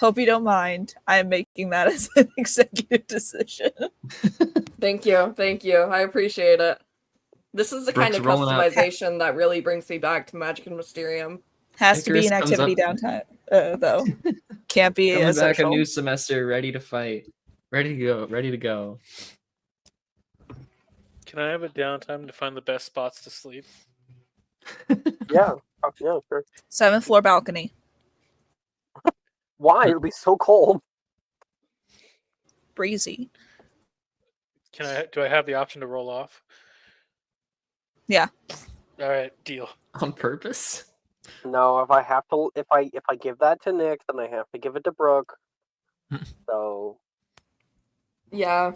Hope you don't mind. I am making that as an executive decision. Thank you. I appreciate it. This is the kind of customization that really brings me back to Magic and Mysterium. Has to be an activity downtime, though. Can't be coming a back social. a new semester, ready to fight, ready to go. Can I have a downtime to find the best spots to sleep? Yeah, sure. 7th floor balcony. Why? It'll be so cold. Breezy. Do I have the option to roll off? Yeah. All right, deal. On purpose? No, if I give that to Nick, then I have to give it to Brooke. So. Yeah.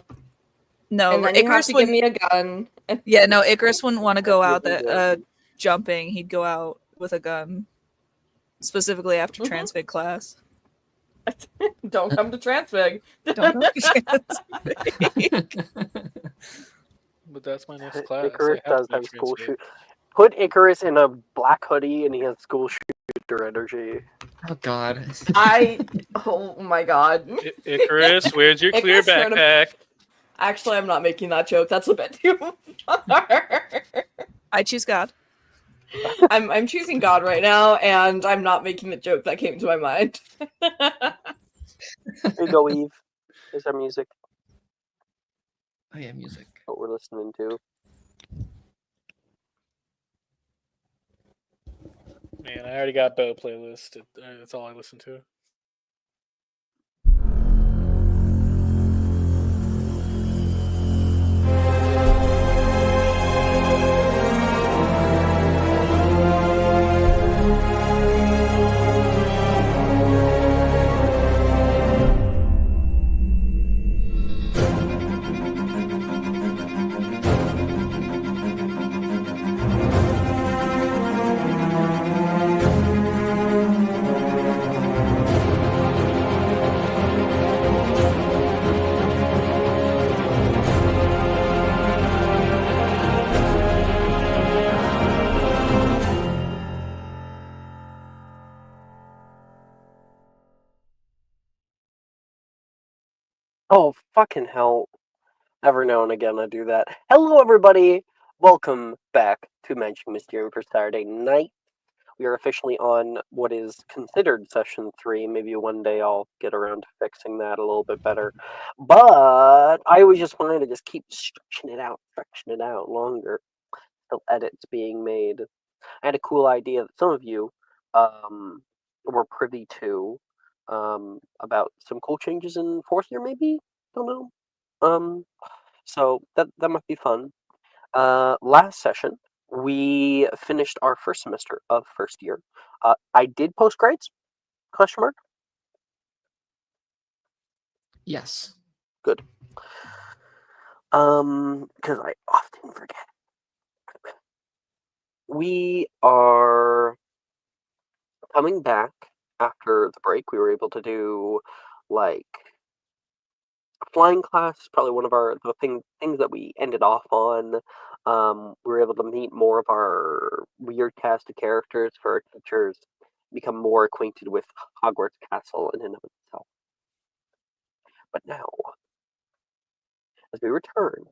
No, and then Icarus you have to give me a gun. Yeah, no, Icarus wouldn't want to go out jumping. He'd go out with a gun. Specifically after Transfig class. Don't come to Transfig. Don't come to Transfig. But that's my next class. Icarus does have school shoot. Put Icarus in a black hoodie and he has school shooter energy. Oh god. Oh my god. Icarus, where's your clear backpack? Actually, I'm not making that joke. That's a bit too far. I choose God. I'm choosing God right now, and I'm not making the joke that came to my mind. Here you go, Eve. Here's our music. Oh yeah, music. What we're listening to. Man, I already got Bo playlist. That's all I listen to. Oh, fucking hell. Every now and again I do that. Hello, everybody! Welcome back to Magic Mysterium for Saturday night. We are officially on what is considered Session 3. Maybe one day I'll get around to fixing that a little bit better. But I always just wanted to just keep stretching it out longer. Still edits being made. I had a cool idea that some of you were privy to about some cool changes in 4th year, maybe? Don't know. So that might be fun. Last session, we finished our first semester of 1st year. I did post grades? Question mark? Yes. Good. Because I often forget. We are coming back after the break. We were able to do, like, a flying class, probably one of the things that we ended off on. We were able to meet more of our weird cast of characters for our teachers, become more acquainted with Hogwarts Castle in and of itself. But now, as we return,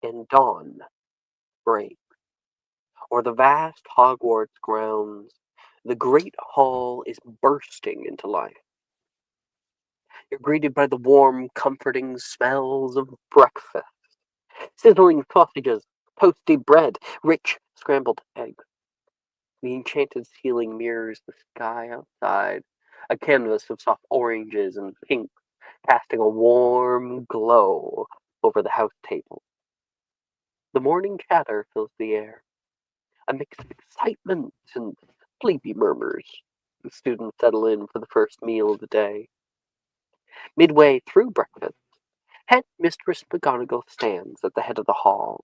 in dawn break, or the vast Hogwarts grounds, the Great Hall is bursting into life. You're greeted by the warm, comforting smells of breakfast. Sizzling sausages, toasty bread, rich scrambled eggs. The enchanted ceiling mirrors the sky outside, a canvas of soft oranges and pinks, casting a warm glow over the house table. The morning chatter fills the air, a mix of excitement and sleepy murmurs. The students settle in for the first meal of the day. Midway through breakfast, Head Mistress McGonagall stands at the head of the hall.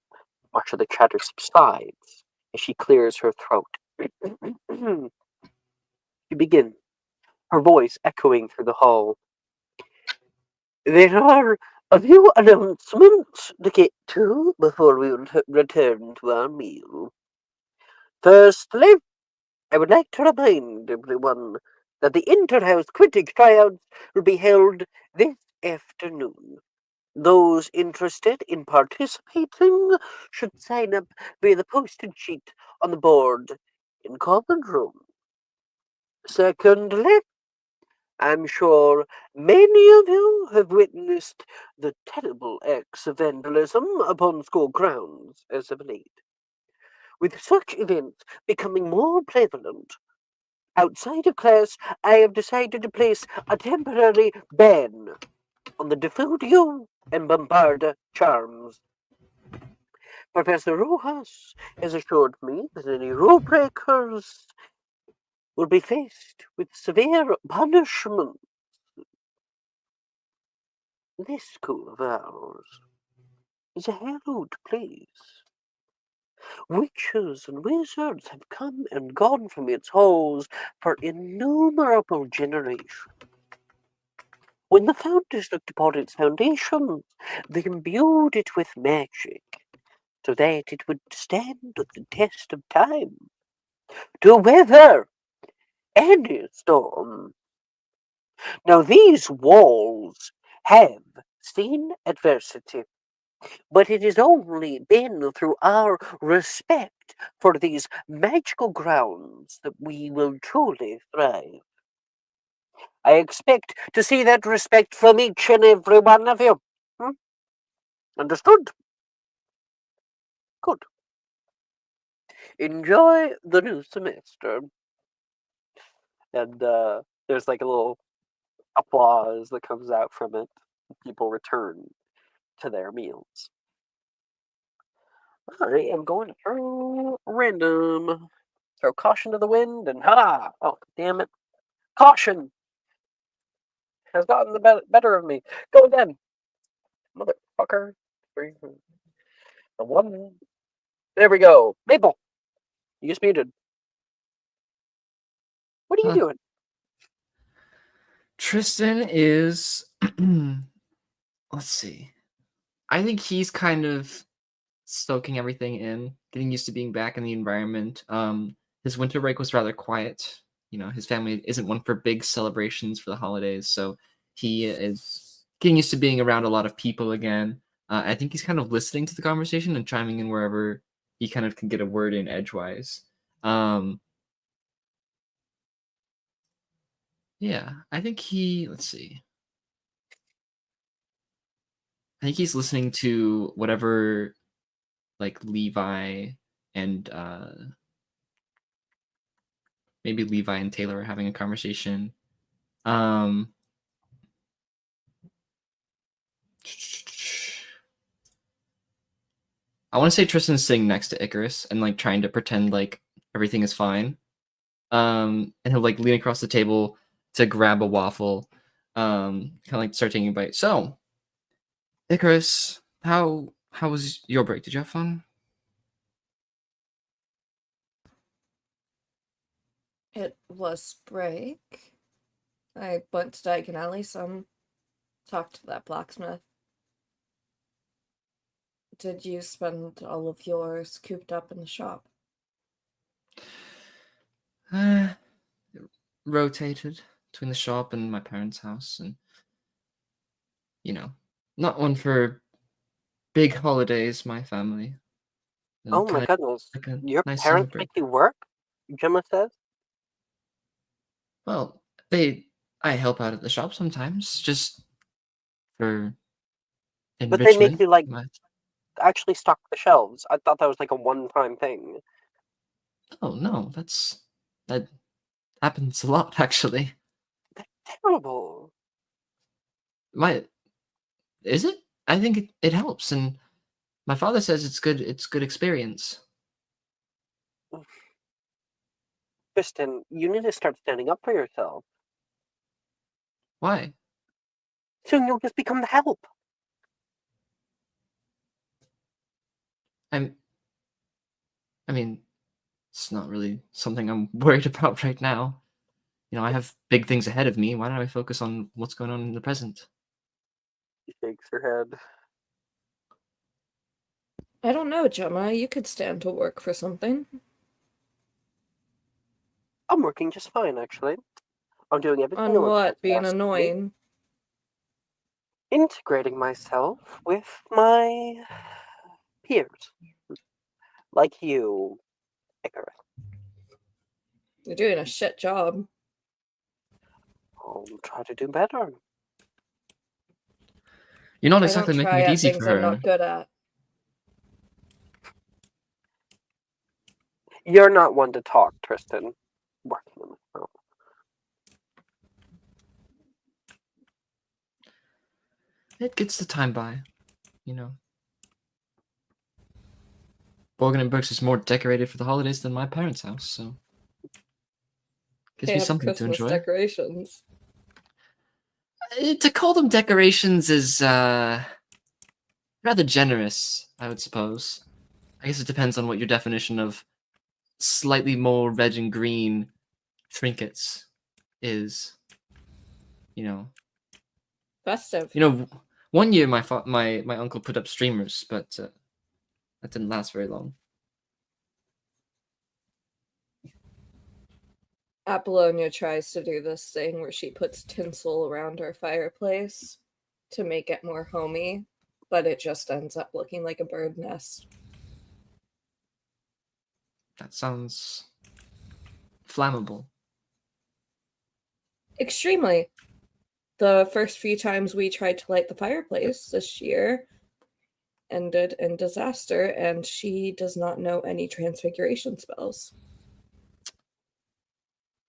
Much of the chatter subsides as she clears her throat. She begins, her voice echoing through the hall. There are a few announcements to get to before we return to our meal. Firstly, I would like to remind everyone that the Interhouse Quidditch Tryouts will be held this afternoon. Those interested in participating should sign up via the posted sheet on the board in common room. Secondly, I'm sure many of you have witnessed the terrible acts of vandalism upon school grounds as of late. With such events becoming more prevalent, outside of class, I have decided to place a temporary ban on the Defudio and Bombarda charms. Professor Rojas has assured me that any rule breakers will be faced with severe punishment. This school of ours is a hallowed place. Witches and wizards have come and gone from its halls for innumerable generations. When the founders looked upon its foundations, they imbued it with magic, so that it would stand the test of time, to weather any storm. Now these walls have seen adversity, but it has only been through our respect for these magical grounds that we will truly thrive. I expect to see that respect from each and every one of you. Understood? Good. Enjoy the new semester. And there's like a little applause that comes out from it. People return to their meals. I am going to throw random. Throw caution to the wind and ha! Oh, damn it. Caution has gotten the better of me. Go again. Motherfucker. The one. There we go. Maple. You just muted. What are you doing? Tristan is let's see. I think he's kind of soaking everything in, getting used to being back in the environment. His winter break was rather quiet. His family isn't one for big celebrations for the holidays, so he is getting used to being around a lot of people again. I think he's kind of listening to the conversation and chiming in wherever he kind of can get a word in edgewise. Yeah, I think let's see. I think he's listening to whatever like Levi and maybe Levi and Taylor are having a conversation. I want to say Tristan's sitting next to Icarus and like trying to pretend like everything is fine. And he'll like lean across the table to grab a waffle, kind of like start taking a bite. So, Icarus, how was your break? Did you have fun? It was break. I went to Diagon Alley some, talked to that blacksmith. Did you spend all of yours cooped up in the shop? Rotated between the shop and my parents' house, and not one for big holidays. My family. Oh my goodness. Like a Your nice summer parents break. make you work? Gemma says? Well, I help out at the shop sometimes, just for But they make enrichment. you like actually stock the shelves. I thought that was like a one-time thing. Oh no, that happens a lot actually. That's terrible. Is it? I think it helps, and my father says it's good. It's good experience. Tristan, you need to start standing up for yourself. Why? Soon you'll just become the help. I mean, it's not really something I'm worried about right now. I have big things ahead of me. Why don't I focus on what's going on in the present? She shakes her head. I don't know, Gemma. You could stand to work for something. I'm working just fine, actually. I'm doing everything On that was what? Being asked of me. annoying. Integrating myself with my peers. Like you, Icarus. You're doing a shit job. I'll try to do better. You're not I exactly don't making try it at easy things for I'm her. not good at. You're not one to talk, Tristan. Working on the phone. It gets the time by, you know. Borgin and Brooks is more decorated for the holidays than my parents' house, so gives They me have something Christmas to enjoy. decorations. To call them decorations is rather generous, I would suppose. I guess it depends on what your definition of slightly more red and green trinkets is. You Festive. know. One year my uncle put up streamers, but that didn't last very long. Apollonia tries to do this thing where she puts tinsel around our fireplace to make it more homey, but it just ends up looking like a bird nest. That sounds flammable. Extremely. The first few times we tried to light the fireplace this year ended in disaster, and she does not know any transfiguration spells.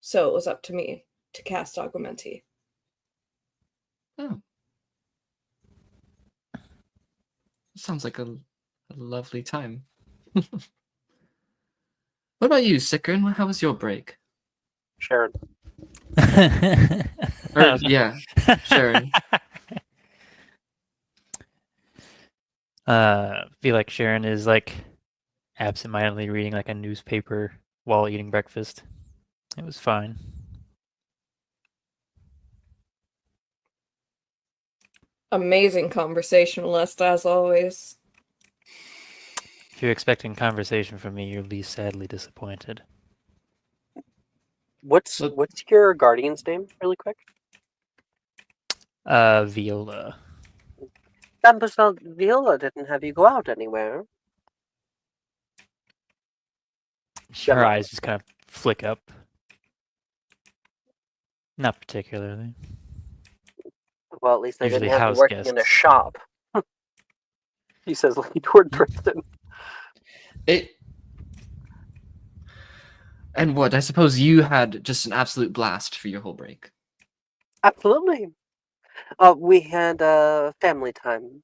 So it was up to me to cast Augmenti. Oh. Sounds like a lovely time. What about you, Sikrin? How was your break? Sharon. Yeah, Sharon. Feel like Sharon is like absentmindedly reading like a newspaper while eating breakfast. It was fine. Amazing conversationalist, as always. If you're expecting conversation from me, you'll be sadly disappointed. What's your guardian's name, really quick? Viola. Mademoiselle Viola didn't have you go out anywhere. Her eyes just kind of flick up. Not particularly. Well, at least they Usually didn't have you house working in a guests. shop. He says, looking toward Tristan. And what? I suppose you had just an absolute blast for your whole break. Absolutely. We had family time.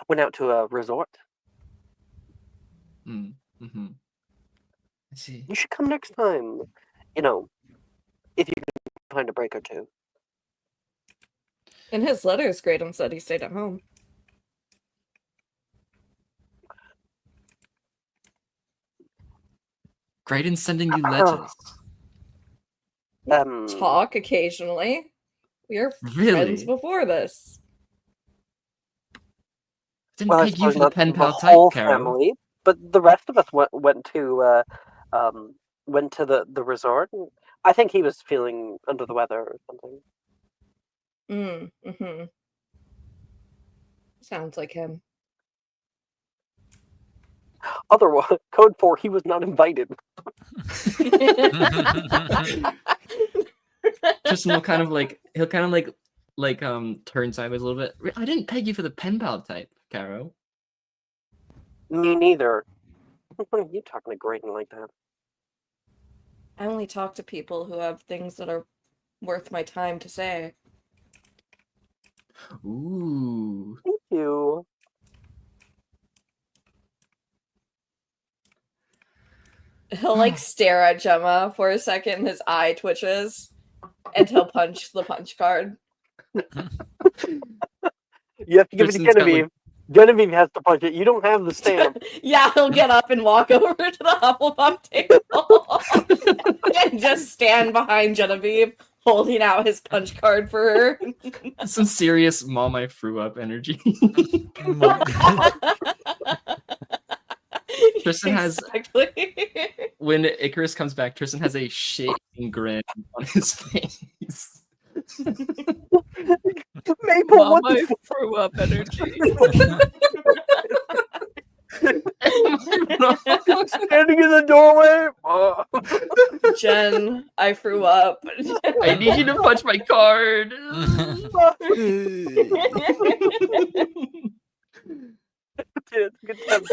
Went out to a resort. Mm-hmm. I see. You should come next time. You know, if you can find a break or two. In his letters, Graydon said he stayed at home. Graydon's sending you letters. Talk occasionally. We are friends Really? before this. Didn't Well, I peg you suppose for the not pen the pal whole type, Caro. family, but the rest of us went to the resort. And I think he was feeling under the weather or something. Mm-hmm. Sounds like him. Otherwise, code 4, he was not invited. Tristan will kind of turn sideways a little bit. I didn't peg you for the pen pal type, Caro. Me neither. What are you talking to Graydon like that? I only talk to people who have things that are worth my time to say. Ooh. Thank you. He'll like stare at Gemma for a second, his eye twitches, and he'll punch the punch card. You have to give it to Tristan's got, Genevieve. Genevieve has to punch it. You don't have the stamp. Yeah, he'll get up and walk over to the Hufflepuff table and just stand behind Genevieve, holding out his punch card for her. Some serious mom I threw up energy. Tristan has, when Icarus comes back, Tristan has a shaking grin on his face. Maple, Mom, what I the threw up energy. standing in the doorway? Jen, I threw up. I need you to punch my card. Dude, it's a good time.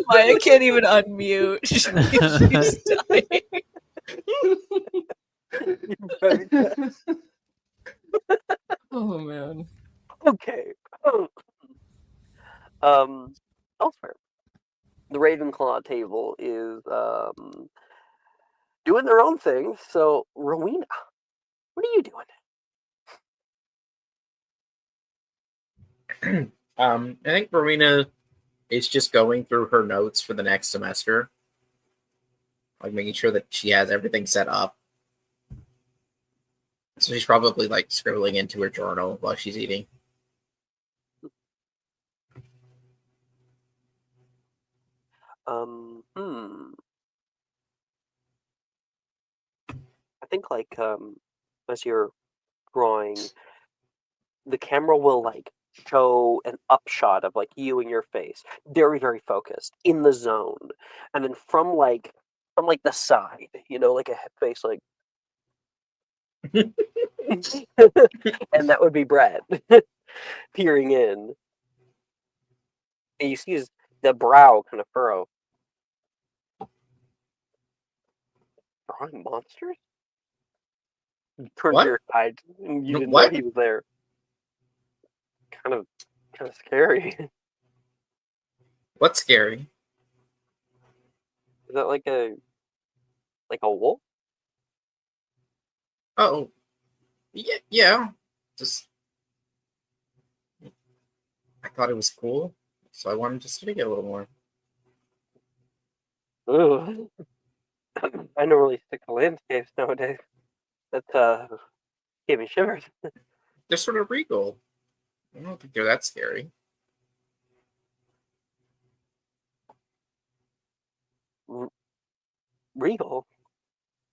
Maya can't even unmute. She's dying. Right. Oh man. Okay. Elsewhere, the Ravenclaw table is doing their own thing. So, Rowena, what are you doing? I think Rowena is just going through her notes for the next semester, like making sure that she has everything set up. So she's probably like scribbling into her journal while she's eating. I think like as you're drawing, the camera will like show an upshot of like you and your face, very very focused in the zone, and then from the side, like a face like, and that would be Brad peering in, and you see the brow kind of furrow. Drawing monsters? You turned What? to your side and you No, didn't what? know he was there. Kind of scary. What's scary? Is that like a wolf? Oh, yeah. Just I thought it was cool, so I wanted to study it a little more. Ooh. I don't really stick to landscapes nowadays. That gave me shivers. They're sort of regal. I don't think they're that scary. Regal,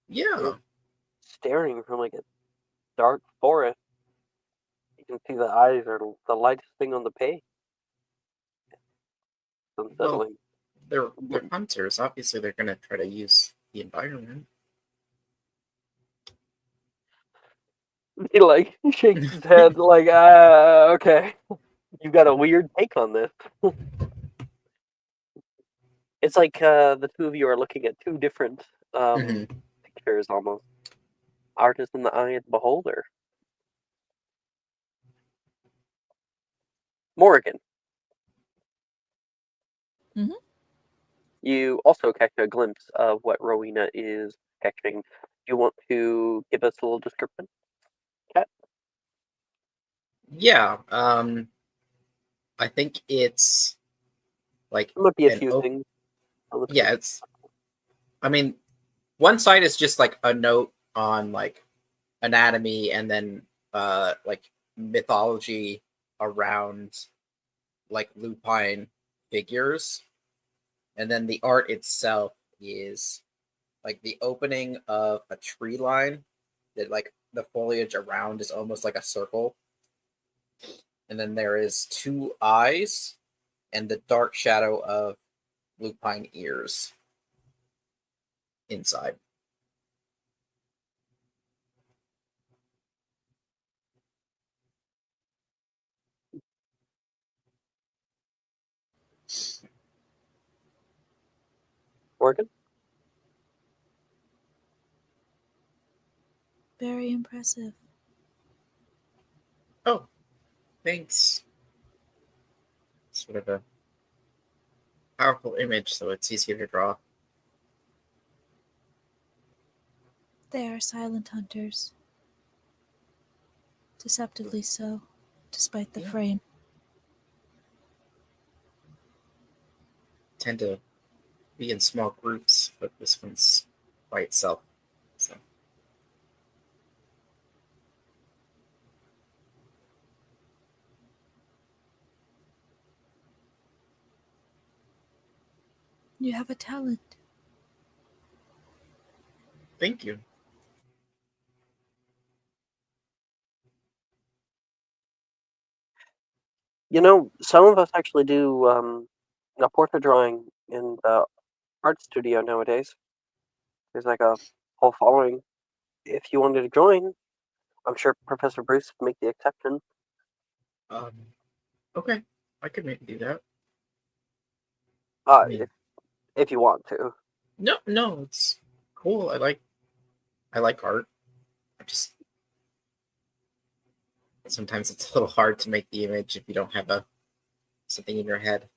Yeah. staring from like a dark forest. You can see the eyes are the lightest thing on the page. It's unsettling. They're hunters. Obviously, they're gonna try to use the environment. He like shakes his head like, okay. You got a weird take on this. It's like the two of you are looking at two different pictures almost. Art is in the eye of the beholder. Morrigan. Mhm. You also catch a glimpse of what Rowena is sketching. Do you want to give us a little description? Cat? Yeah. I think it's like There might be a an few things. yeah. It's. I mean, one side is just like a note on like anatomy and then like mythology around like lupine figures, and then the art itself is like the opening of a tree line that like the foliage around is almost like a circle, and then there is two eyes and the dark shadow of lupine ears inside. Morgan? Very impressive. Oh, thanks. Sort of a powerful image, so it's easier to draw. They are silent hunters. Deceptively so, despite the Yeah. frame. Tend to be in small groups, but this one's by itself. So You have a talent. thank you. You know, some of us actually do a portrait drawing in the art studio nowadays. There's like a whole following. If you wanted to join, I'm sure Professor Bruce would make the exception. Okay, I could maybe do that. Yeah. If you want to. No, it's cool. I like art. I just sometimes it's a little hard to make the image if you don't have something in your head.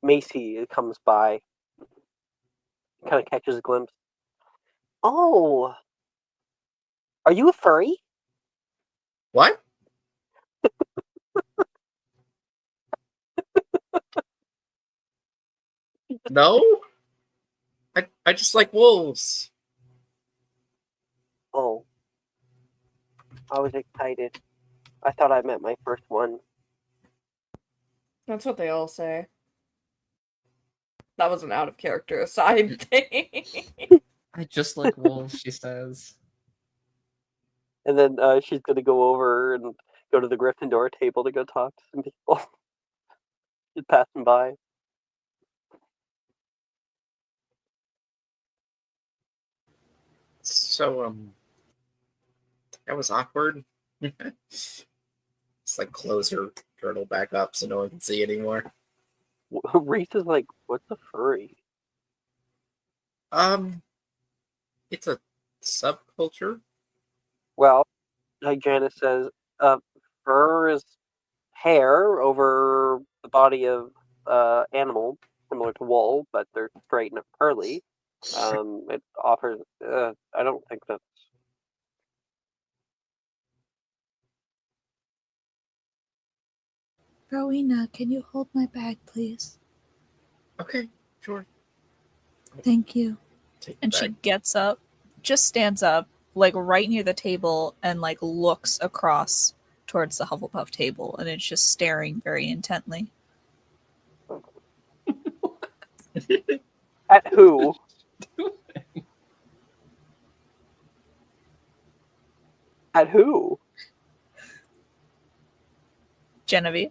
Macy comes by, kind of catches a glimpse. Oh, are you a furry? What? No, I just like wolves. Oh, I was excited. I thought I met my first one. That's what they all say. That was an out of character aside thing. I just like wolves, she says. And then she's going to go over and go to the Gryffindor table to go talk to some people. Just passing by. So that was awkward. Just like close her girdle back up so no one can see anymore. Reese is like, what's a furry? It's a subculture. Well, like Janice says, fur is hair over the body of animal, similar to wool, but they're straight and curly. It offers. I don't think that's. Rowena, can you hold my bag, please? Okay, sure. Thank you. Take And the she bag. gets up, just stands up, like right near the table, and like looks across towards the Hufflepuff table, and it's just staring very intently. At who? At who? Genevieve.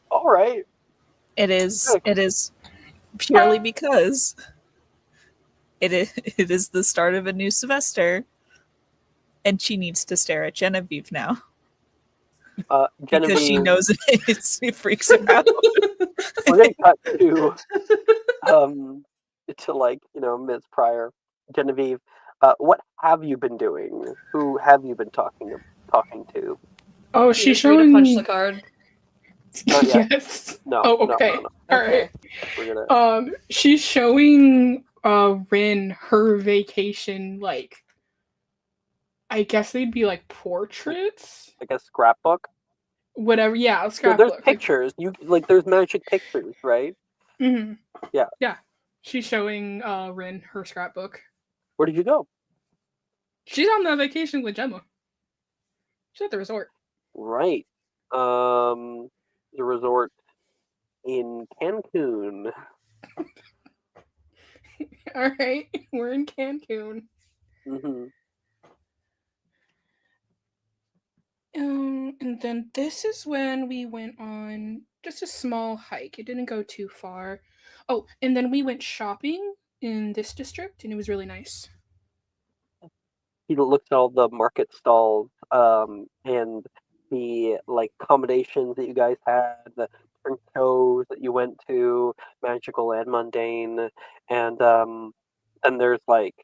All right. It is purely because it is the start of a new semester, and she needs to stare at Genevieve now Genevieve. because she knows it freaks her out. We're gonna cut to like minutes prior. Genevieve, what have you been doing? Who have you been talking to? Oh, You're she's free to punch showing. the card. Not yet. Yes. No. Oh, no, okay. no, no. All Okay. right. We're gonna. She's showing Rin her vacation, like, I guess they'd be like portraits, Like a scrapbook. whatever. Yeah, a No, there's scrapbook. pictures. There's magic pictures, right? Mm-hmm. Yeah. Yeah. She's showing Rin her scrapbook. Where did you go? She's on that vacation with Gemma. She's at the resort. Right. The resort in Cancun. All right, we're in Cancun. Mm-hmm. And then this is when we went on just a small hike. It didn't go too far. Oh, and then we went shopping in this district, and it was really nice. He looks at all the market stalls, and the like accommodations that you guys had, the different shows that you went to, magical and mundane, and then there's like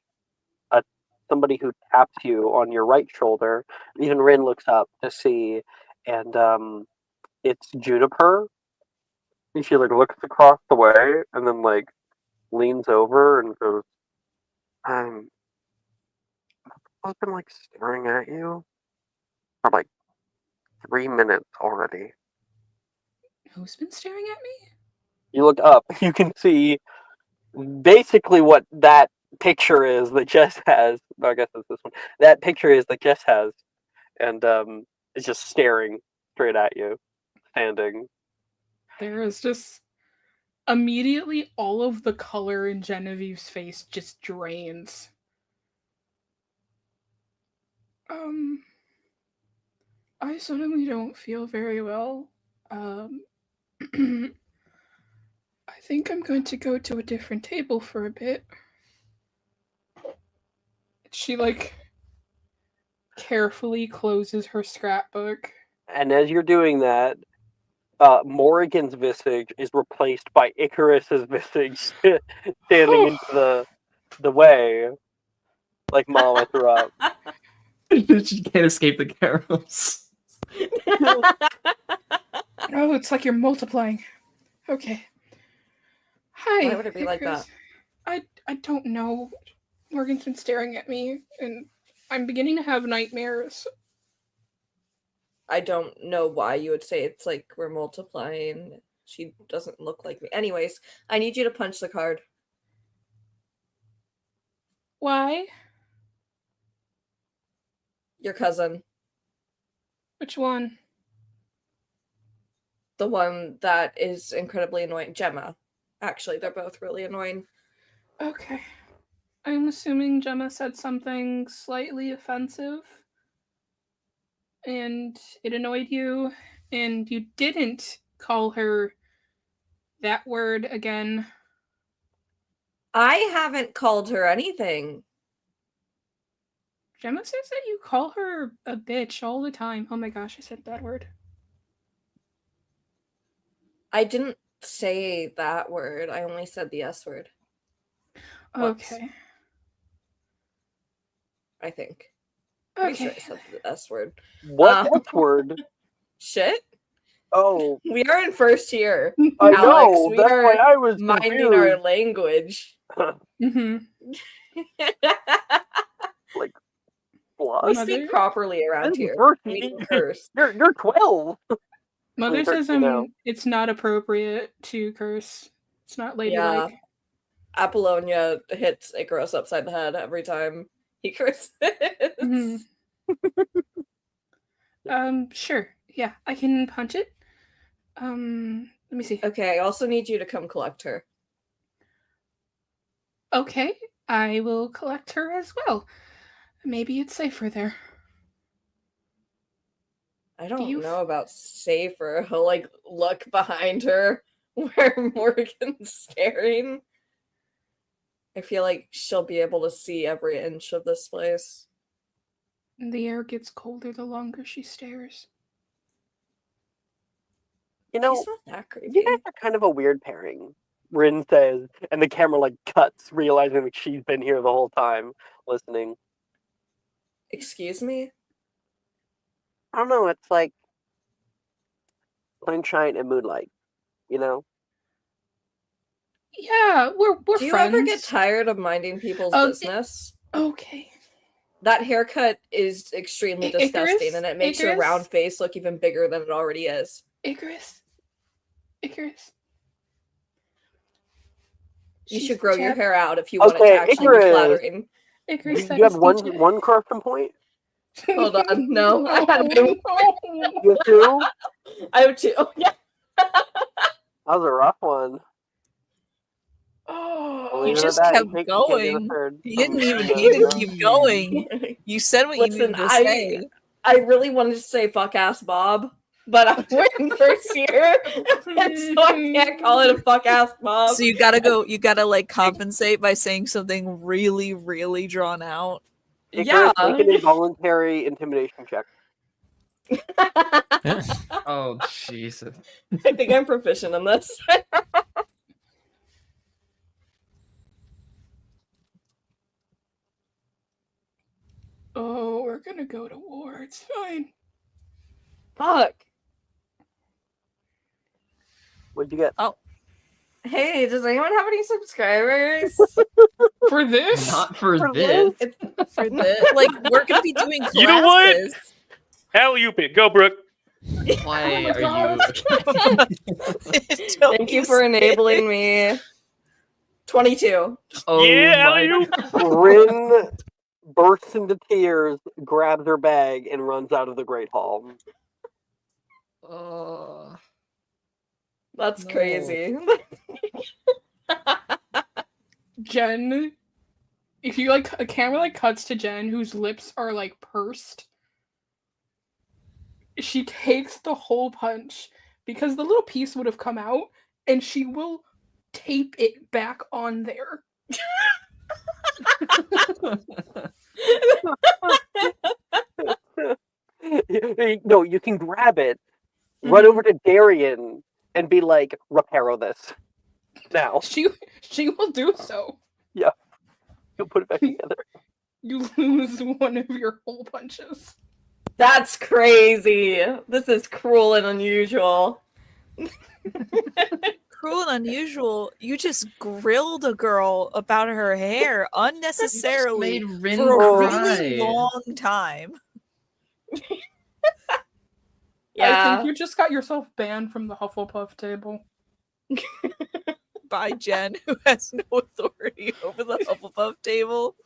a somebody who taps you on your right shoulder. Even Rin looks up to see, and it's Juniper. And she like looks across the way and then like leans over and goes, "I'm I've been like staring at you for like 3 minutes already." Who's been staring at me? You look up, you can see basically what that picture is that Jess has. I guess it's this one. That picture is that Jess has, and it's just staring straight at you, standing. There is just immediately all of the color in Genevieve's face just drains. I suddenly don't feel very well. I think I'm going to go to a different table for a bit. She, like, carefully closes her scrapbook. And as you're doing that, Morrigan's visage is replaced by Icarus's visage standing into the way. Like, Mom, I threw up. She can't escape the carols. Oh, it's like you're multiplying. Okay. Hi. Why would it be like that? I don't know. Morgan's been staring at me, and I'm beginning to have nightmares. I don't know why you would say it's like we're multiplying. She doesn't look like me. Anyways, I need you to punch the card. Why? Your cousin. Which one? The one that is incredibly annoying. Gemma. Actually, they're both really annoying. Okay. I'm assuming Gemma said something slightly offensive, and it annoyed you, and you didn't call her that word again. I haven't called her anything. Gemma says that you call her a bitch all the time. Oh my gosh, I said that word. I didn't say that word. I only said the S word. Once, Okay. I think. Pretty Okay. sure I said the S word. What word? Shit. Oh, We are in first year. I Alex, know. we That's are why I was minding our confused. language. Mm-hmm. Like, We what? speak properly around This is here. first We year. don't curse. You're 12. Mother says 13 now. it's not appropriate to curse. It's not Yeah. ladylike. Apollonia hits Icarus upside the head every time he curses. Mhm. Sure. Yeah, I can punch it. Let me see. Okay, I also need you to come collect her. Okay, I will collect her as well. Maybe it's safer there. I don't you know about safer. He'll like look behind her where Morgan's staring. I feel like she'll be able to see every inch of this place. The air gets colder the longer she stares. You know, He's not that creepy. you guys are kind of a weird pairing. Rin says, and the camera like cuts, realizing that she's been here the whole time, listening. Excuse me? I don't know. It's like sunshine and moonlight. You know. Yeah, we're Do you friends. ever get tired of minding people's business? Okay. That haircut is extremely disgusting, Icarus? and it makes your Icarus? round face look even bigger than it already is. Icarus. You She's should grow your Jap- hair out if you want it to Okay, actually be Icarus. flattering. Icarus, Do you have one corruption point? Hold on, no, I had two. You have two? I have two. Yeah. That was a rough one. Oh, You Leave it at just that. kept You can't do the going. third. You didn't even Yeah, need to no. keep going. You said what you Listen, needed to say. I really wanted to say fuck ass Bob, but I'm in first year, and so I can't call it a fuck ass Bob. So you gotta like compensate by saying something really, really drawn out. Icarus, Yeah. make an involuntary intimidation check. Oh, Jesus. I think I'm proficient in this. Oh, we're gonna go to war. It's fine. Fuck. What'd you get? Oh, Hey, does anyone have any subscribers? For this? Not for For this. It's for the like we're gonna be doing classes. You know what? Alley-oop it. Go, Brooke. Why Oh my are God. you? Thank you for enabling me. 22. Oh Yeah, my alley-oop. Rin bursts into tears, grabs her bag, and runs out of the Great Hall. Oh. That's No. crazy. Jen if you like, a camera like cuts to Jen, whose lips are like pursed. She takes the hole punch because the little piece would have come out, and she will tape it back on there. No, you can grab it, run over to Darian, and be like, "Reparo this now." She will do so. You'll put it back together. You lose one of your hole punches. That's crazy. This is cruel and unusual. Cruel and unusual. You just grilled a girl about her hair unnecessarily Made Rin for a cry. really long time. I Yeah. think you just got yourself banned from the Hufflepuff table. By Jen, who has no authority over the Hufflepuff table.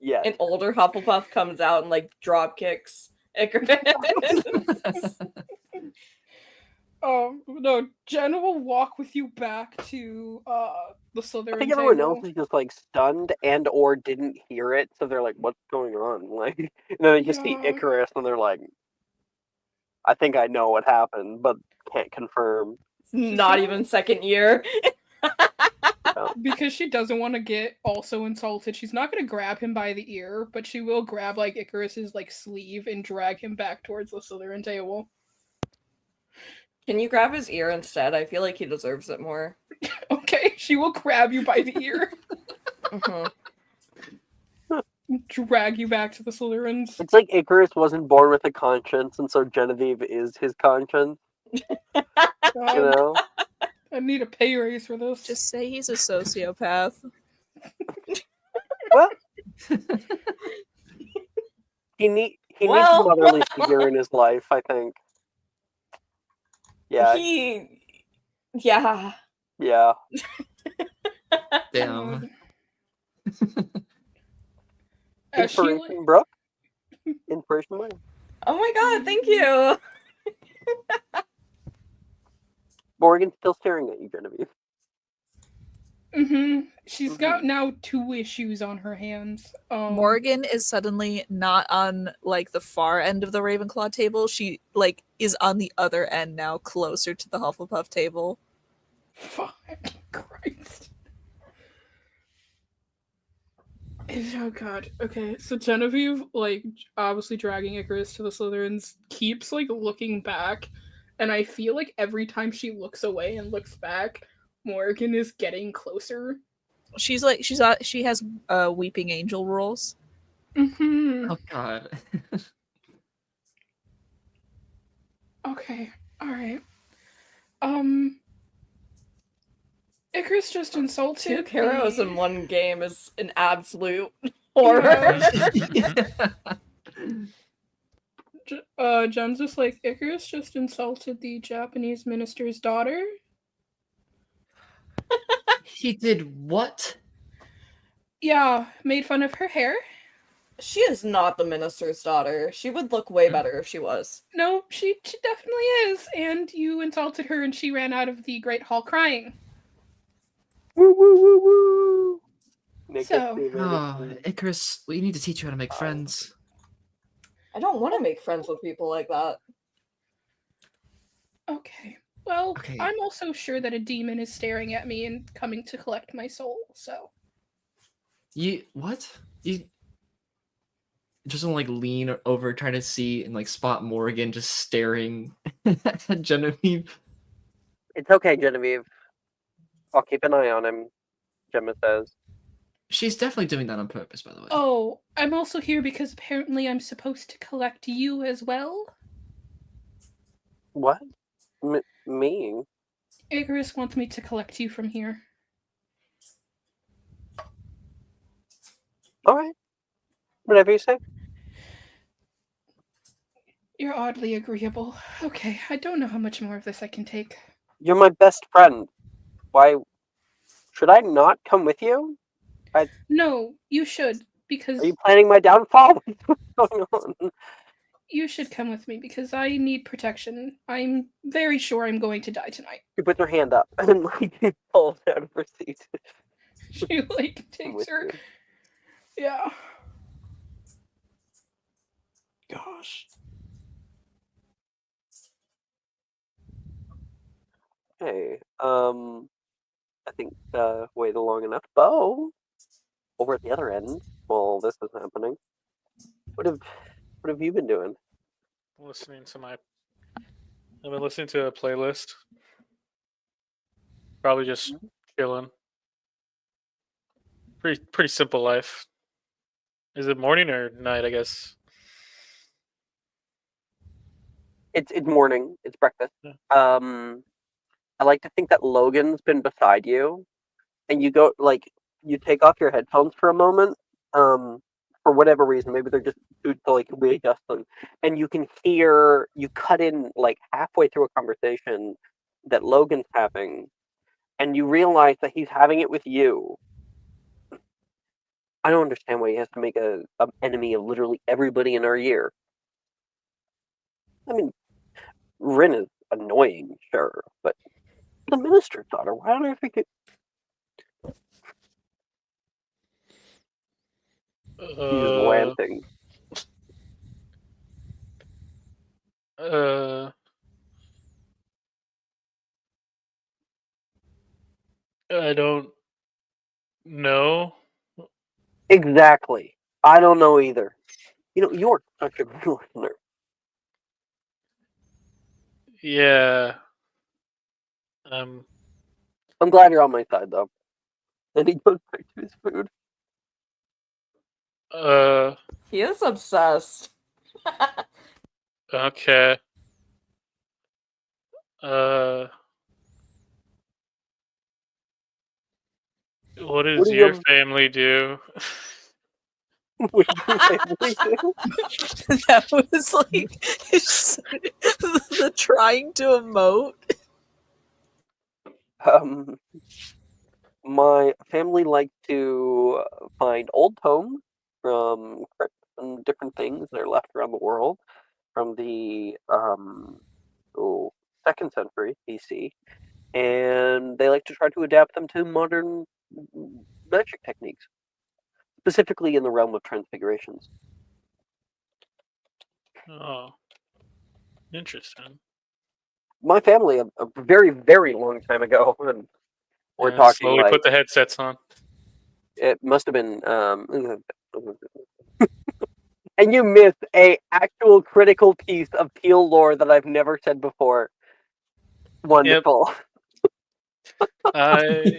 Yes. An older Hufflepuff comes out and like drop kicks Icarus. No, Jen will walk with you back to the Slytherin I think everyone table. else is just like stunned and or didn't hear it, so they're like, "What's going on?" Like, and then they just see Yeah. Icarus, and they're like, "I think I know what happened, but can't confirm." It's not even second year. Because she doesn't want to get also insulted. She's not going to grab him by the ear, but she will grab like Icarus's like sleeve and drag him back towards the Slytherin table. Can you grab his ear instead? I feel like he deserves it more. Okay, she will grab you by the ear, drag you back to the Slytherins. It's like Icarus wasn't born with a conscience, and so Genevieve is his conscience. You know? I need a pay raise for this. Just say he's a sociopath. Well, he needs a motherly figure in his life, I think. Yeah. Yeah. Damn. Inspiration, Brooke. Inspiration, Mike. Oh my god, thank you. Morgan's still staring at you, Genevieve. She's got now 2 issues on her hands. Morgan is suddenly not on like the far end of the Ravenclaw table. She like is on the other end now, closer to the Hufflepuff table. Fucking Christ. Oh god. Okay, so Genevieve, like, obviously dragging Icarus to the Slytherins, keeps like looking back, and I feel like every time she looks away and looks back, Morgan is getting closer. She has weeping angel rules. Oh god. Okay, alright. Icarus just insulted 2 heroes in one game is an absolute horror. Jen's just like, Icarus just insulted the Japanese minister's daughter. He did what? Yeah, made fun of her hair. She is not the minister's daughter. She would look way better if she was. No, she definitely is. And you insulted her and she ran out of the Great Hall crying. Woo woo woo woo. Icarus, we need to teach you how to make friends. I don't want to make friends with people like that. Okay. Well, I'm also sure that a demon is staring at me and coming to collect my soul, so. You just want to like lean over, trying to see and like spot Morgan just staring at Genevieve. It's okay, Genevieve. I'll keep an eye on him, Gemma says. She's definitely doing that on purpose, by the way. Oh, I'm also here because apparently I'm supposed to collect you as well. What? Me? Icarus wants me to collect you from here. Alright. Whatever you say. You're oddly agreeable. Okay, I don't know how much more of this I can take. You're my best friend. Why should I not come with you? No, you should, because... Are you planning my downfall? What's going on? You should come with me, because I need protection. I'm very sure I'm going to die tonight. She puts her hand up and like pulls out of her seat. She like takes with her. you. Yeah. Gosh. Hey, I think waited long enough. Bo, over at the other end, while this is happening, what have you been doing? Listening to my. I've been listening to a playlist. Probably just chilling. Pretty simple life. Is it morning or night? I guess. It's morning. It's breakfast. Yeah. I like to think that Logan's been beside you, and you go like you take off your headphones for a moment. For whatever reason, maybe they're just to like readjust them, and you can hear you cut in like halfway through a conversation that Logan's having, and you realize that he's having it with you. I don't understand why he has to make a enemy of literally everybody in our year. I mean, Rin is annoying, sure, but the minister's daughter. Why on earth we could? He's ranting. I don't know. Exactly. I don't know either. You know, you're such a good listener. Yeah. I'm glad you're on my side, though. And he goes back to his food. He is obsessed. Okay. What does do your you- family do? What do your family do? That was like the trying to emote. My family likes to find old poems from crypts and different things that are left around the world from the 2nd century BC, and they like to try to adapt them to modern magic techniques, specifically in the realm of transfigurations. Oh, interesting. My family, a very, very long time ago, and we're And talking slowly like put the headsets on. it must have been. And you missed a actual critical piece of Peel lore that I've never said before. Wonderful. I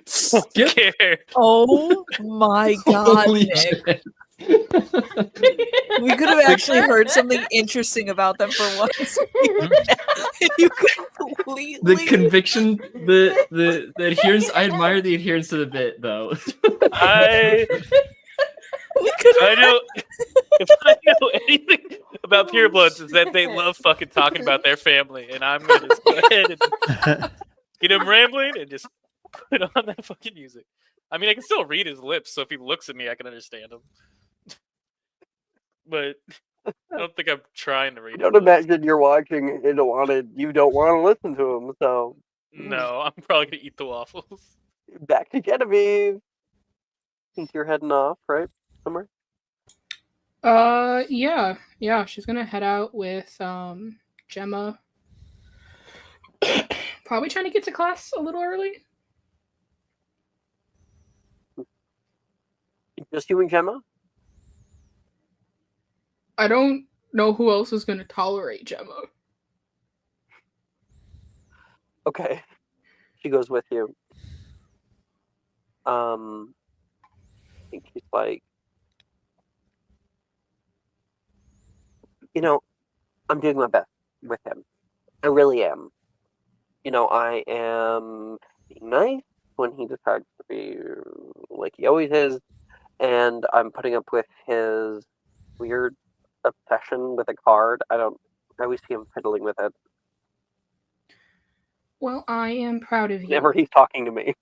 Skip. scared. Oh my god, Holy Nick. shit. We could have actually heard something interesting about them for once. You completely The conviction, the adherence. I admire the adherence to the bit, though. I we could I know if I know anything about purebloods is that they love fucking talking about their family, and I'm gonna just go ahead and get him rambling and just put on that fucking music. I mean, I can still read his lips, so if he looks at me, I can understand him. But I don't think I'm trying to read. Don't imagine you're watching and you don't want to listen to him. So No, I'm probably gonna eat the waffles. back to Genevieve. Since you're heading off, right? Somewhere. Yeah. She's gonna head out with Gemma. Probably trying to get to class a little early. Just you and Gemma? I don't know who else is gonna tolerate Gemma. Okay. She goes with you. I think she's like, I'm doing my best with him. I really am. I am being nice when he decides to be like he always is, and I'm putting up with his weird obsession with a card. I always see him fiddling with it. Well, I am proud of you. Whenever he's talking to me.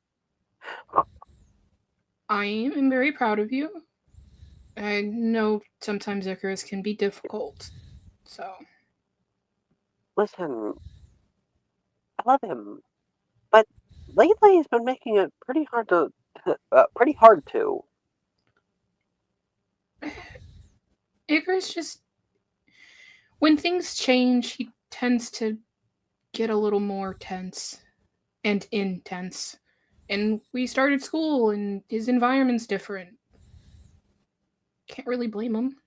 I am very proud of you. I know sometimes Icarus can be difficult, so. Listen, I love him, but lately he's been making it pretty hard to pretty hard to. Icarus just, when things change, he tends to get a little more tense and intense. And we started school, and his environment's different. Can't really blame him.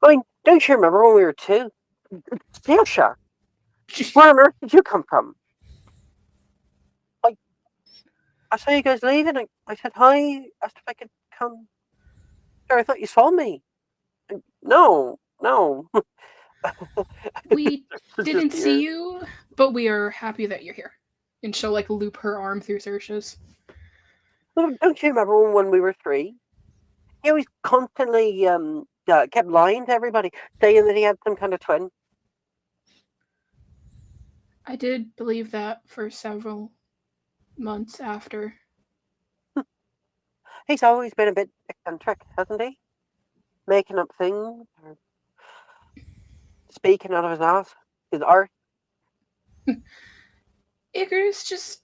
I mean, don't you remember when we were 2? Sasha, where on earth did you come from? Like, I saw you guys leaving. I said hi, asked if I could come. Sure, I thought you saw me. No. We Just didn't here. see you, but we are happy that you're here. And she'll like loop her arm through Saoirse's. Don't you remember when we were 3? He always constantly kept lying to everybody, saying that he had some kind of twin. I did believe that for several months after. He's always been a bit eccentric, hasn't he? Making up things, or speaking out of his ass, his art. Icarus just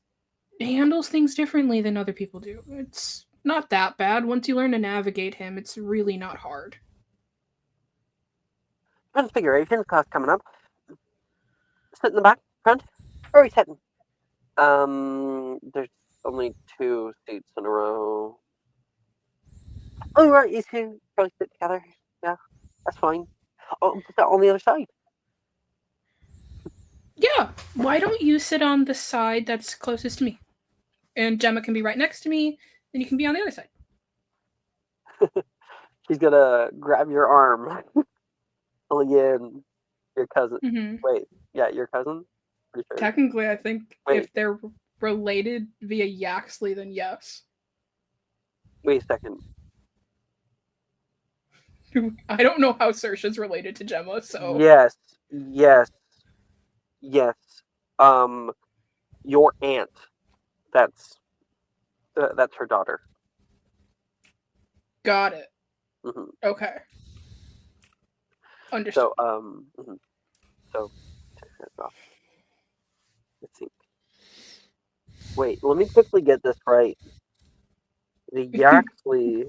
handles things differently than other people do. It's not that bad. Once you learn to navigate him, it's really not hard. Transfiguration class coming up. Sit in the back, front. Where are we sitting? There's only 2 seats in a row. Oh, right, you 2 probably sit together. Yeah, that's fine. Oh, put that on the other side. Yeah, why don't you sit on the side that's closest to me? And Gemma can be right next to me, and you can be on the other side. She's gonna grab your arm. Again, your cousin. Mm-hmm. Wait, yeah, your cousin? Pretty sure. Technically, I think Wait. if they're related via Yaxley, then yes. Wait a second. I don't know how Saoirse's related to Gemma, so... Yes. Your aunt. That's her daughter. Got it. Mm-hmm. Okay. Understood. So, let's see. Wait, let me quickly get this right. The Yaxley.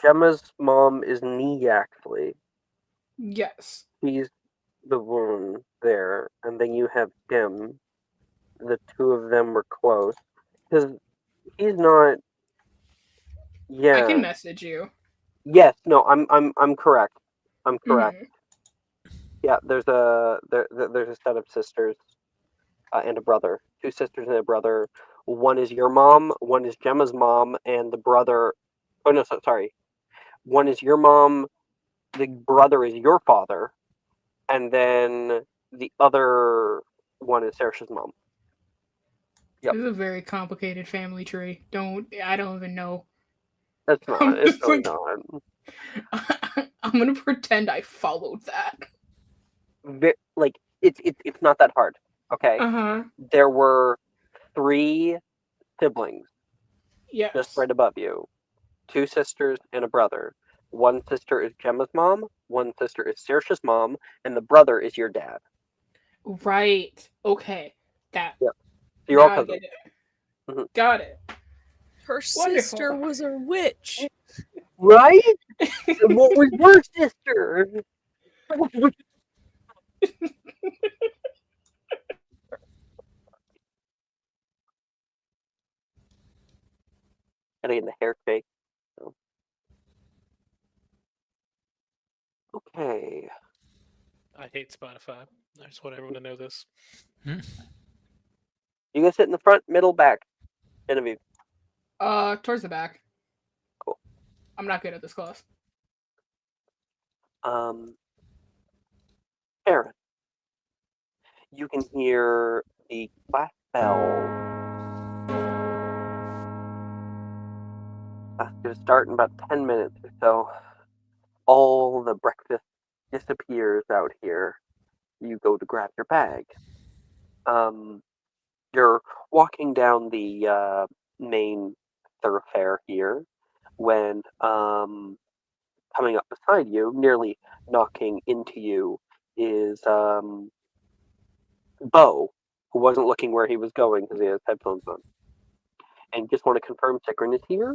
Gemma's mom is Nee Yaxley. Yes. He's the one there, and then you have him. The 2 of them were close because he's not. Yeah. I can message you. Yes. No. I'm correct. I'm correct. Mm-hmm. Yeah. There's a set of sisters and a brother. 2 sisters and a brother. One is your mom. One is Gemma's mom, and the brother. Oh no! Sorry. One is your mom. The brother is your father, and then the other one is Saoirse's mom. Yep. This is a very complicated family tree. I don't even know. That's not. It's really not. I'm gonna pretend I followed that. Like it's not that hard. Okay. Uh-huh. There were 3 siblings. Yes. Just right above you. 2 sisters and a brother. One sister is Gemma's mom. One sister is Saoirse's mom, and the brother is your dad. Right. Okay. That. Yep. So you're all cousins. Mm-hmm. Got it. Her sister was a witch. Right? What was your sister? Gotta get the hair shake. So. Okay. I hate Spotify. I just want everyone to know this. You gonna sit in the front, middle, back? Genevieve. Towards the back. Cool. I'm not good at this class. Aaron. You can hear the class bell. That's gonna start in about 10 minutes or so. All the breakfast disappears out here. You go to grab your bag. You're walking down the main thoroughfare here when coming up beside you, nearly knocking into you, is Bo, who wasn't looking where he was going because he has headphones on. And just want to confirm Tikrin is here?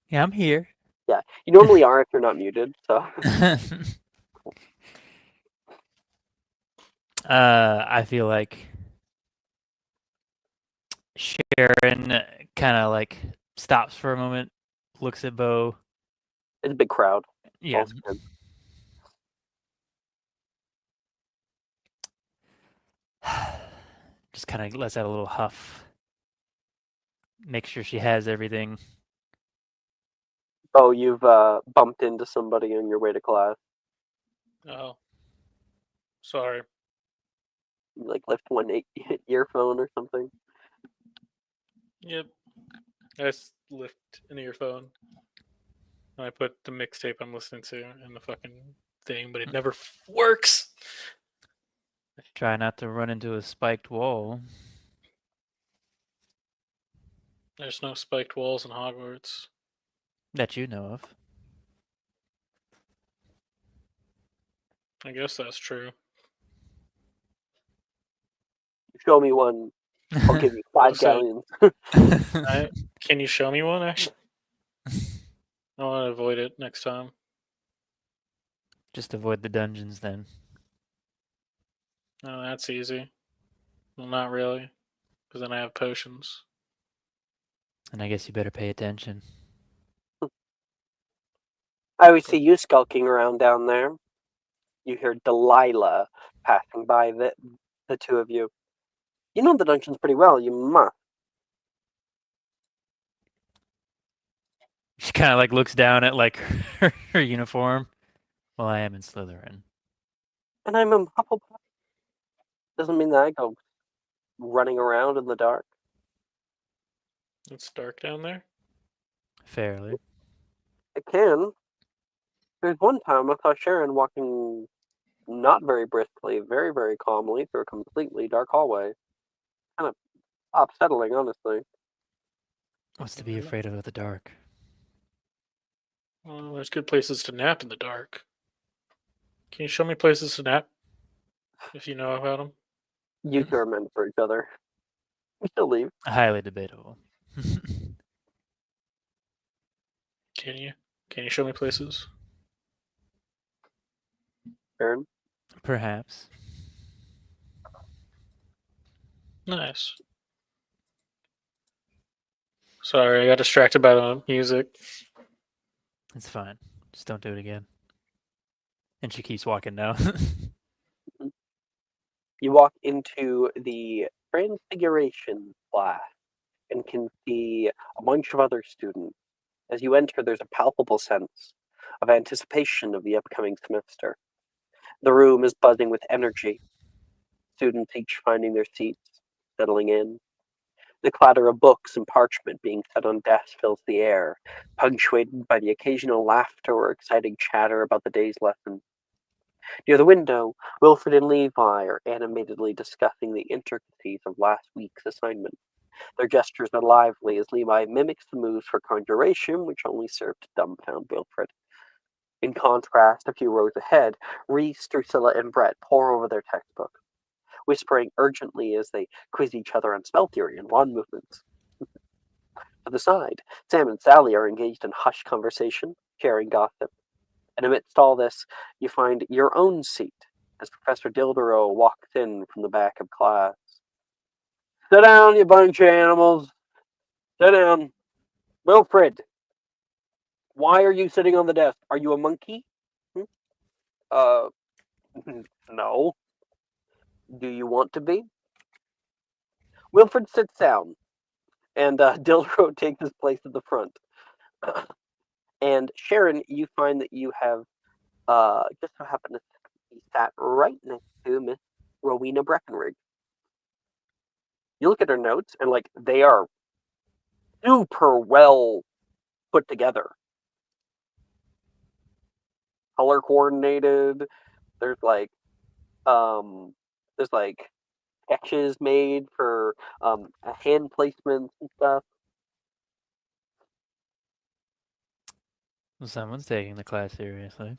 Yeah, I'm here. Yeah, you normally are if you're not muted, so. I feel like Sharon kind of like stops for a moment, looks at Bo. It's a big crowd. Yeah. Also kids. Just kind of lets out a little huff. Make sure she has everything. Oh, you've bumped into somebody on your way to class. Oh, sorry. You, like left one earphone or something. Yep. I lift an earphone. And I put the mixtape I'm listening to in the fucking thing, but it never works. Try not to run into a spiked wall. There's no spiked walls in Hogwarts. That you know of. I guess that's true. Show me one. I'll give you 5 galleons. Can you show me one, actually? I want to avoid it next time. Just avoid the dungeons then. Oh, that's easy. Well, not really, because then I have potions. And I guess you better pay attention. I always see you skulking around down there. You hear Delilah passing by the two of you. You know the dungeons pretty well. You must. She kind of like looks down at like her uniform. Well, I am in Slytherin. And I'm a Hufflepuff. Doesn't mean that I go running around in the dark. It's dark down there. Fairly. I can. There's one time I saw Sharon walking not very briskly, very, very calmly through a completely dark hallway. Kind of upsetting, honestly. What's to be afraid of the dark? Well, there's good places to nap in the dark. Can you show me places to nap? If you know about them. You two are meant for each other. We still leave. Highly debatable. Can you? Can you show me places? Sharon? Perhaps. Nice. Sorry, I got distracted by the music. It's fine. Just don't do it again. And she keeps walking now. You walk into the Transfiguration class and can see a bunch of other students. As you enter, there's a palpable sense of anticipation of the upcoming semester. The room is buzzing with energy. Students each finding their seats, settling in. The clatter of books and parchment being set on desks fills the air, punctuated by the occasional laughter or exciting chatter about the day's lesson. Near the window, Wilfred and Levi are animatedly discussing the intricacies of last week's assignment. Their gestures are lively as Levi mimics the moves for conjuration, which only serve to dumbfound Wilfred. In contrast, a few rows ahead, Reese, Drusilla, and Brett pore over their textbook, whispering urgently as they quiz each other on spell theory and wand movements. To the side, Sam and Sally are engaged in hushed conversation, sharing gossip. And amidst all this, you find your own seat as Professor Dildero walks in from the back of class. Sit down, you bunch of animals. Sit down. Wilfred, why are you sitting on the desk? Are you a monkey? No. Do you want to be? Wilfred sits down, and Dildero takes his place at the front. And Sharon, you find that you have just so happen to be sat right next to Miss Rowena Breckenridge. You look at her notes, and like they are super well put together, color coordinated. There's like sketches made for hand placements and stuff. Well, someone's taking the class seriously.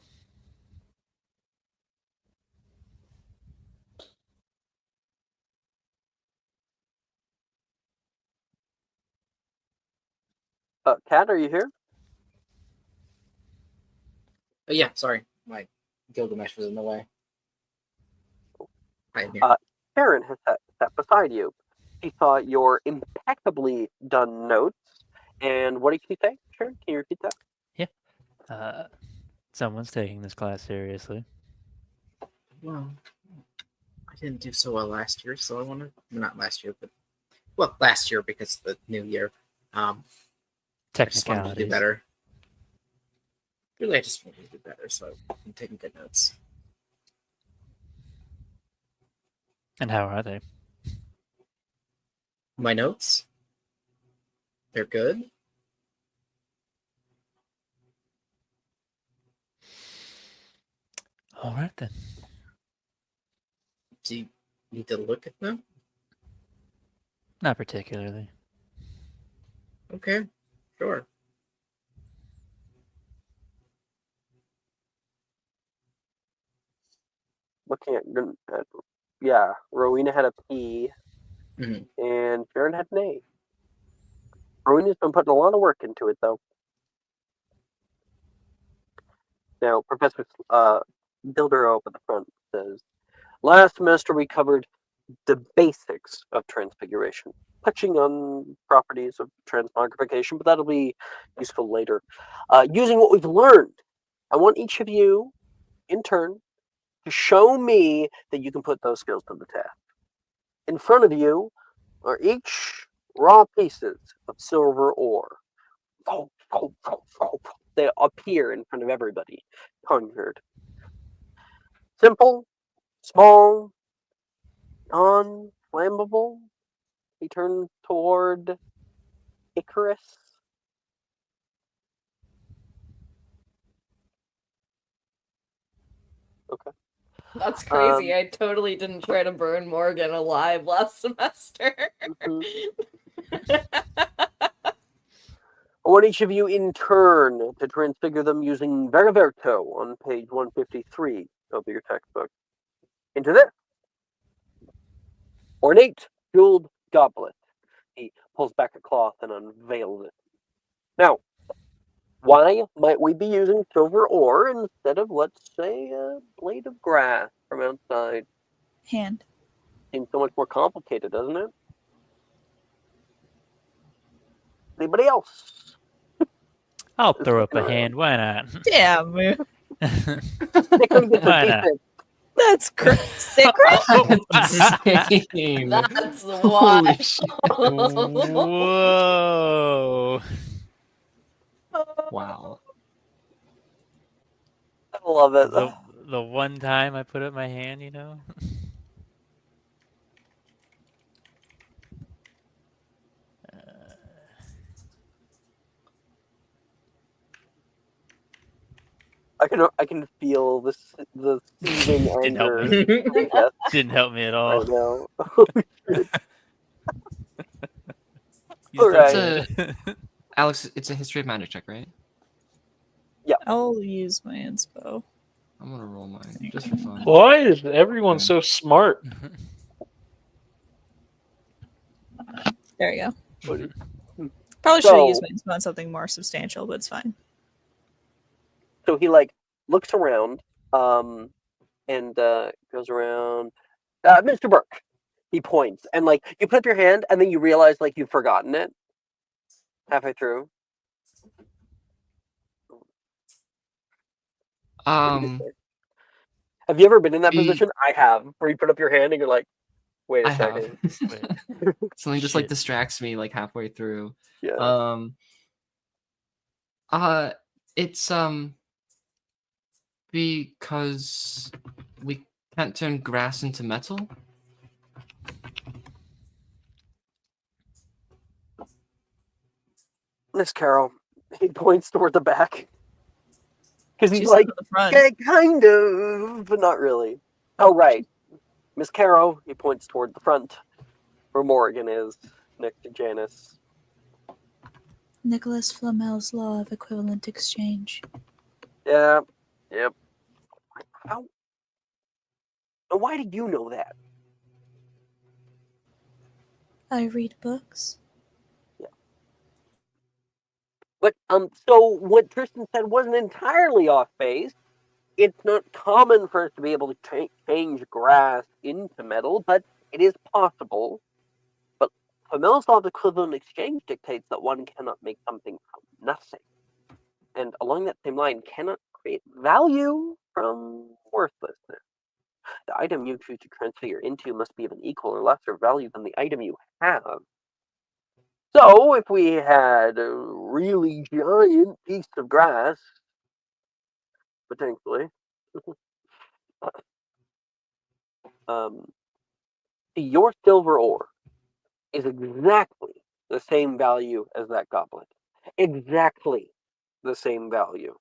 Kat, are you here? Oh, yeah, sorry. My Gilgamesh was in the way. Right here. Karen has sat beside you. She saw your impeccably done notes. And what did she say? Sharon, can you repeat that? Someone's taking this class seriously. Well, I didn't do so well last year, so I want to... Not last year, but... Well, last year because of the new year. I just wanted to do Technicalities. better. Really, I just wanted to do better, so I'm taking good notes. And how are they? My notes? They're good? All right then. Do you need to look at them? Not particularly. Okay, sure. Looking at yeah, Rowena had a P, Mhm. and Sharon had an A. Rowena's been putting a lot of work into it, though. Now, Professor Dildero up at the front says, last semester we covered the basics of transfiguration, touching on properties of transmogrification, but that'll be useful later. Using what we've learned, I want each of you, in turn, to show me that you can put those skills to the test. In front of you are each raw pieces of silver ore. They appear in front of everybody, conjured. Simple, small, non-flammable. He turned toward Icarus. Okay. That's crazy. I totally didn't try to burn Morgan alive last semester. I want each of you in turn to transfigure them using Veriverto on page 153 of your textbook into this ornate jeweled goblet. He pulls back a cloth and unveils it. Now, why might we be using silver ore instead of, let's say, a blade of grass from outside? Hand. Seems so much more complicated, doesn't it? Anybody else? I'll throw up a hand. Why not? Damn. Nick gets the Why not? D6. That's secret. Insane. That's Holy why. shit. Whoa. Wow. I love it. The one time I put up my hand, you know? I can feel the seething Didn't help anger. me. Yes, Didn't help me at all. right now. You All right. said- Alex, it's a history of magic check, right? I'll use my inspo. I'm gonna roll mine just for fun. Why is everyone so smart? There you go. What- Probably should have So- used my inspo on something more substantial, but it's fine. So he looks around, and goes around. Mr. Burke. He points, and you put up your hand, and then you realize you've forgotten it halfway through. Um, Have you ever been in that the- position? I have, where you put up your hand and you're like, wait a I second. have. Something just Shit. distracts me halfway through. Yeah. It's because we can't turn grass into metal. Miss Carroll. He points toward the back. Because he's She's like, at the front. "Yeah, kind of, but not really. Oh, right. Miss Carroll, he points toward the front, where Morgan is, next to Janice. Nicholas Flamel's law of equivalent exchange. Yeah, yep. How? Now, why did you know that? I read books. But so what Tristan said wasn't entirely off base. It's not common for us to be able to change grass into metal, but it is possible. But Miloslav's equivalent exchange dictates that one cannot make something from nothing. And along that same line, cannot create value from worthlessness. The item you choose to transfigure into must be of an equal or lesser value than the item you have. So, if we had a really giant piece of grass, potentially, your silver ore is exactly the same value as that goblet. Exactly the same value.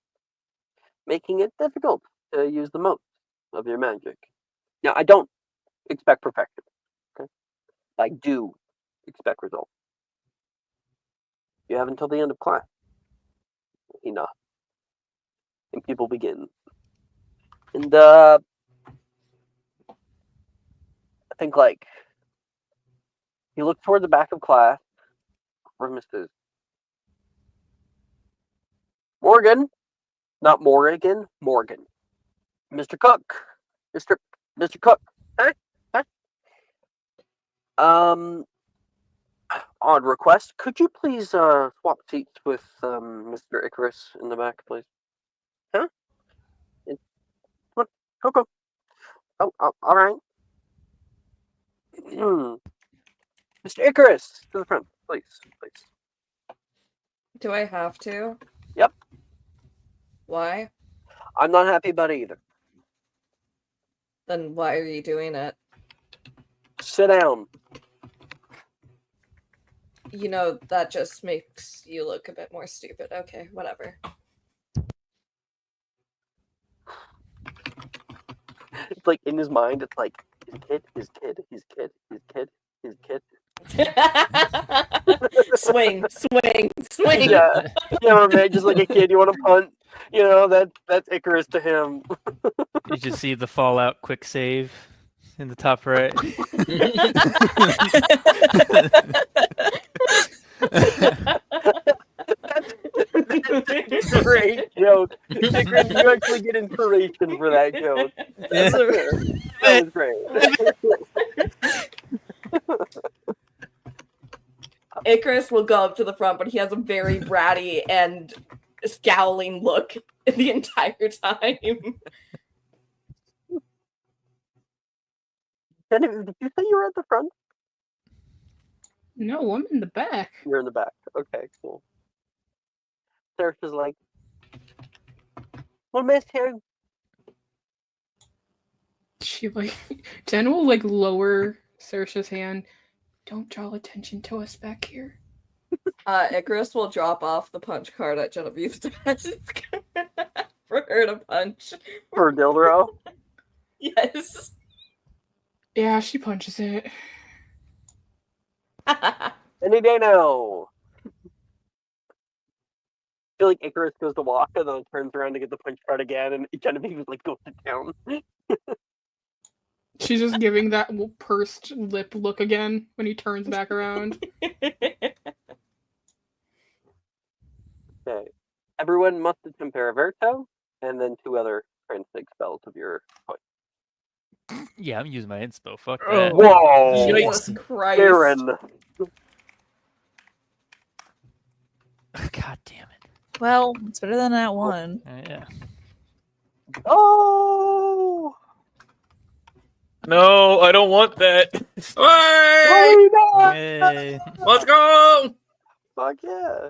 Making it difficult to use the most of your magic. Now, I don't expect perfection. Okay? I do expect results. You have until the end of class. Enough. And people begin. And I think you look toward the back of class where Mrs. Morgan, not Morrigan, Morgan. Mr. Cook. Mr. Cook. Huh? On request, could you please swap seats with Mr. Icarus in the back, please? Huh? Come on, go. Oh, all right. Mr. Icarus, to the front, please. Do I have to? Yep. Why? I'm not happy about it either. Then why are you doing it? Sit down. You know, that just makes you look a bit more stupid. Okay, whatever. It's like in his mind, it's like his kid. Swing. Yeah, man, just like a kid, you want to punt. You know, that's Icarus to him. You should see the Fallout quick save in the top right. That's a great joke. Icarus, you actually get inspiration for that joke. That was great. Icarus will go up to the front, but he has a very bratty and scowling look the entire time. Did you say you were at the front? No, I'm in the back. You're in the back. Okay, cool. Sarah's just like, well, Miss here. She Jen will lower Saoirse's hand. Don't draw attention to us back here. Icarus will drop off the punch card at Genevieve's desk for her to punch. For Dildro? Yes. Yeah, she punches it. Any day now. I feel like Icarus goes to walk and then turns around to get the punch card again, and Genevieve is like, go sit down. She's just giving that pursed lip look again when he turns back around. Okay. Everyone must attempt Paraverto, and then 2 other transfig spells of your choice. Yeah, I'm using my inspo. Fuck that. Whoa! Jesus Christ. Aaron. God damn it. Well, it's better than that one. Yeah. Oh! No, I don't want that. Hey! Oh, Yay. Let's go! fuck yeah.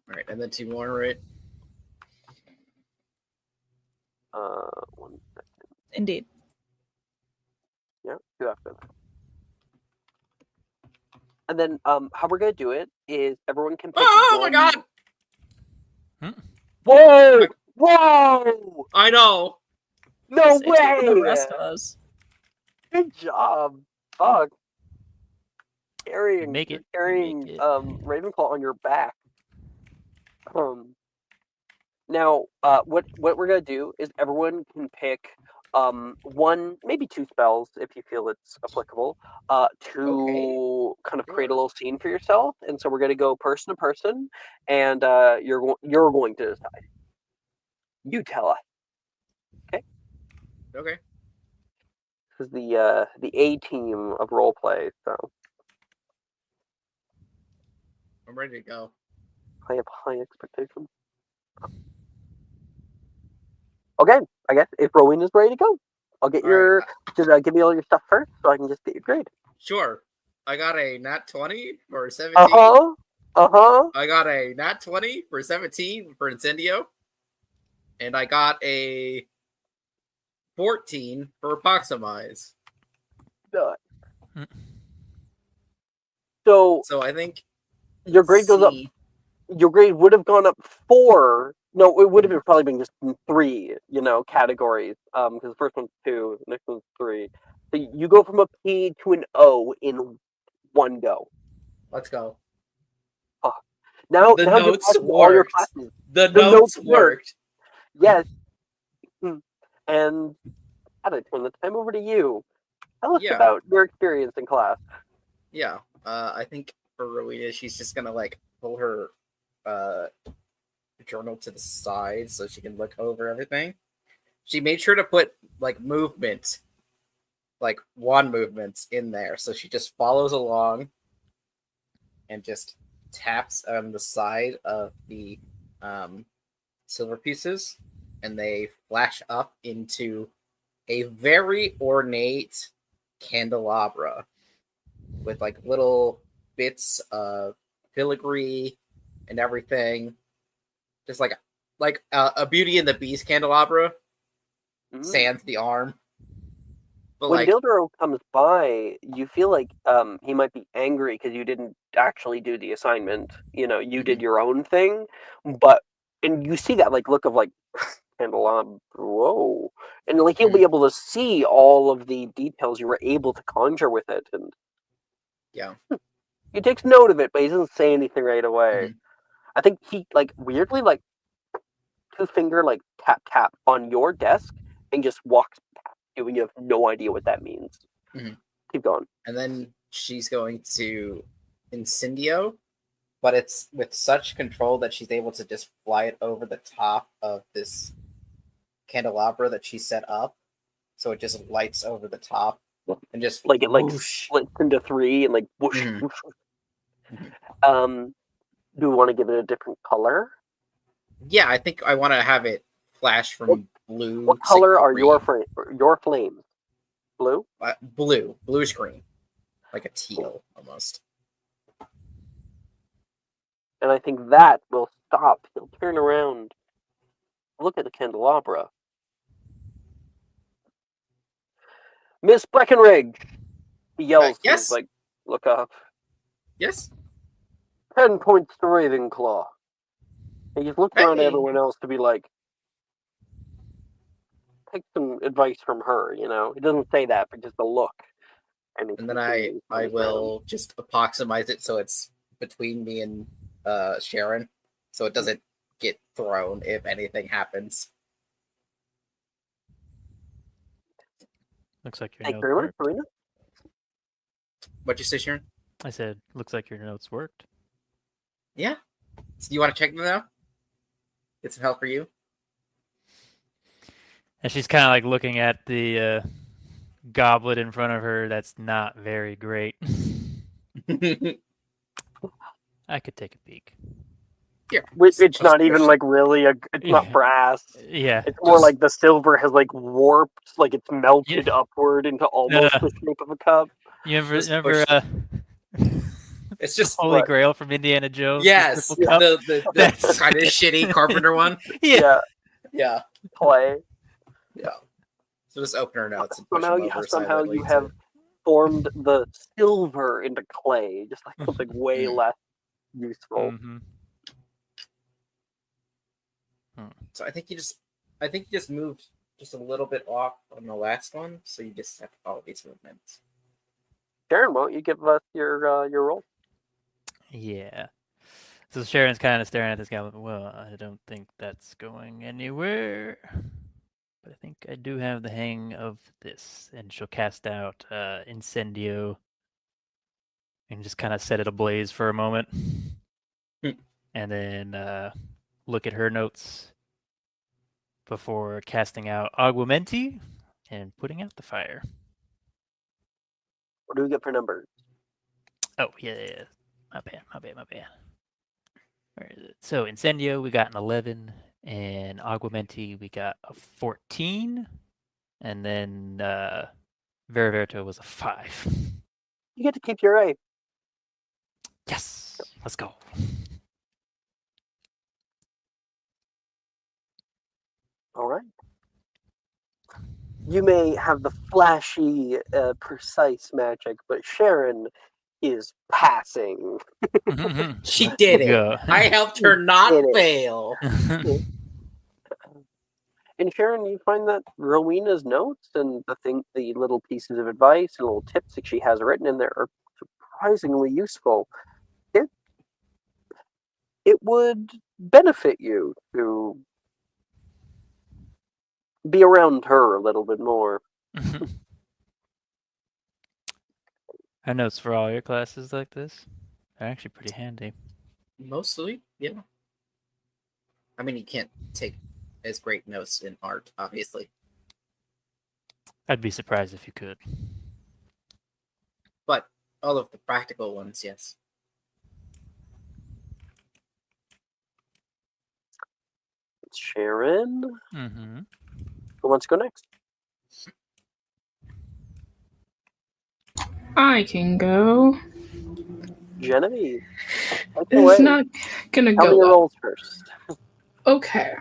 Alright, and then 2 more, right? 1 second. Indeed. Yeah, 2 after that. And then how we're gonna do it is everyone can pick Oh my one- god! Whoa! Whoa! I know! No It's for the way! rest of us. Good job. Fuck. Carrying Make it. carrying Make it. Ravenclaw on your back. Now what we're gonna do is everyone can pick 1, maybe 2 spells if you feel it's applicable, to kind of create a Sure. little scene for yourself. And so we're going to go person to person, and you're going to decide. You tell us. Okay. This is the A team of role play, so I'm ready to go. I have high expectations. Okay, I guess if Rowena is ready to go, I'll get All right. your just give me all your stuff first, so I can just get your grade. Sure. I got a nat 20 for 17. I got a nat 20 for 17 for Incendio. And I got a 14 for Apoximize. So So I think your grade goes up. Your grade would have gone up 4. No, it would have probably been just 3, categories. Because the first one's 2, the next one's 3. So you go from a P to an O in one go. Let's go. Now The you're notes out of all your worked. classes. The notes worked. Yes. And I turn the time over to you. Tell us Yeah. about your experience in class. Yeah. I think for Rowena, she's just gonna like pull her journal to the side so she can look over everything. She made sure to put like movement, like wand movements in there, so she just follows along and just taps on the side of the silver pieces, and they flash up into a very ornate candelabra with like little bits of filigree and everything, just like a Beauty and the Beast candelabra. Sans the arm. But when like, Dildro comes by, you feel like he might be angry because you didn't actually do the assignment. You did your own thing, and you see that like look of like candelabra, whoa, and like he'll be able to see all of the details you were able to conjure with it, and yeah, he takes note of it, but he doesn't say anything right away. I think he like weirdly like 2-finger like tap tap on your desk and just walks past you, and you have no idea what that means. Keep going. And then she's going to Incendio, but it's with such control that she's able to just fly it over the top of this candelabra that she set up, so it just lights over the top and just like it like whoosh. splits into 3 and like whoosh. Whoosh. Do we want to give it a different color? Yeah, I think I want to have it flash from blue. What color are green. your flames? Blue? Bluish green, like a teal almost. And I think that will stop. He'll turn around, look at the candelabra. Miss Breckenridge! He yells, yes? like, look up. Yes? 10 points to Ravenclaw. He just looks around at everyone else to be like, take some advice from her, He doesn't say that, but just a look. And then I will just apoximize it so it's between me and Sharon, so it doesn't get thrown if anything happens. Looks like your Thank notes you very much, worked. Serena. What'd you say, Sharon? I said, looks like your notes worked. Yeah. So do you want to check them now? Get some help for you? And she's kind of like looking at the goblet in front of her. That's not very great. I could take a peek. Yeah. It's not even like really it's not brass. Yeah. It's more like the silver has like warped, like it's melted upward into almost the shape of a cup. You remember it's just Holy Grail from Indiana Jones? Yes, the cup? the kind of shitty carpenter one. Yeah. Clay. Yeah. So just open her notes and somehow you have formed the silver into clay, just like something way less useful. So I think you just moved just a little bit off on the last one, so you just have to follow these movements. Sharon, won't you give us your roll? Yeah. So Sharon's kind of staring at this guy. Well, I don't think that's going anywhere. but I think I do have the hang of this. And she'll cast out Incendio and just kind of set it ablaze for a moment. And then look at her notes before casting out Aguamenti and putting out the fire. What do we get for numbers? Oh, yeah. My bad. Where is it? So, Incendio, we got an 11. And Aguamenti, we got a 14. And then Veraverto was a 5. You get to keep your A. Yes. Let's go. All right. You may have the flashy, precise magic, but Sharon is passing. She did it. Yeah. I helped her not Did it. fail. And Sharon, you find that Rowena's notes and the little pieces of advice and little tips that she has written in there are surprisingly useful. It would benefit you to be around her a little bit more. I notes for all your classes like this. They're actually pretty handy. Mostly, yeah. I mean, you can't take as great notes in art, obviously. I'd be surprised if you could. But all of the practical ones, yes. It's Sharon. Mm-hmm. Who wants to go next? I can go. Genevieve. It's not gonna Tell me go your well. rolls first. Okay.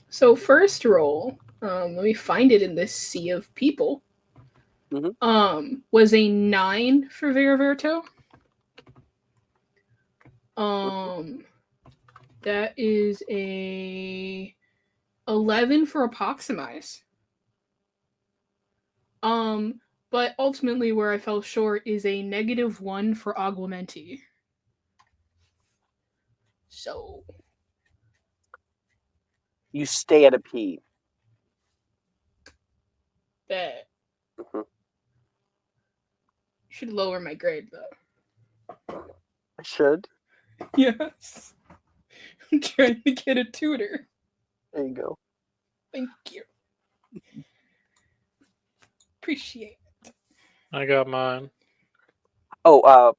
So first roll, let me find it in this sea of people. Was a 9 for Veraverto. That is a 11 for Apoximize. But ultimately where I fell short is a -1 for Aguamenti. So You stay at a P. that should lower my grade though. I should. Yes. I'm trying to get a tutor. There you go. Thank you. Appreciate it. I got mine. Oh,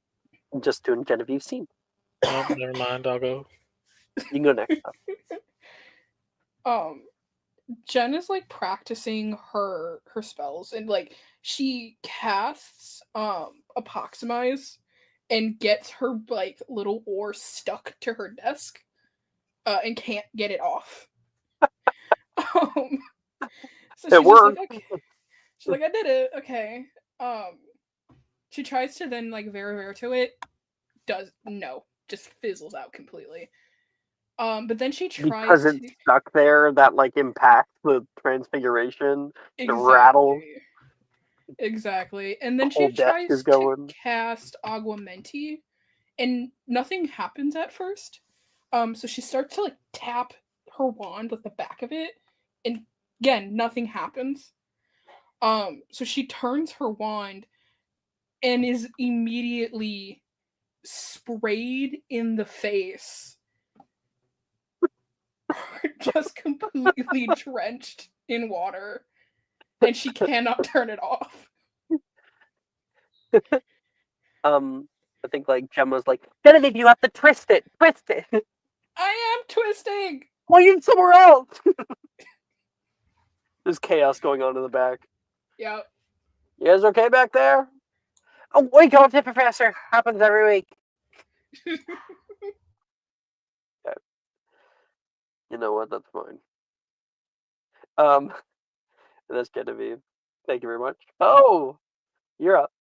just doing Genevieve's team. Oh, never mind. I'll go. You can go next. Jen is like practicing her spells and like she casts Apoximize and gets her like little oar stuck to her desk and can't get it off. So it worked. Like, okay. She's like, I did it. Okay. She tries to then like Veraverto it. Just fizzles out completely. But then she tries because it's stuck there. That like impacts the transfiguration. The rattle. Exactly. And then she tries to cast Aguamenti, and nothing happens at first. So she starts to like tap her wand with the back of it, and again, nothing happens. So she turns her wand and is immediately sprayed in the face. Just completely drenched in water. And she cannot turn it off. I think like Gemma's like, Genevieve, you have to twist it. Twist it. I am twisting. Well, you're somewhere else. There's chaos going on in the back. Yep. You guys okay back there? Oh, we call it Professor. Happens every week. Okay. You know what? That's fine. And that's Genevieve. Thank you very much. Oh, you're up.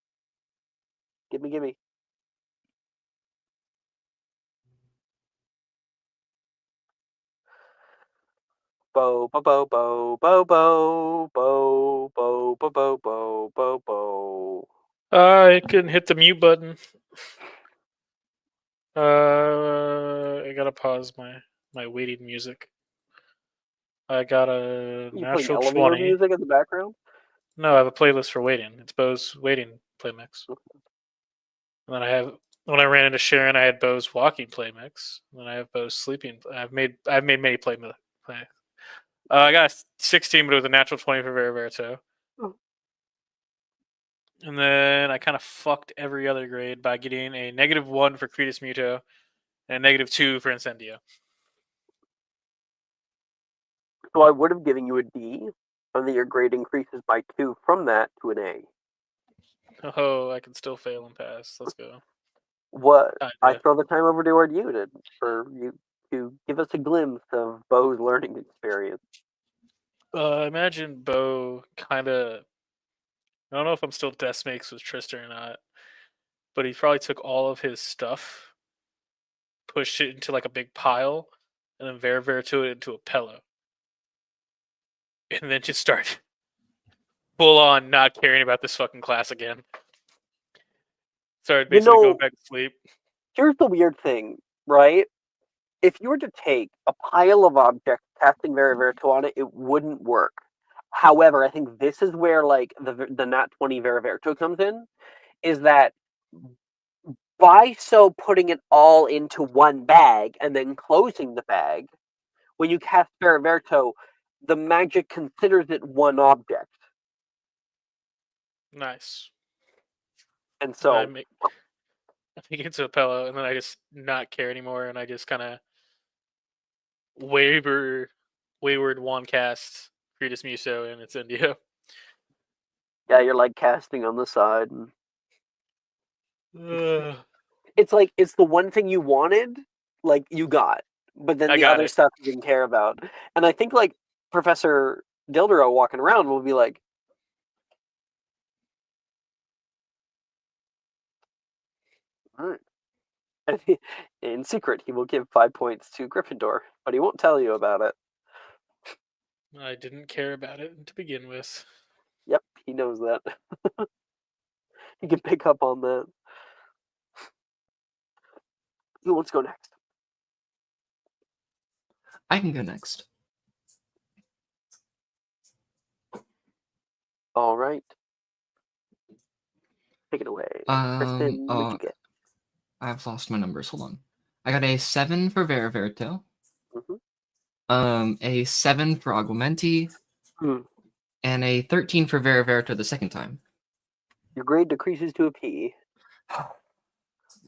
Gimme. Bo bo bo bo bo bo bo bo bo bo bo bo bo. I couldn't hit the mute button. I gotta pause my waiting music. I got a You playing natural elevator 20. music in the background? No, I have a playlist for waiting. It's Bo's waiting play mix. And then I have when I ran into Sharon, I had Bo's walking play mix. And then I have Bo's sleeping. I've made many play. I got a 16, but it was a natural 20 for Veriverito. Oh. And then I kind of fucked every other grade by getting a -1 for Cretus Muto and a -2 for Incendio. So I would have given you a D, and then your grade increases by 2 from that to an A. Oh, I can still fail and pass. Let's go. What? Kinda. I throw the time over toward you for you to give us a glimpse of Bo's learning experience. I imagine Bo kind of. I don't know if I'm still Deathmakes with Tristan or not, but he probably took all of his stuff, pushed it into like a big pile, and then Veriverito it into a pillow. And then just start full on not caring about this fucking class again. Started basically going back to sleep. Here's the weird thing, right? If you were to take a pile of objects, casting Veriverito on it, it wouldn't work. However, I think this is where like the Nat 20 Veriverito comes in, is that by so putting it all into one bag and then closing the bag, when you cast Veriverito, the magic considers it one object. Nice. And so I make it into a pillow, and then I just not care anymore, and I just kind of wayward one cast Cretus Muso and it's Indio. yeah, you're like casting on the side. It's like it's the one thing you wanted, like you got, but then the other stuff you didn't care about. And I think like Professor Dildero walking around will be like, all right. And in secret, he will give 5 points to Gryffindor, but he won't tell you about it. I didn't care about it to begin with. Yep, he knows that. He can pick up on that. Who wants to go next? I can go next. All right. Take it away. Kristen, what'd you get? I've lost my numbers. Hold on. I got a 7 for Veriverito. Mm-hmm. A 7 for Aguamenti. And a 13 for Veriverito the second time. Your grade decreases to a P.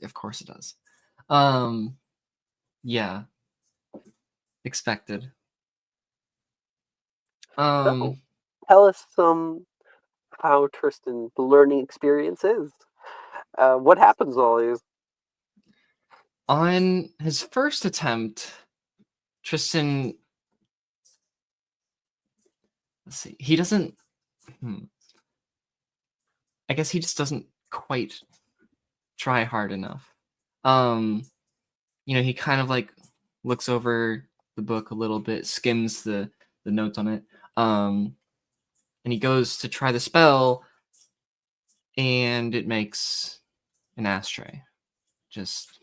Of course it does. Yeah. Expected. So, tell us how Tristan's learning experience is. What happens all these? On his first attempt, Tristan. Let's see. He doesn't. I guess he just doesn't quite try hard enough. He kind of like looks over the book a little bit, skims the notes on it, and he goes to try the spell, and it makes an ashtray. Just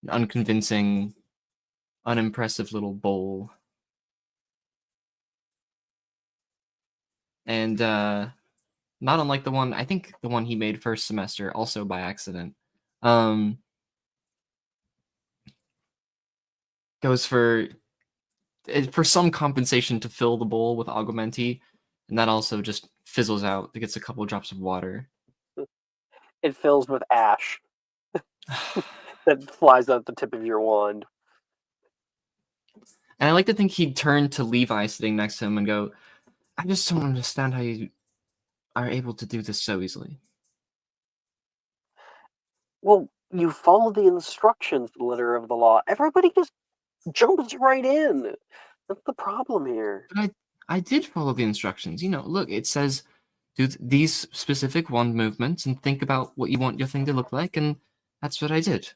an unconvincing, unimpressive little bowl. And not unlike the one, I think the one he made first semester, also by accident, goes for some compensation to fill the bowl with Aguamenti, and that also just fizzles out. It gets a couple drops of water. It fills with ash that flies out the tip of your wand. And I like to think he'd turn to Levi sitting next to him and go, I just don't understand how you are able to do this so easily. Well, you follow the instructions, the letter of the law. Everybody just jumps right in. That's the problem here. But I did follow the instructions. Look, it says do these specific wand movements and think about what you want your thing to look like, and that's what I did.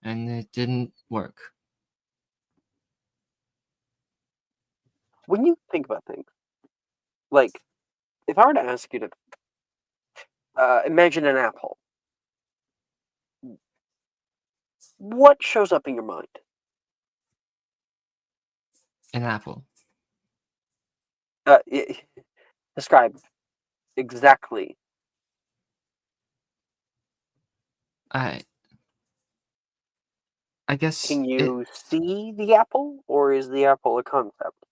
And it didn't work. When you think about things, like, if I were to ask you to imagine an apple, what shows up in your mind? An apple. Describe exactly. I guess Can you see the apple, or is the apple a concept?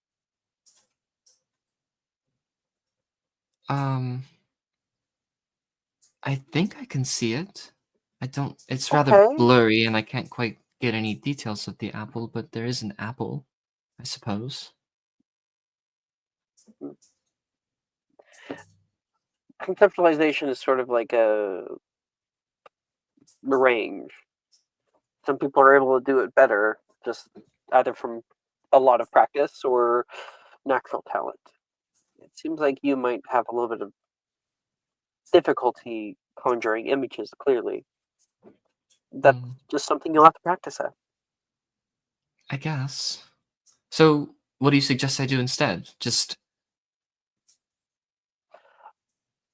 I think I can see it. I don't. It's rather Okay. blurry, and I can't quite get any details of the apple. But there is an apple, I suppose. Conceptualization is sort of like a range. Some people are able to do it better, just either from a lot of practice or natural talent. It seems like you might have a little bit of difficulty conjuring images clearly. That's just something you'll have to practice at. I guess. So, what do you suggest I do instead? Just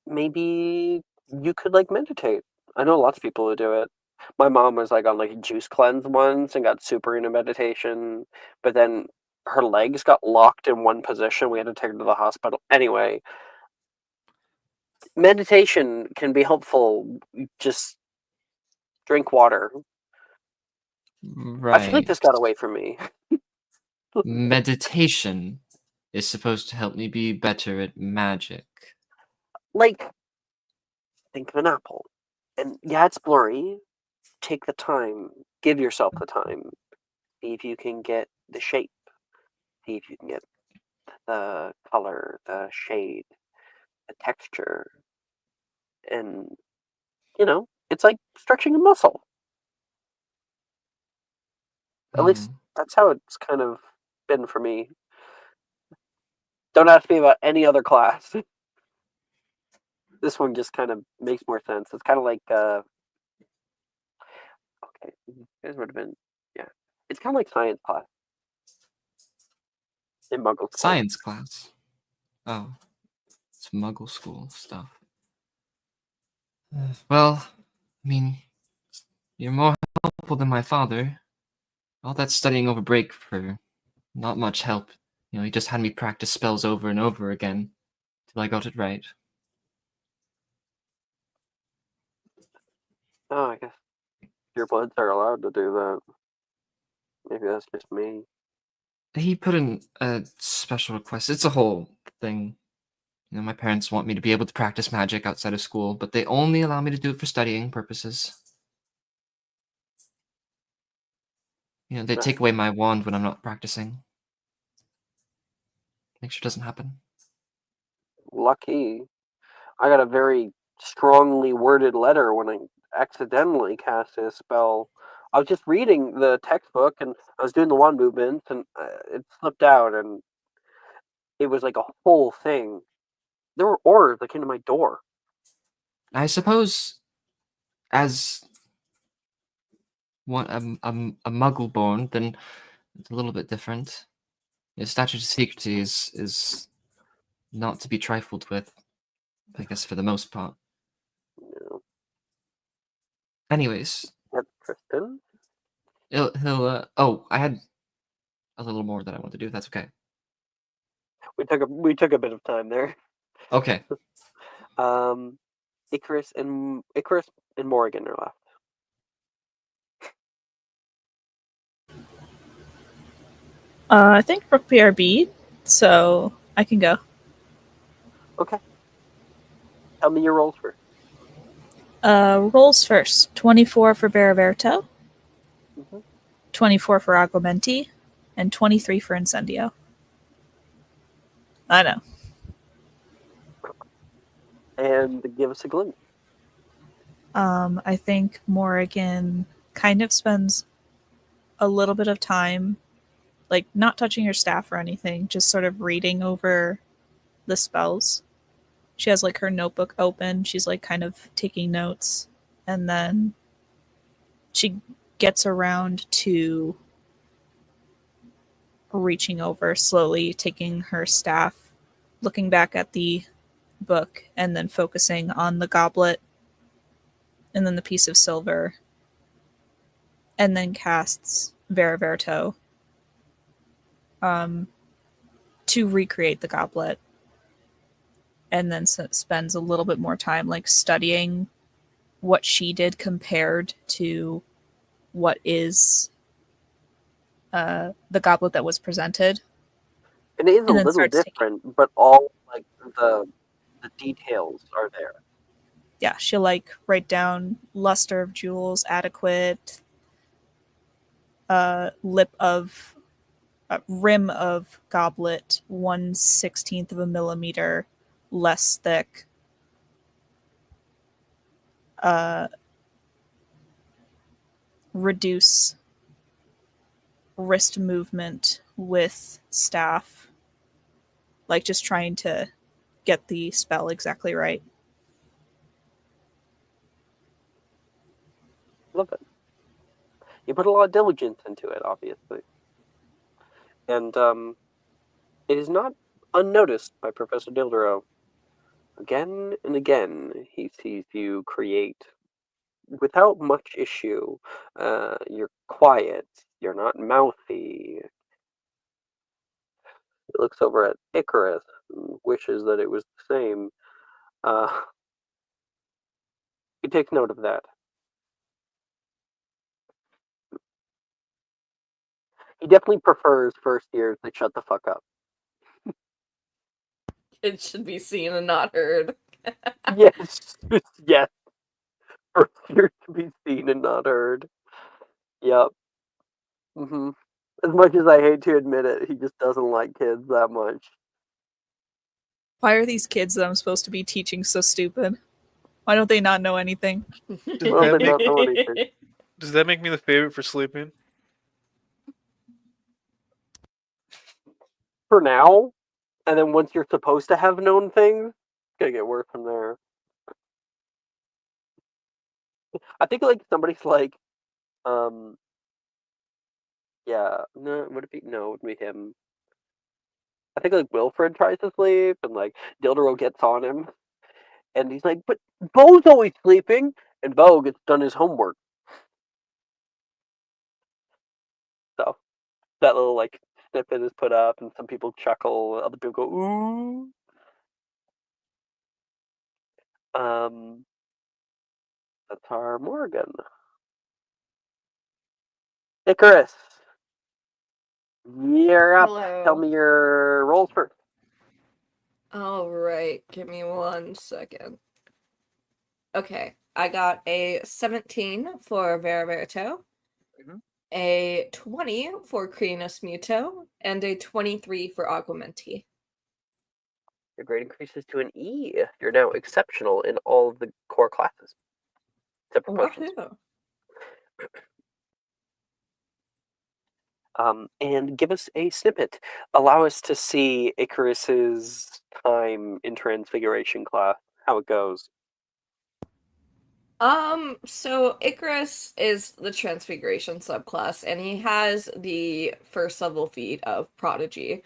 maybe you could like meditate. I know lots of people who do it. My mom was like on like a juice cleanse once and got super into meditation, but then her legs got locked in one position. We had to take her to the hospital. Anyway, meditation can be helpful. Just drink water. I feel like right. this got away from me. Meditation is supposed to help me be better at magic. Like, think of an apple. And yeah, it's blurry. Take the time. Give yourself the time. See if you can get the shape. See if you can get the color, the shade, the texture. And, it's like stretching a muscle. At least that's how it's kind of been for me. Don't ask me about any other class. This one just kind of makes more sense. It's kind of like, okay, this would have been, yeah. It's kind of like science class in Muggle school. Science class. Oh, it's Muggle school stuff. Well, I mean, you're more helpful than my father. All that studying over break for not much help. He just had me practice spells over and over again till I got it right. Oh, I guess your bloods are allowed to do that. Maybe that's just me. He put in a special request. It's a whole thing. My parents want me to be able to practice magic outside of school, but they only allow me to do it for studying purposes. They take away my wand when I'm not practicing. Make sure it doesn't happen. Lucky. I got a very strongly worded letter when I accidentally cast a spell. I was just reading the textbook and I was doing the wand movements and it slipped out and it was like a whole thing. There were orbs that came to my door. I suppose, as a Muggle born, then it's a little bit different. The statute of secrecy is not to be trifled with, I guess, for the most part. Yeah. Anyways, That's Tristan. Oh, I had a little more that I want to do. That's okay. We took a bit of time there. Okay. Icarus and Morrigan are left. I think Rook BRB, so I can go. Okay. Tell me your rolls first. Rolls first. 24 for Baraverto, 24 for Agumenti, and 23 for Incendio. I know. And give us a glimpse. I think Morrigan kind of spends a little bit of time, like not touching her staff or anything, just sort of reading over the spells. She has like her notebook open. She's like kind of taking notes. And then she gets around to reaching over slowly, taking her staff, looking back at the book, and then focusing on the goblet and then the piece of silver, and then casts Vera Verto. to recreate the goblet, and then spends a little bit more time like studying what she did compared to what is the goblet that was presented. And it is a And then little starts taking, different, but all like the details are there. yeah, she'll like write down luster of jewels adequate, lip of rim of goblet 1/16 of a millimeter less thick, reduce wrist movement with staff, like just trying to get the spell exactly right. Love it. You put a lot of diligence into it, obviously. And it is not unnoticed by Professor Dildero. Again and again, he sees you create without much issue. You're quiet. You're not mouthy. He looks over at Icarus and wishes that it was the same. He takes note of that. He definitely prefers first years that shut the fuck up. It should be seen and not heard. Yes, yes. First years to be seen and not heard. Yep. As much as I hate to admit it, he just doesn't like kids that much. Why are these kids that I'm supposed to be teaching so stupid? Why don't they not know anything? Well, they not know anything. Does that make me the favorite for sleeping? For now, and then once you're supposed to have known things, it's gonna get worse from there. I think like somebody's like, yeah, no, would it be no? It would be him. I think like Wilfred tries to sleep, and like Dildero gets on him, and he's like, "But Bo's always sleeping," and Bo gets done his homework. So that little like snippet is put up, and some people chuckle, other people go, "Ooh." That's our Morgan. Icarus, you're up. Hello. Tell me your rolls first. All right, give me 1 second. Okay, I got a 17 for Vera Verito, a 20 for Crinus Muto, and a 23 for Aguamenti. Your grade increases to an E. You're now exceptional in all of the core classes, except for potions. Woohoo! And give us a snippet. Allow us to see Icarus's time in Transfiguration class, how it goes. So Icarus is the Transfiguration subclass, and he has the first level feat of Prodigy,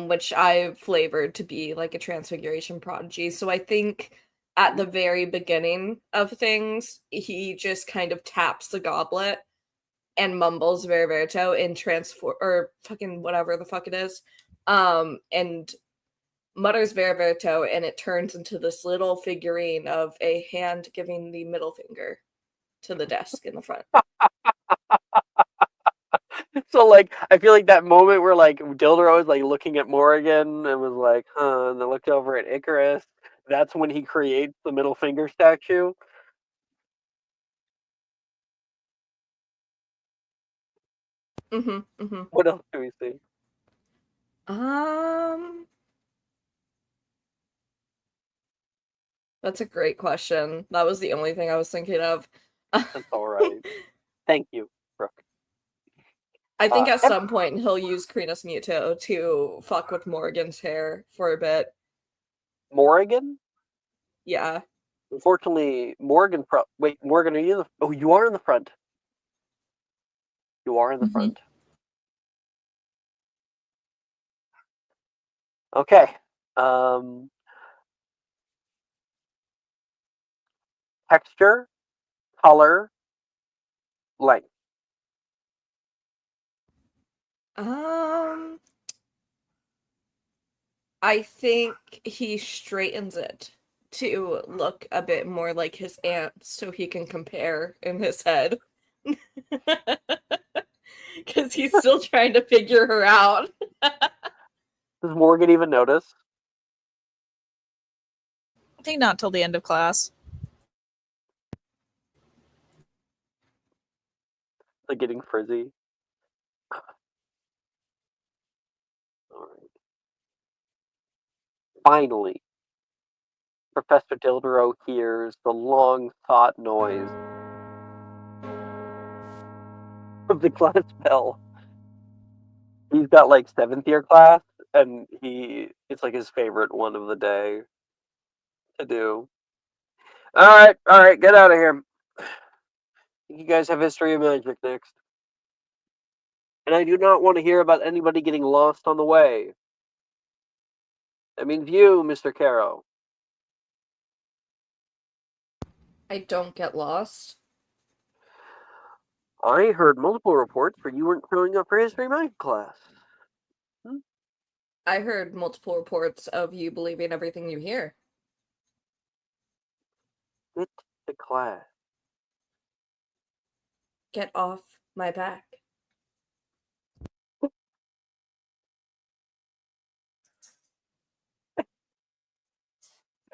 which I flavored to be like a Transfiguration Prodigy. So I think at the very beginning of things, he just kind of taps the goblet and mumbles Veriverito in transform or fucking whatever the fuck it is, and mutters Veriverito, and it turns into this little figurine of a hand giving the middle finger to the desk in the front. So, like, I feel like that moment where, like, Dildero was, like, looking at Morrigan and was like, huh, and then looked over at Icarus, that's when he creates the middle finger statue. What else do we see? That's a great question. That was the only thing I was thinking of. That's all right. Thank you, Brooke. I think at some point he'll use Crinus Muto to fuck with Morgan's hair for a bit. Morrigan? Yeah. Unfortunately, Morgan. Wait, Morgan, are you the? Oh, you are in the front. You are in the front. Okay. Texture, color, length. I think he straightens it to look a bit more like his aunt so he can compare in his head. Because he's still trying to figure her out. Does Morgan even notice? I think not till the end of class. Like getting frizzy. Alright. Finally, Professor Dildero hears the long-sought noise of the class bell. He's got like 7th year class, and it's like his favorite one of the day to do. All right, get out of here. You guys have history of magic next. And I do not want to hear about anybody getting lost on the way. That means you, Mr. Caro. I don't get lost. I heard multiple reports where you weren't showing up for history of magic class. I heard multiple reports of you believing everything you hear. Get to class. Get off my back.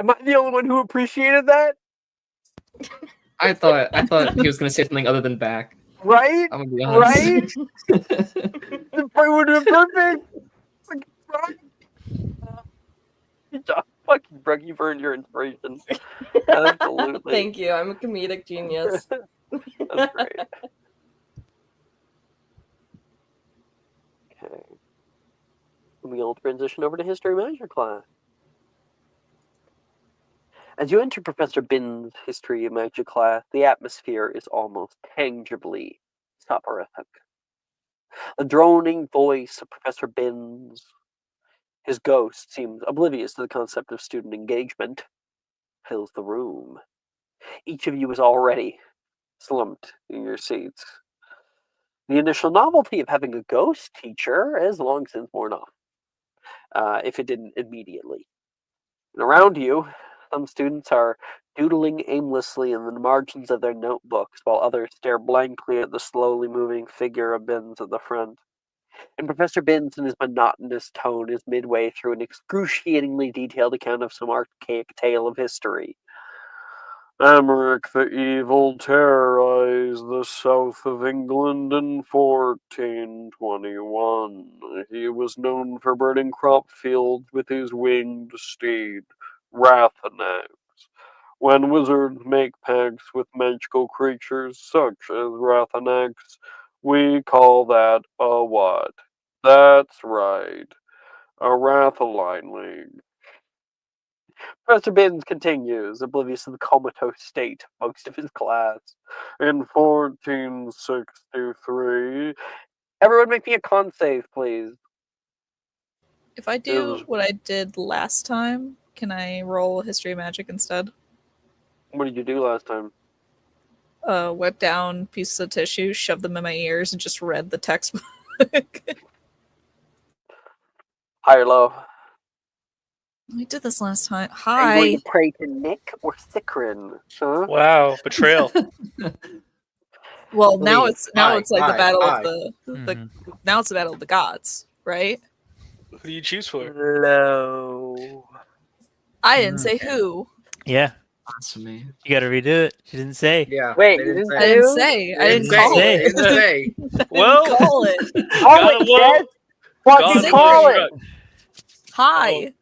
Am I the only one who appreciated that? I thought he was gonna say something other than back. Right? I'm gonna be honest. Right? The part would have been perfect. Good job. Fucking Brooke, you've earned your inspiration. Absolutely. Thank you. I'm a comedic genius. That's great. Okay. We'll transition over to history magic class. As you enter Professor Bin's history of magic class, the atmosphere is almost tangibly soporific. The droning voice of Professor Bin's, his ghost, seems oblivious to the concept of student engagement, fills the room. Each of you is already slumped in your seats. The initial novelty of having a ghost teacher has long since worn off, if it didn't immediately. And around you, some students are doodling aimlessly in the margins of their notebooks, while others stare blankly at the slowly moving figure of Binns at the front. And Professor Binns, in his monotonous tone, is midway through an excruciatingly detailed account of some archaic tale of history. Emmerich the Evil terrorized the south of England in 1421. He was known for burning crop fields with his winged steed, Rathanax. When wizards make pacts with magical creatures such as Rathanax, we call that a what? That's right, a Rathaline League. Professor Binns continues, oblivious to the comatose state of most of his class. In 1463, everyone make me a con save, please. If I do what I did last time, can I roll history of magic instead? What did you do last time? Wet down pieces of tissue, shoved them in my ears, and just read the textbook. High or low? We did this last time. Are you going Hi. to pray to Nick or Sikrin? Huh? Wow, betrayal. Well, now Please. it's like the battle Hi. of the now it's the battle of the gods, right? Who do you choose for? Low. I didn't say who. Yeah, Blasphemy. you gotta redo it. She didn't say. Yeah. Wait, they you didn't didn't I say. didn't say. I didn't call say. it. They didn't say. Well, I didn't call it. Call God it, alone. Jess! Fucking God call alone. it! Hi.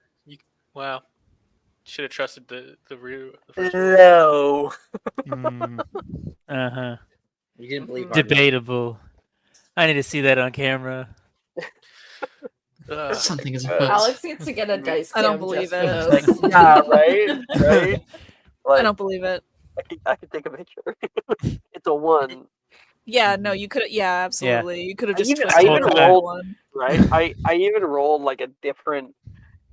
Wow. Should have trusted the first one. Low. Uh-huh. You didn't believe our Debatable. I need to see that on camera. Something is Alex needs to get a dice I don't cam believe just for it. this. Yeah, right? Right? I Like, don't believe it. I could take a picture. It's a 1. Yeah, no, you could. Yeah, absolutely. You could have I just even- twisted I it even into rolled- one. Right? I even rolled like a different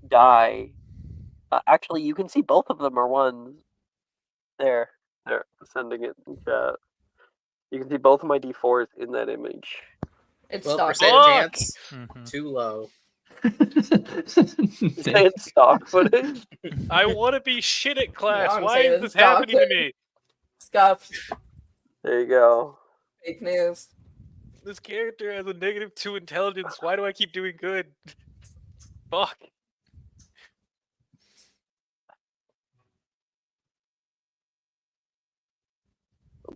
die. Actually, you can see both of them are 1s. There. Sending it in chat. You can see both of my d4s in that image. It's 12% stock. Fuck! chance. Mhm. Too low. Saying stock footage. I want to be shit at class. I'm Why saying is this stock happening to me? Scuffed. There you go. Fake news. This character has a -2 intelligence. Why do I keep doing good? Fuck.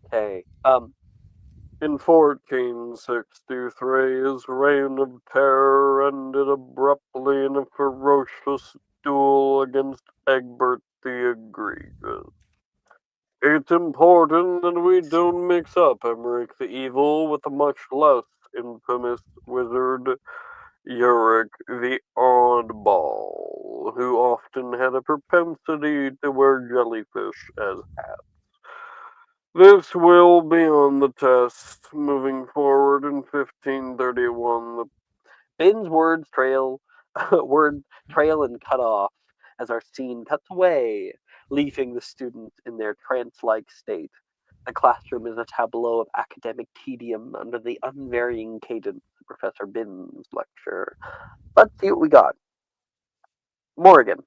Okay. In 1463, his reign of terror ended abruptly in a ferocious duel against Egbert the Egregious. It's important that we don't mix up Emmerich the Evil with the much less infamous wizard Yorick the Oddball, who often had a propensity to wear jellyfish as hats. This will be on the test moving forward in 1531. The Finn's words trail and cut off as our scene cuts away, leaving the students in their trance-like state. The classroom is a tableau of academic tedium under the unvarying cadence of Professor Bin's lecture. Let's see what we got. Morgan.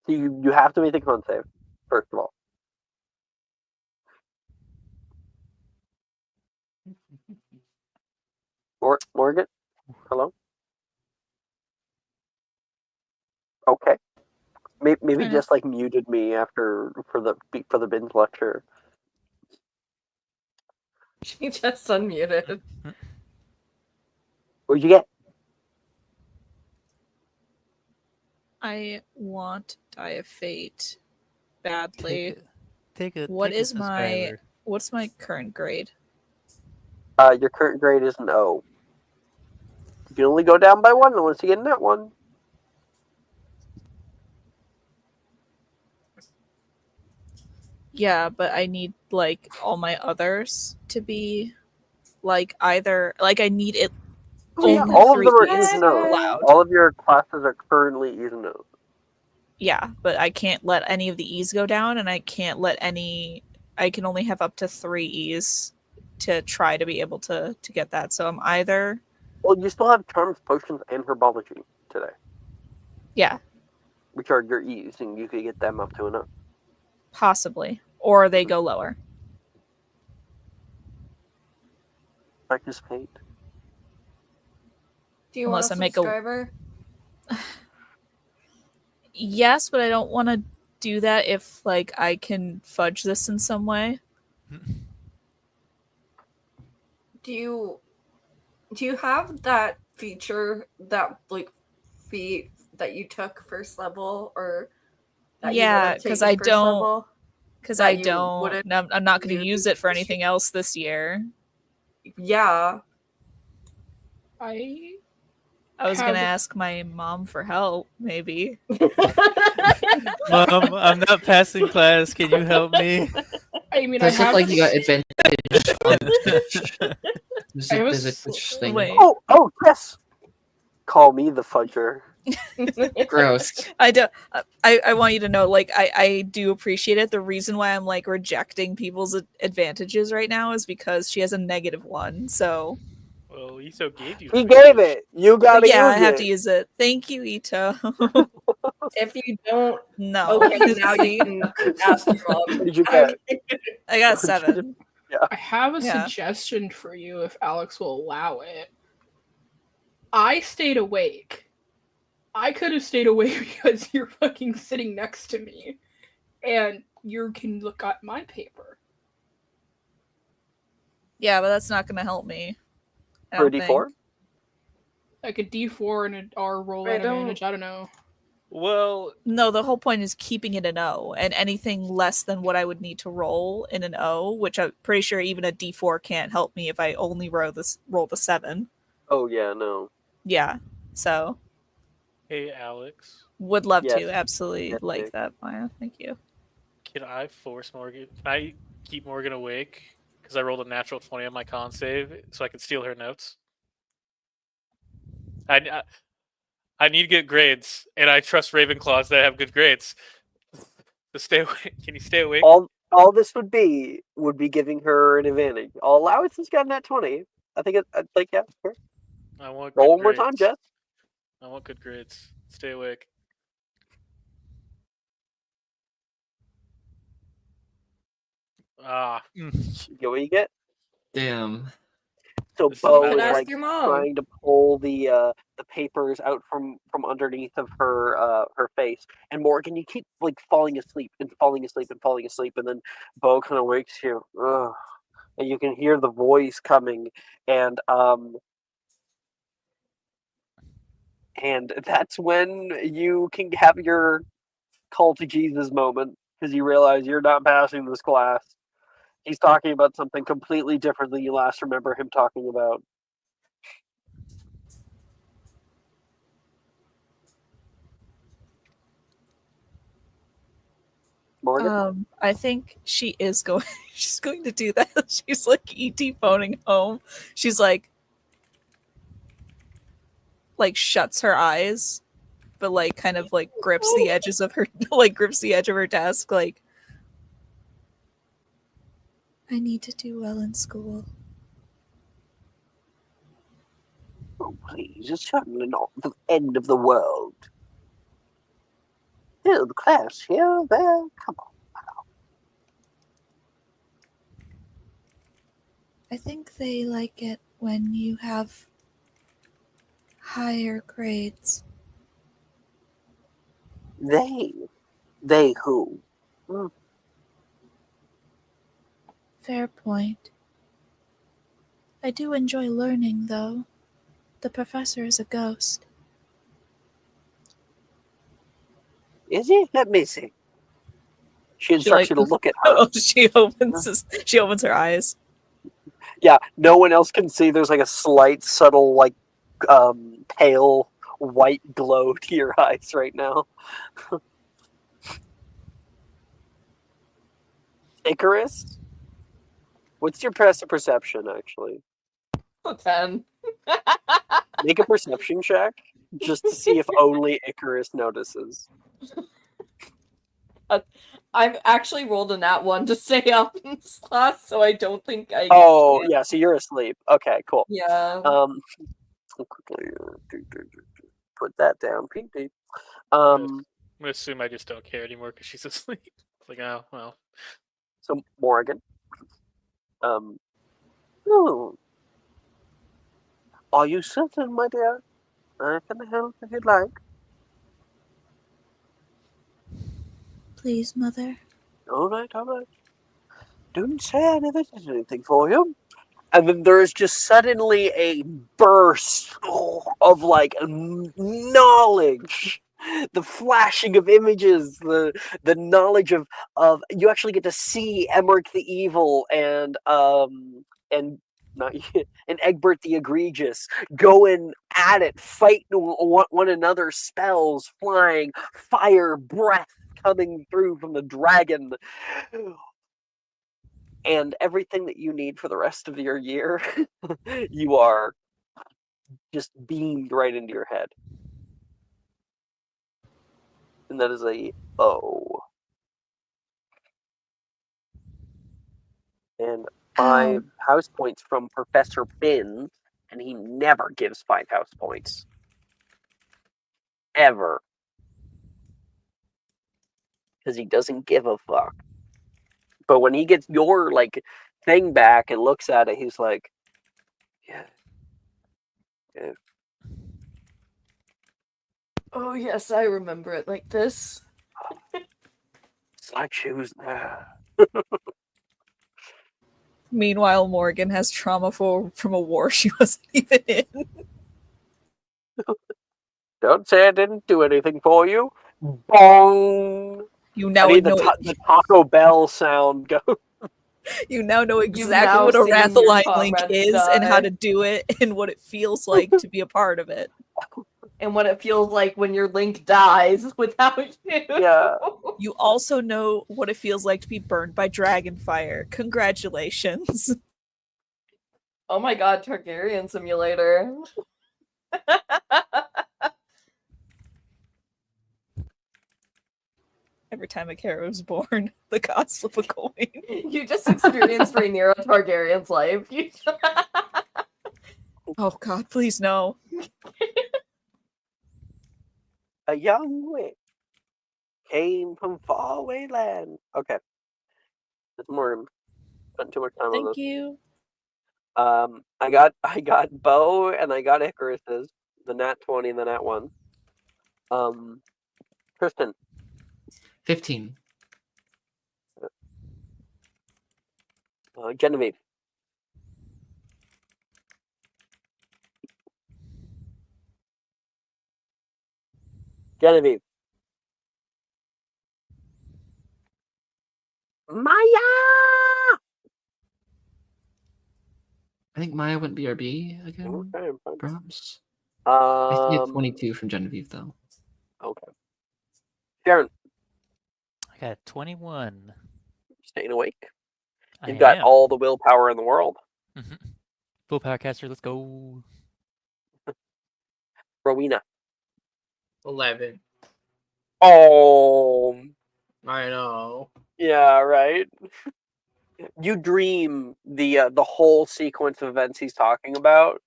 So you have to make the con save, first of all. Morgan? Hello? Okay. Maybe Yeah. just like muted me after for the Bin's lecture. She just unmuted. What'd you get? I want Die of Fate badly. Take a What take a is my subscriber. what's my current grade? Your current grade is an O. You can only go down by one unless you get in that one. Yeah, but I need like all my others to be like either like I need it. Oh, yeah, Only all of three them are E's E's and O's. allowed. All of your classes are currently E's and O's. Yeah, but I can't let any of the E's go down, and I can't let any. I can only have up to 3 E's to try to be able to get that. So I'm either Well, you still have charms, potions, and herbology today, yeah, which are your E's, and you could get them up to an O. possibly, or they go lower. Participate. Do you Unless want I a make a- subscriber? Yes, but I don't want to do that if like I can fudge this in some way. Do you have that feature that like feat that you took first level or that you would Yeah, have because taken I first don't. level? Because that I you don't. wouldn't I'm not going to use use it for this anything year? else this year. Yeah. I I was going to have- ask my mom for help, maybe. Mom, I'm not passing class. Can you help me? I mean, I Does look have like you got advantage on Twitch. I have a There's a s- Twitch thing. Wait. Oh, yes! Call me the fudger. Gross. I don't. I want you to know, like, I do appreciate it. The reason why I'm like rejecting people's advantages right now is because she has a -1. So Well, Ito gave you. He advantage. gave it. You gotta yeah, use I have it. to use it. Thank you, Ito. If you don't, No. okay, now See? you can ask your mom. What did you get? I got 7. I have a Yeah. suggestion for you if Alex will allow it. I stayed awake. I could have stayed awake because you're fucking sitting next to me. And you can look at my paper. Yeah, but that's not going to help me. I For a don't D4? think. Like a D4 and an R roll I and don't- advantage. I don't know. Well, No, the whole point is keeping it an O, and anything less than what I would need to roll in an O, which I'm pretty sure even a D4 can't help me if I only roll the 7. Oh, yeah, no. Yeah, so hey Alex, would love Yes. to absolutely Yes, like Nick. that, Maya. Thank you. can I force Morgan? Can I keep Morgan awake because I rolled a natural 20 on my con save, so I can steal her notes? I need to get grades, and I trust Ravenclaws that have good grades. So stay awake. Can you stay awake? All this would be giving her an advantage. I'll allow it since got that 20. I think yeah, sure. I want Roll good one more time, grades. Jess. I want good grades. Stay awake. Ah, You know what you get? Damn. So This is Bo not is ask like your mom. trying to pull the papers out from underneath of her face, and Morgan, you keep like falling asleep and falling asleep and falling asleep, and then Bo kind of wakes you, ugh, and you can hear the voice coming, and that's when you can have your call to Jesus moment because you realize you're not passing this class. He's talking about something completely different than you last remember him talking about. Morgan? I think she is going. She's going to do that. She's like ET phoning home. She's like shuts her eyes, but like kind of like grips the edges of her, like grips the edge of her desk. Like, I need to do well in school. Oh, please, it's certainly not the end of the world. Here, the class, here, there, come on. I think they like it when you have higher grades. They who? Fair point. I do enjoy learning, though. The professor is a ghost. Is he? Let me see. She instructs you to look at her. Oh, she opens her eyes. Yeah, no one else can see. There's like a slight, subtle, like pale white glow to your eyes right now. Icarus? What's your passive perception, actually? 10. Make a perception check, just to see if only Icarus notices. I've actually rolled a nat 1 to stay up in this class, so I don't think I Oh, can. yeah, so you're asleep. Okay, cool. Yeah. Quickly put that down. Peep. I'm gonna assume I just don't care anymore because she's asleep. It's like, oh well. So Morgan. Oh. Are you certain, my dear? I can help if you'd like. Please, Mother. All right. Don't say I never did anything for you. And then there's just suddenly a burst of like knowledge, the flashing of images, the knowledge of you actually get to see Emmerich the Evil and not and Egbert the Egregious going at it, fighting one another, spells flying, fire breath coming through from the dragon. And everything that you need for the rest of your year, you are just beamed right into your head. And that is a O. And 5 house points from Professor Binns, and he never gives 5 house points. Ever. Because he doesn't give a fuck. But when he gets your, like, thing back and looks at it, he's like, yeah. Oh, yes, I remember it like this. It's like she was there. Meanwhile, Morgan has trauma from a war she wasn't even in. Don't say I didn't do anything for you. Bong! You now I need know the Taco Bell sound go. you now know You've exactly now what a seen your Rathaline link comrades is and how die. to do it and what it feels like to be a part of it. And what it feels like when your link dies without you. Yeah. You also know what it feels like to be burned by dragonfire. Congratulations. Oh my god, Targaryen Simulator. Every time a Kara was born, the gods flip a coin. You just experienced Rhaenyra Targaryen's life. Oh God, please no. A young witch came from faraway land. Okay. There's more. Spent too much time on Thank this. you. I got Bo and I got Icarus's, the nat 20 and the nat 1. Tristan. 15. Genevieve. Genevieve. Maya! I think Maya went BRB again. Okay, fine. Perhaps. I think it's Um, 22 from Genevieve, though. okay. Sharon, I got 21. staying awake. I You've got am. all the willpower in the world. Full power caster, let's go. Rowena. 11. Oh, I know. yeah, right. You dream the whole sequence of events he's talking about,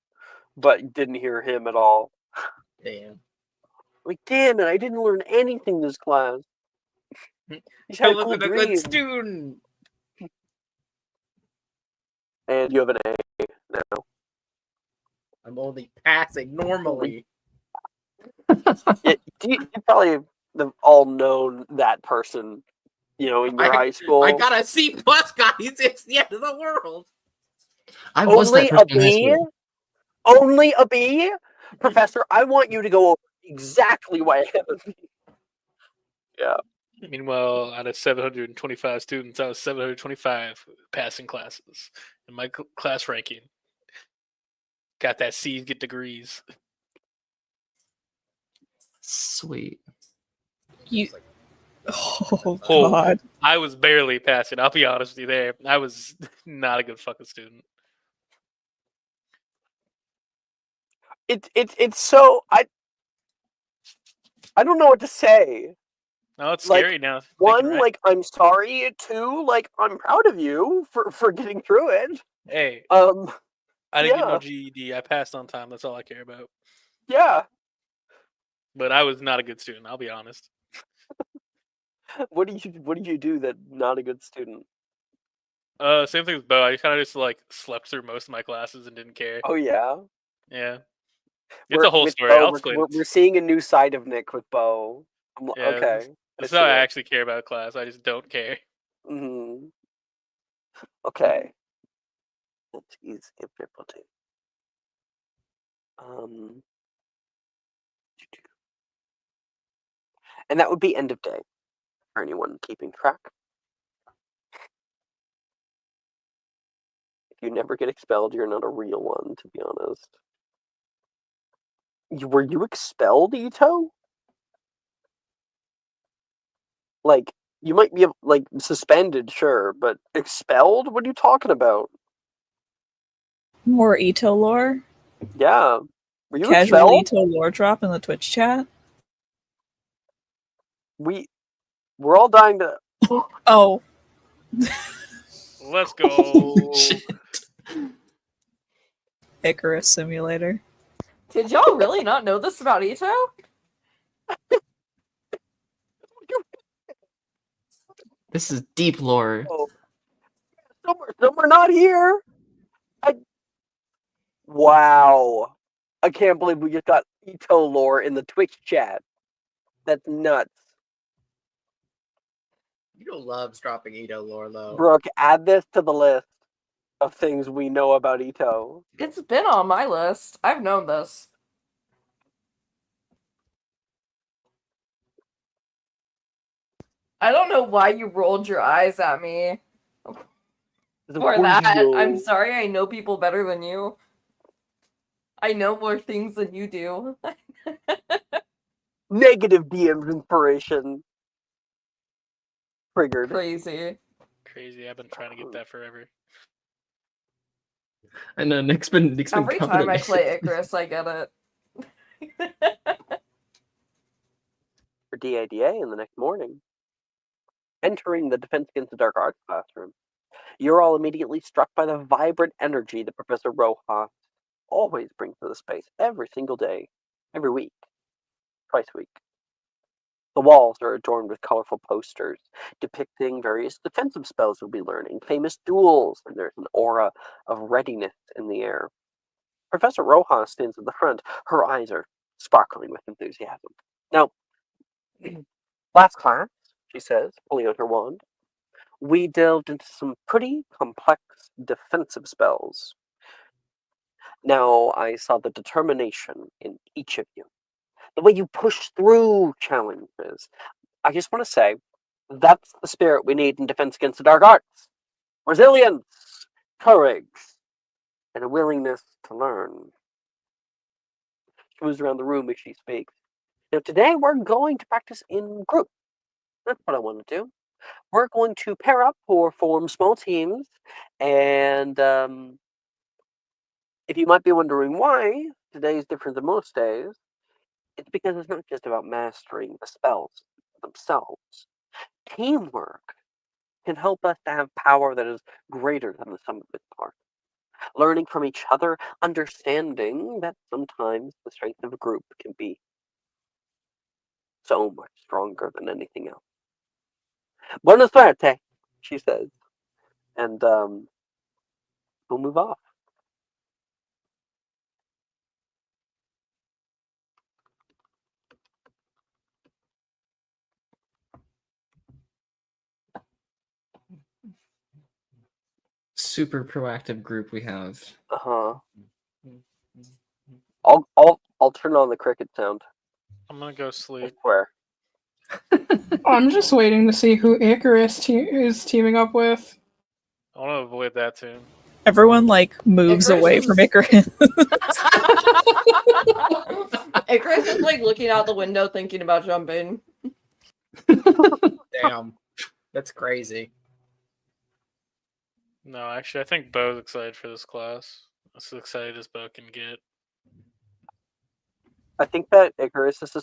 but didn't hear him at all. Damn. Like, damn it, I didn't learn anything this class. I had a wasn't cool a good dream. student. And you have an A now. I'm only passing normally. You probably have all known that person, in your high school. I got a C plus, guys. It's the end of the world. I was that Only a person in high B? school. Only a B? Professor, I want you to go over exactly why I have a B. Yeah. Meanwhile, out of 725 students, I was 725 passing classes in my class ranking. Got that C, get degrees. Sweet. You. Oh Oh. God. I was barely passing. I'll be honest with you there. I was not a good fucking student. It's so I don't know what to say. No, it's Like, scary now. One, thinking, right? I'm sorry. Two, I'm proud of you for getting through it. Hey, I I didn't get no yeah. GED. I passed on time. That's all I care about. Yeah. But I was not a good student. I'll be honest. What did you do that not a good student? Same thing with Bo. I kind of just slept through most of my classes and didn't care. Oh yeah. Yeah, it's a whole story. Bo, I'll explain. we're seeing a new side of Nick with Bo. Yeah, okay. That's how I actually care about class. I just don't care. Mm-hmm. Okay. Let's ease difficulty. And that would be end of day for anyone keeping track. If you never get expelled, you're not a real one, to be honest. Were you expelled, Ito? You might be suspended, sure, but expelled? What are you talking about? More Ito lore. Yeah. Were you Casual expelled? Ito lore drop in the Twitch chat. We're all dying to. Oh. Let's go. Icarus Simulator. Did y'all really not know this about Ito? This is deep lore. Oh. Some are not here. Wow. I can't believe we just got Ito lore in the Twitch chat. That's nuts. Ito loves dropping Ito lore, though. Brooke, add this to the list of things we know about Ito. It's been on my list. I've known this. I don't know why you rolled your eyes at me for that. I'm sorry, I know people better than you. I know more things than you do. Negative DM's inspiration. Triggered. Crazy. I've been trying to get that forever. I know Nick's been Every time I play Icarus, I get it. For DADA in the next morning. Entering the Defense Against the Dark Arts classroom, you're all immediately struck by the vibrant energy that Professor Rojas always brings to the space every single day, every week, twice a week. The walls are adorned with colorful posters depicting various defensive spells you'll be learning, famous duels, and there's an aura of readiness in the air. Professor Rojas stands at the front. Her eyes are sparkling with enthusiasm. Now, last class, she says, pulling out her wand, we delved into some pretty complex defensive spells. Now, I saw the determination in each of you, the way you push through challenges. I just want to say, that's the spirit we need in defense against the dark arts. Resilience, courage, and a willingness to learn. She moves around the room as she speaks. Now, today we're going to practice in groups. That's what I want to do. We're going to pair up or form small teams, and if you might be wondering why today is different than most days, it's because it's not just about mastering the spells themselves. Teamwork can help us to have power that is greater than the sum of its parts. Learning from each other, understanding that sometimes the strength of a group can be so much stronger than anything else. Buena suerte, she says, and we'll move off. Super proactive group we have. Uh-huh. I'll turn on the cricket sound. I'm gonna go I sleep. swear. I'm just waiting to see who Icarus is teaming up with. I want to avoid that too. Everyone like moves Icarus away is- from Icarus. Icarus is like looking out the window thinking about jumping. Damn. That's crazy. No, actually, I think Bo's excited for this class. As excited as Bo can get. I think that Icarus is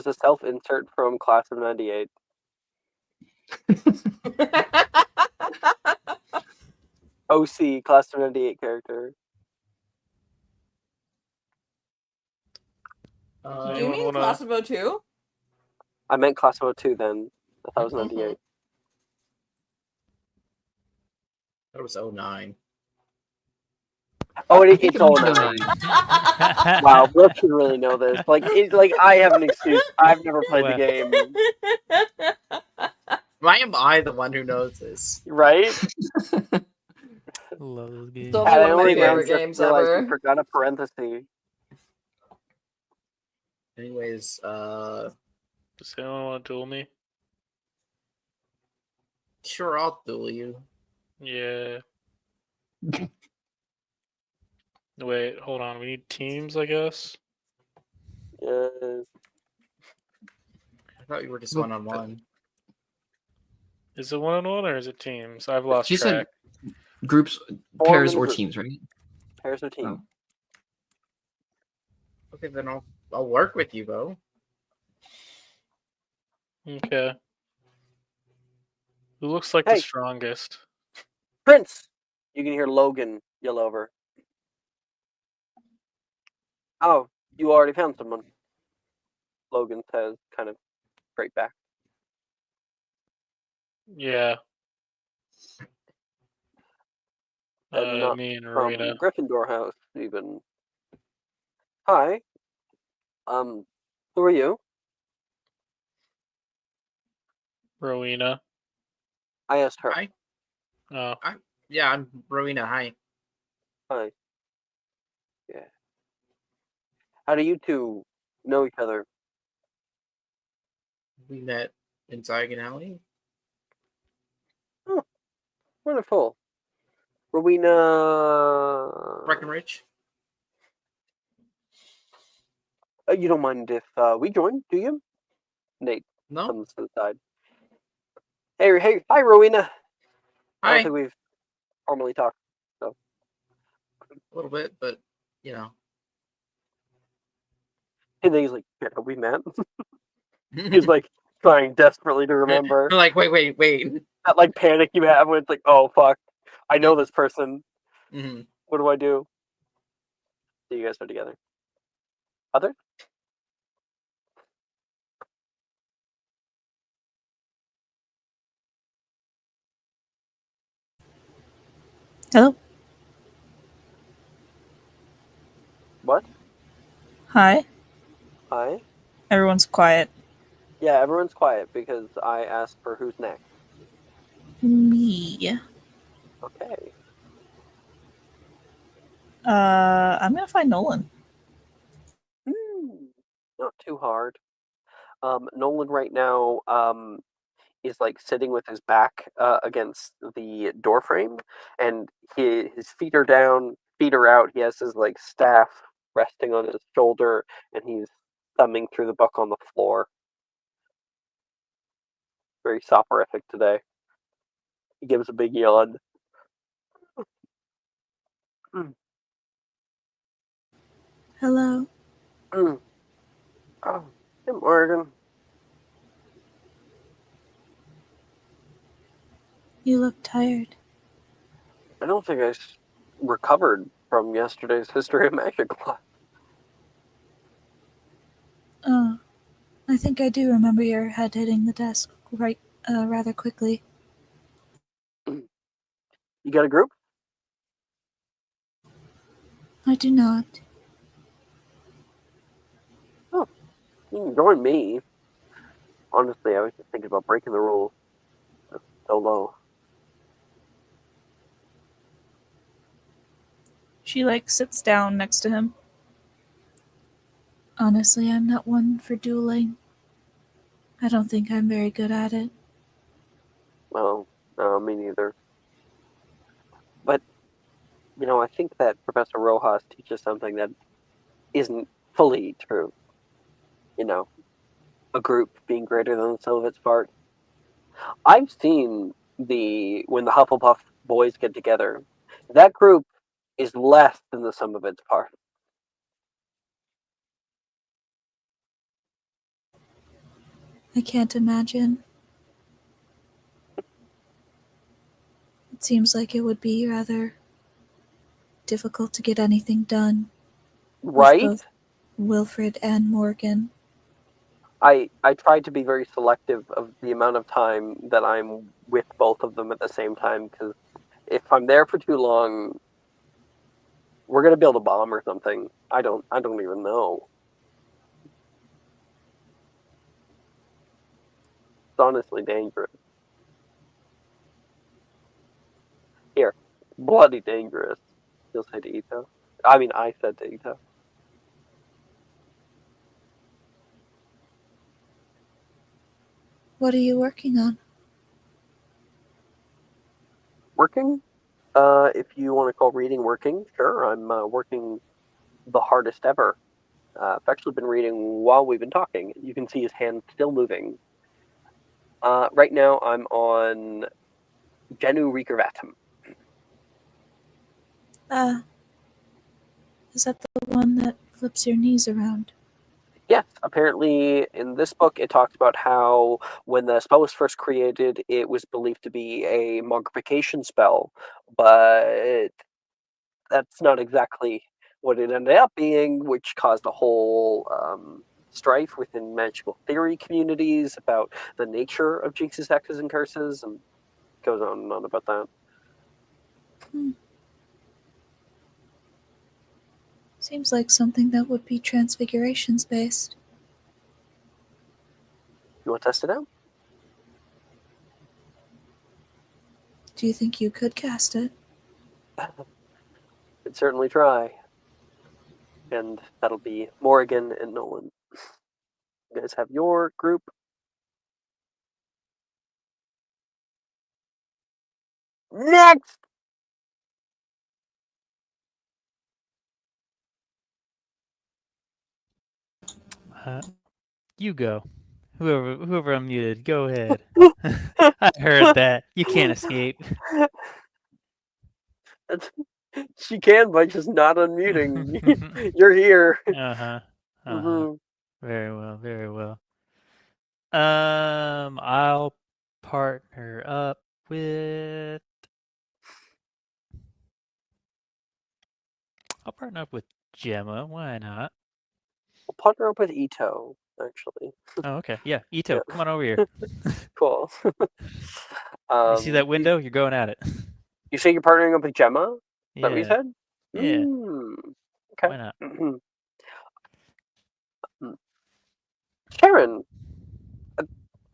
a self-insert from Class of '98. OC, Class of '98 character. Do you Anyone mean wanna- Class of 02? I meant Class of '02 then. I thought it was '98. That was 09. Oh, I think it's it all was nine. 09. Wow, Brooke should really know this. Like I have an excuse. I've never played the Well. game, Why am I the one who knows this? right? Love those games. So- And one I of my only now favorite just games realized ever. you forgot a parenthesis. Anyways, Does anyone want to duel me? sure, I'll duel you. Yeah. Wait, hold on. We need teams, I guess. Uh, I thought you were just Well, one-on-one. Is it 1-on-1 or is it teams? I've lost She track. said groups, Form pairs, in a or group. teams, right? pairs or teams. Oh. Okay, then I'll work with you, Bo. Okay. Who looks like Hey. the strongest? Prince! You can hear Logan yell over. Oh, you already found someone. Logan says, kind of straight back. Yeah. And not Me and from Rowena. Gryffindor House, even. Hi. Who are you? Rowena. I asked her. Hi. Oh. Yeah, I'm Rowena. Hi. Hi. Yeah. How do you two know each other? We met in Diagon Alley. Oh, wonderful. Rowena. Breckenridge. You don't mind if we join, do you? Nate No. comes to the side. Hey, hi, Rowena. I don't Hi. think we've formally talked. A little bit, but you know. And then he's like, yeah, we met. He's like trying desperately to remember. We're like, wait. That like panic you have when it's like, oh fuck, I know this person. Mhm. What do I do? So you guys are together. Other? Hello? What? Hi? Hi? Everyone's quiet. Yeah, everyone's quiet because I asked for who's next. Me. Okay. I'm gonna find Nolan. Not too hard. Nolan right now is like sitting with his back against the door frame, and his feet are down, feet are out. He has his like staff resting on his shoulder, and he's thumbing through the book on the floor. Very soporific today. He gives a big yawn. Hello. Oh, hey, Morgan. You look tired. I don't think I recovered from yesterday's history of magic class. Oh, I think I do remember your head hitting the desk rather quickly. You got a group? I do not. Oh, you can join me. Honestly, I was just thinking about breaking the rules. That's so low. She, sits down next to him. Honestly, I'm not one for dueling. I don't think I'm very good at it. Well, no, me neither. But, I think that Professor Rojas teaches something that isn't fully true. A group being greater than the sum of its parts. I've seen when the Hufflepuff boys get together, that group is less than the sum of its parts. I can't imagine. It seems like it would be rather difficult to get anything done with Right? both Wilfred and Morgan. I try to be very selective of the amount of time that I'm with both of them at the same time, because if I'm there for too long, we're gonna build a bomb or something. I don't even know. It's honestly dangerous. Here, bloody dangerous. You'll say to Ito. I mean, I said to Ito. What are you working on? Working? If you want to call reading working, sure. I'm working the hardest ever. I've actually been reading while we've been talking. You can see his hand still moving. Right now, I'm on Genu Recurvatum. Is that the one that flips your knees around? Yes, apparently in this book it talks about how when the spell was first created, it was believed to be a mugrification spell, but that's not exactly what it ended up being, which caused a whole strife within magical theory communities about the nature of jinxes, hexes, and curses, and goes on and on about that. Seems like something that would be transfigurations based. You want to test it out? Do you think you could cast it? Could certainly try. And that'll be Morrigan and Nolan. You guys have your group. Next! You go. Whoever unmuted, go ahead. I heard that. You can't escape. She can by just not unmuting. You're here. Mm-hmm. Very well, very well. I'll partner up with Gemma. Why not? We'll partner up with Ito, actually. Oh, okay. Yeah, Ito, Yeah. come on over here. Cool. You see that window? You're going at it. You say you're partnering up with Gemma? Is that what you Yeah. said? Yeah. Okay. Why not? Sharon,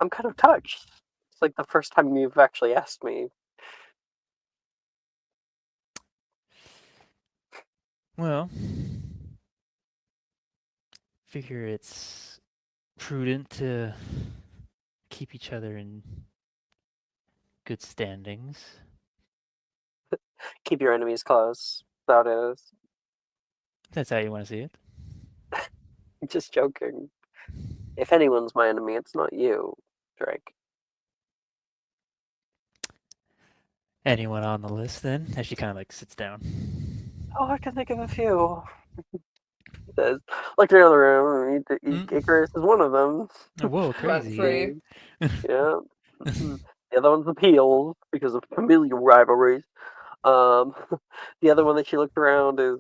I'm kind of touched. It's like the first time you've actually asked me. Well, figure it's prudent to keep each other in good standings. Keep your enemies close. That is. If that's how you want to see it. I'm just joking. If anyone's my enemy, it's not you, Drake. Anyone on the list then? As she kind of like sits down. Oh, I can think of a few. He says, look around the room. Icarus is one of them. Oh, whoa, Rent crazy. free. Yeah. The other one's the Peels because of familial rivalries. The other one that she looked around is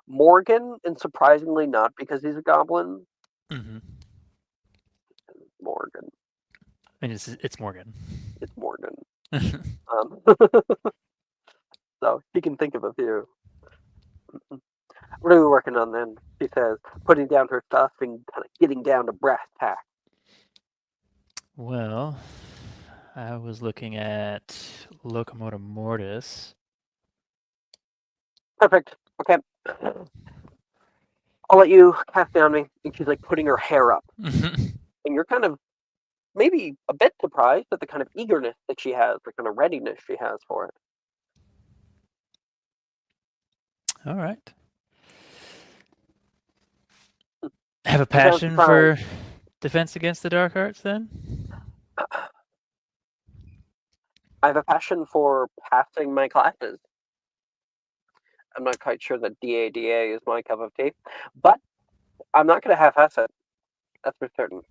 Morgan, and surprisingly not because he's a goblin. Mm-hmm. Morgan. And it's Morgan. It's Morgan. So he can think of a few. What are we working on then? She says, putting down her stuff and kind of getting down to brass tacks. Well, I was looking at Locomotive Mortis. Perfect. Okay. I'll let you cast down me. And she's like putting her hair up. And you're kind of maybe a bit surprised at the kind of eagerness that she has, the kind of readiness she has for it. All right. Have a You sound passion for defense against the dark arts then? I have a passion for passing my classes. I'm not quite sure that DADA is my cup of tea, but I'm not going to half-ass it. That's for certain.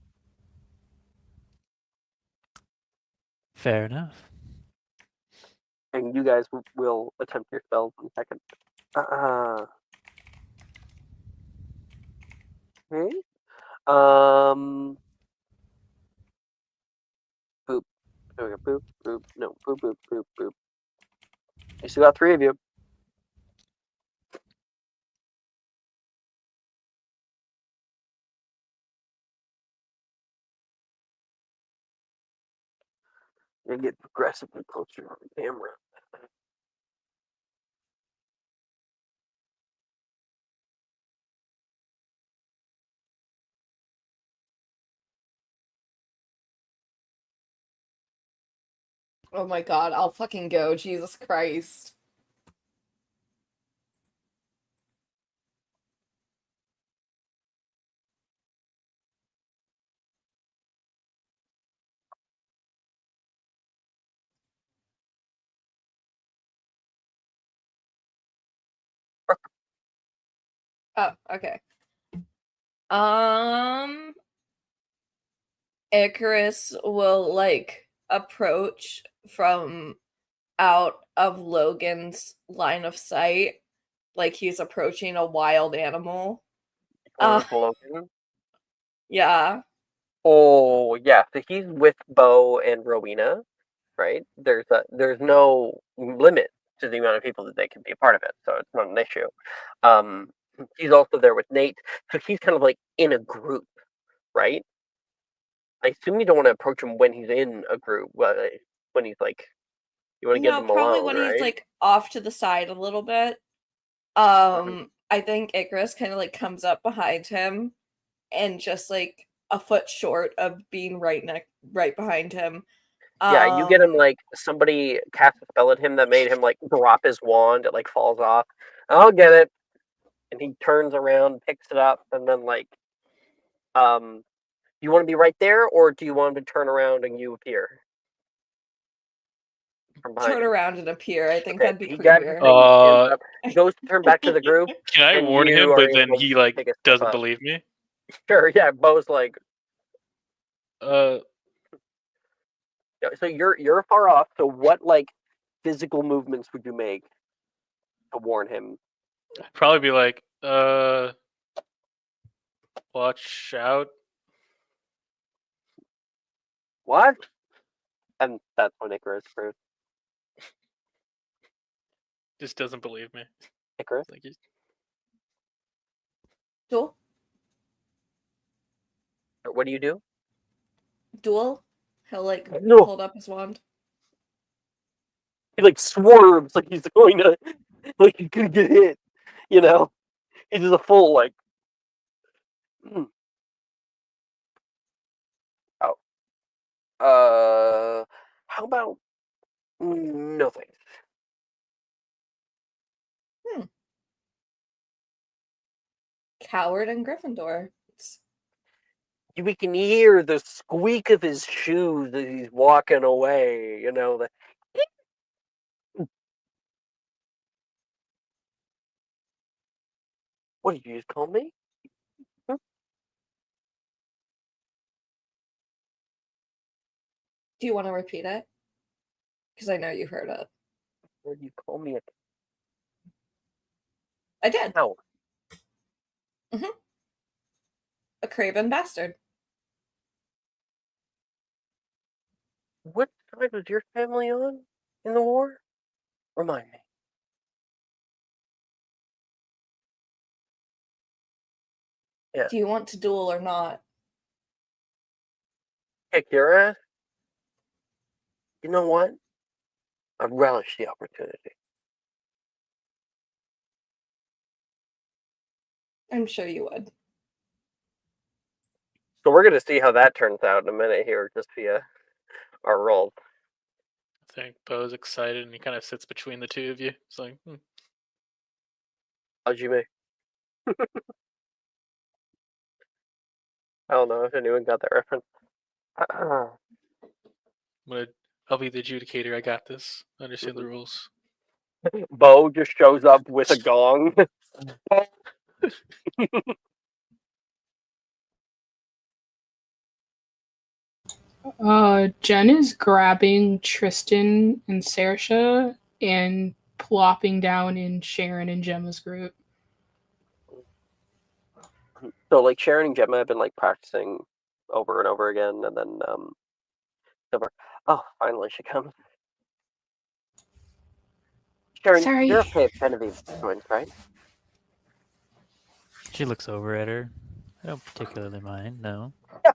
Fair enough. And you guys will attempt your spells in a second. Okay. Boop. There we go. Boop, boop. No, boop, boop, boop, boop. I still got 3 of you. You get progressively closer on the camera. Oh my god, I'll fucking go. Jesus Christ. Oh, okay. Icarus will like approach from out of Logan's line of sight, like he's approaching a wild animal. Logan. Yeah. Oh, yeah. So he's with Bo and Rowena, right? There's no limit to the amount of people that they can be a part of it, so it's not an issue. He's also there with Nate, so he's kind of like in a group, right? I assume you don't want to approach him when he's in a group. When he's like, you want to get him probably alone, when right? he's like off to the side a little bit. I think Icarus kind of like comes up behind him and just like a foot short of being right behind him. Yeah, you get him like somebody cast a spell at him that made him like drop his wand. It like falls off. I'll get it, and he turns around, picks it up, and then like, you want to be right there, or do you want him to turn around and you appear from behind turn him? around and appear. I think Okay, that'd be he grabs his creepier. thing, he stands up, he goes to turn back to the group. Can I and warn you him, are but then able he to like take a step doesn't up. believe me? Sure, yeah. Bo's like, Uh, yeah, so you're far off. So what like physical movements would you make to warn him. I'd probably be like, watch out. What? And that's when Icarus proves. Just doesn't believe me. Icarus? Like he's Duel? What do you do? Duel? He'll like No. hold up his wand. He like swerves like he's going to like he's gonna get hit. You know? He does a full like how about no thanks. Coward and Gryffindor. We can hear the squeak of his shoes as he's walking away, you know. What did you just call me? Do you want to repeat it? Because I know you heard it. What did you call me? I did. No. A craven bastard. What side was your family on in the war? Remind me. Yeah. Do you want to duel or not? Kick your ass? You know what? I relish the opportunity. I'm sure you would. So we're going to see how that turns out in a minute here, just via our rolls. I think Bo's excited and he kind of sits between the two of you. It's like, Hajime. I don't know if anyone got that reference. I'll be the adjudicator. I got this. I understand the rules. Bo just shows up with a gong. Jen is grabbing Tristan and Saoirse and plopping down in Sharon and Gemma's group. So like Sharon and Gemma have been like practicing over and over again, and then finally she comes. Sharon, Sorry. you're okay if Genevieve joins, right? She looks over at her. I don't particularly mind, no. Yeah,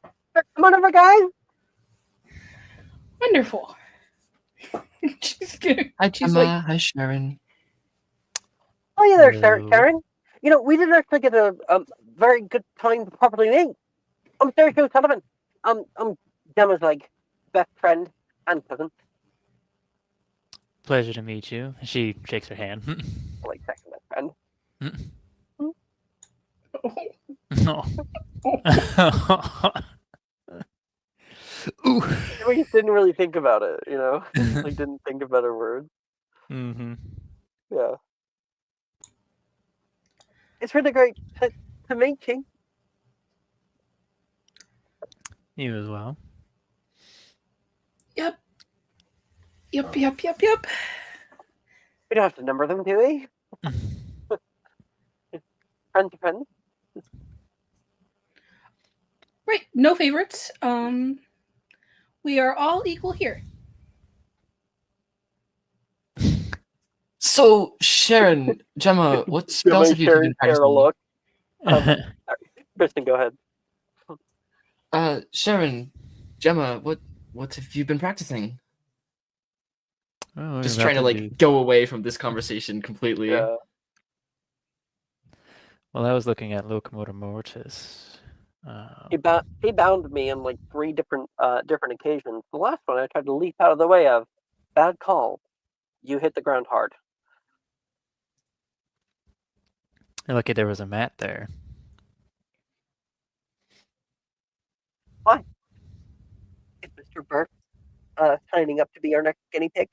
come on over, guys. Wonderful. Hi, She's Gemma. like, Hi, Sharon. Oh yeah, there, Hello. Sharon. You know, we didn't actually get a very good time to properly meet. I'm Sergio Sullivan. I'm Gemma's like best friend and cousin. Pleasure to meet you. She shakes her hand. Like second best friend. No. Ooh. We just didn't really think about it, you know? Like didn't think of better words. Mm-hmm. Yeah. It's really great to meet you. You as well. Yep. We don't have to number them, do we? Friend to friend. Right. No favorites. We are all equal here. So, Sharon, Gemma, what spells have you been practicing? Kristen, go ahead. Sharon, Gemma, what have you been practicing? Oh, Just trying to like go away from this conversation completely. Yeah. Well, I was looking at Locomotor Mortis. He bound me on like 3 different occasions. The last one I tried to leap out of the way of. Bad call. You hit the ground hard. Lucky there was a mat there. Why? Is Mr. Burke signing up to be our next guinea pig?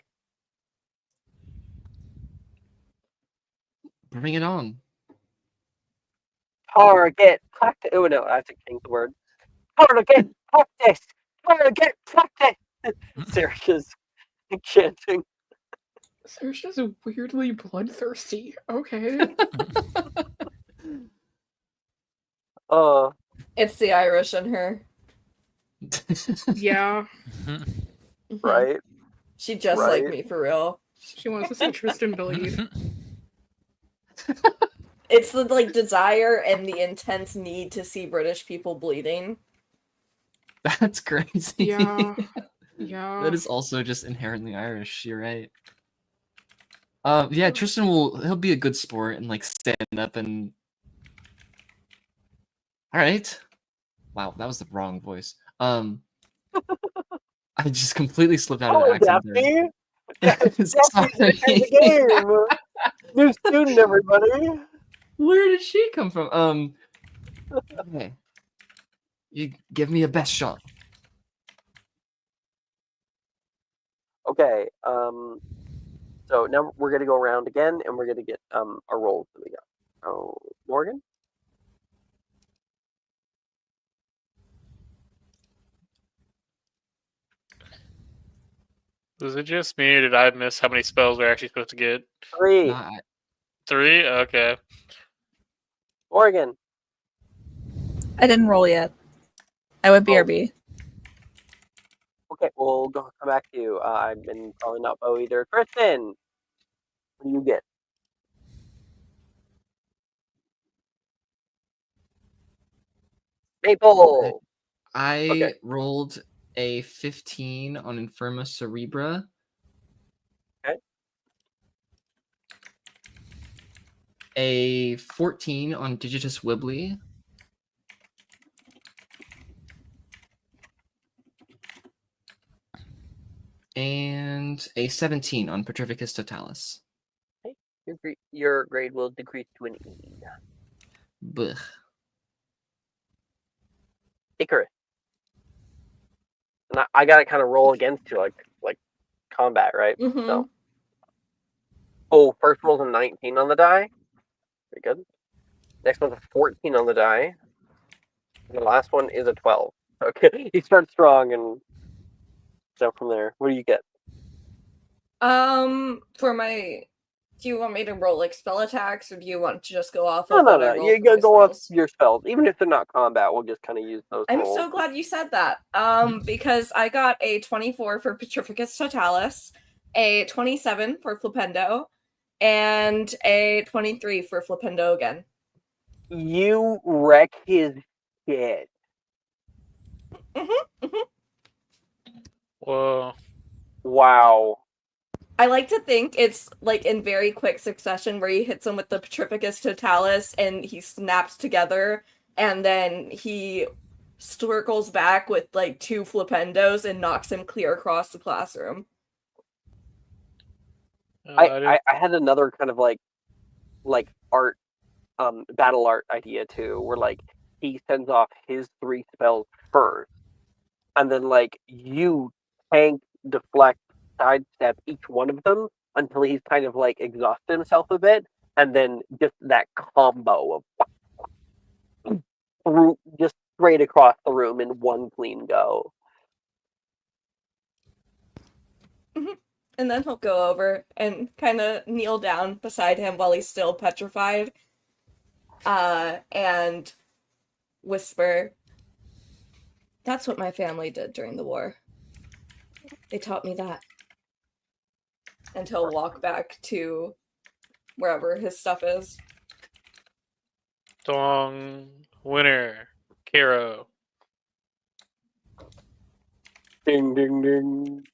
Bring it on. Target practice. Oh no, I have to change the word. Target practice. Target practice. Sarah's chanting. They're just weirdly bloodthirsty. Okay. It's the Irish in her. Yeah. Mhm. Right? She just like me for real. She wants to see Tristan bleed. It's the like desire and the intense need to see British people bleeding. That's crazy. Yeah. Yeah. That is also just inherently Irish. You're right. Yeah, Tristan he'll be a good sport and like stand up and. All right. Wow, that was the wrong voice. I just completely slipped out of the accent there. Daphne's the game. New student, everybody. Where did she come from? Okay. You give me a best shot. Okay. So now we're gonna go around again, and we're gonna get our rolls that we got. Oh, Morgan. Was it just me, or did I miss how many spells we're actually supposed to get? 3. No, 3? Okay. Morgan. I didn't roll yet. I went BRB. Okay, we'll come back to you. I've been calling up either. Tristan, what do you get? Maple. I rolled a 15 on Infirma Cerebra. Okay. A 14 on Digitus Wibbly. And a 17 on Petrificus Totalis. Okay. Your grade will decrease to an E. Blech. Icarus. And I got to kind of roll against you, like combat, right? Mm-hmm. So, first roll's a 19 on the die. Very good. Next one's a 14 on the die. And the last one is a 12. Okay, you start strong and go from there. What do you get? For my, do you want me to roll like spell attacks, or do you want to just go off of No. what I roll? You go off your spells, even if they're not combat. We'll just kind of use those. I'm rolls. so glad you said that. Because I got a 24 for Petrificus Totalis, a 27 for Flipendo, and a 23 for Flipendo again. You wreck his shit. Whoa. Wow. I like to think it's like in very quick succession where he hits him with the Petrificus Totalis and he snaps together, and then he circles back with like 2 Flipendos and knocks him clear across the classroom. I had another kind of like art, battle art idea too, where like he sends off his 3 spells first, and then like you tank, deflect, sidestep each one of them until he's kind of like exhausted himself a bit, and then just that combo of just straight across the room in one clean go. Mm-hmm. And then he'll go over and kind of kneel down beside him while he's still petrified, and whisper, "That's what my family did during the war. They taught me that." And he'll walk back to wherever his stuff is. Dong. Winner. Caro. Ding, ding, ding.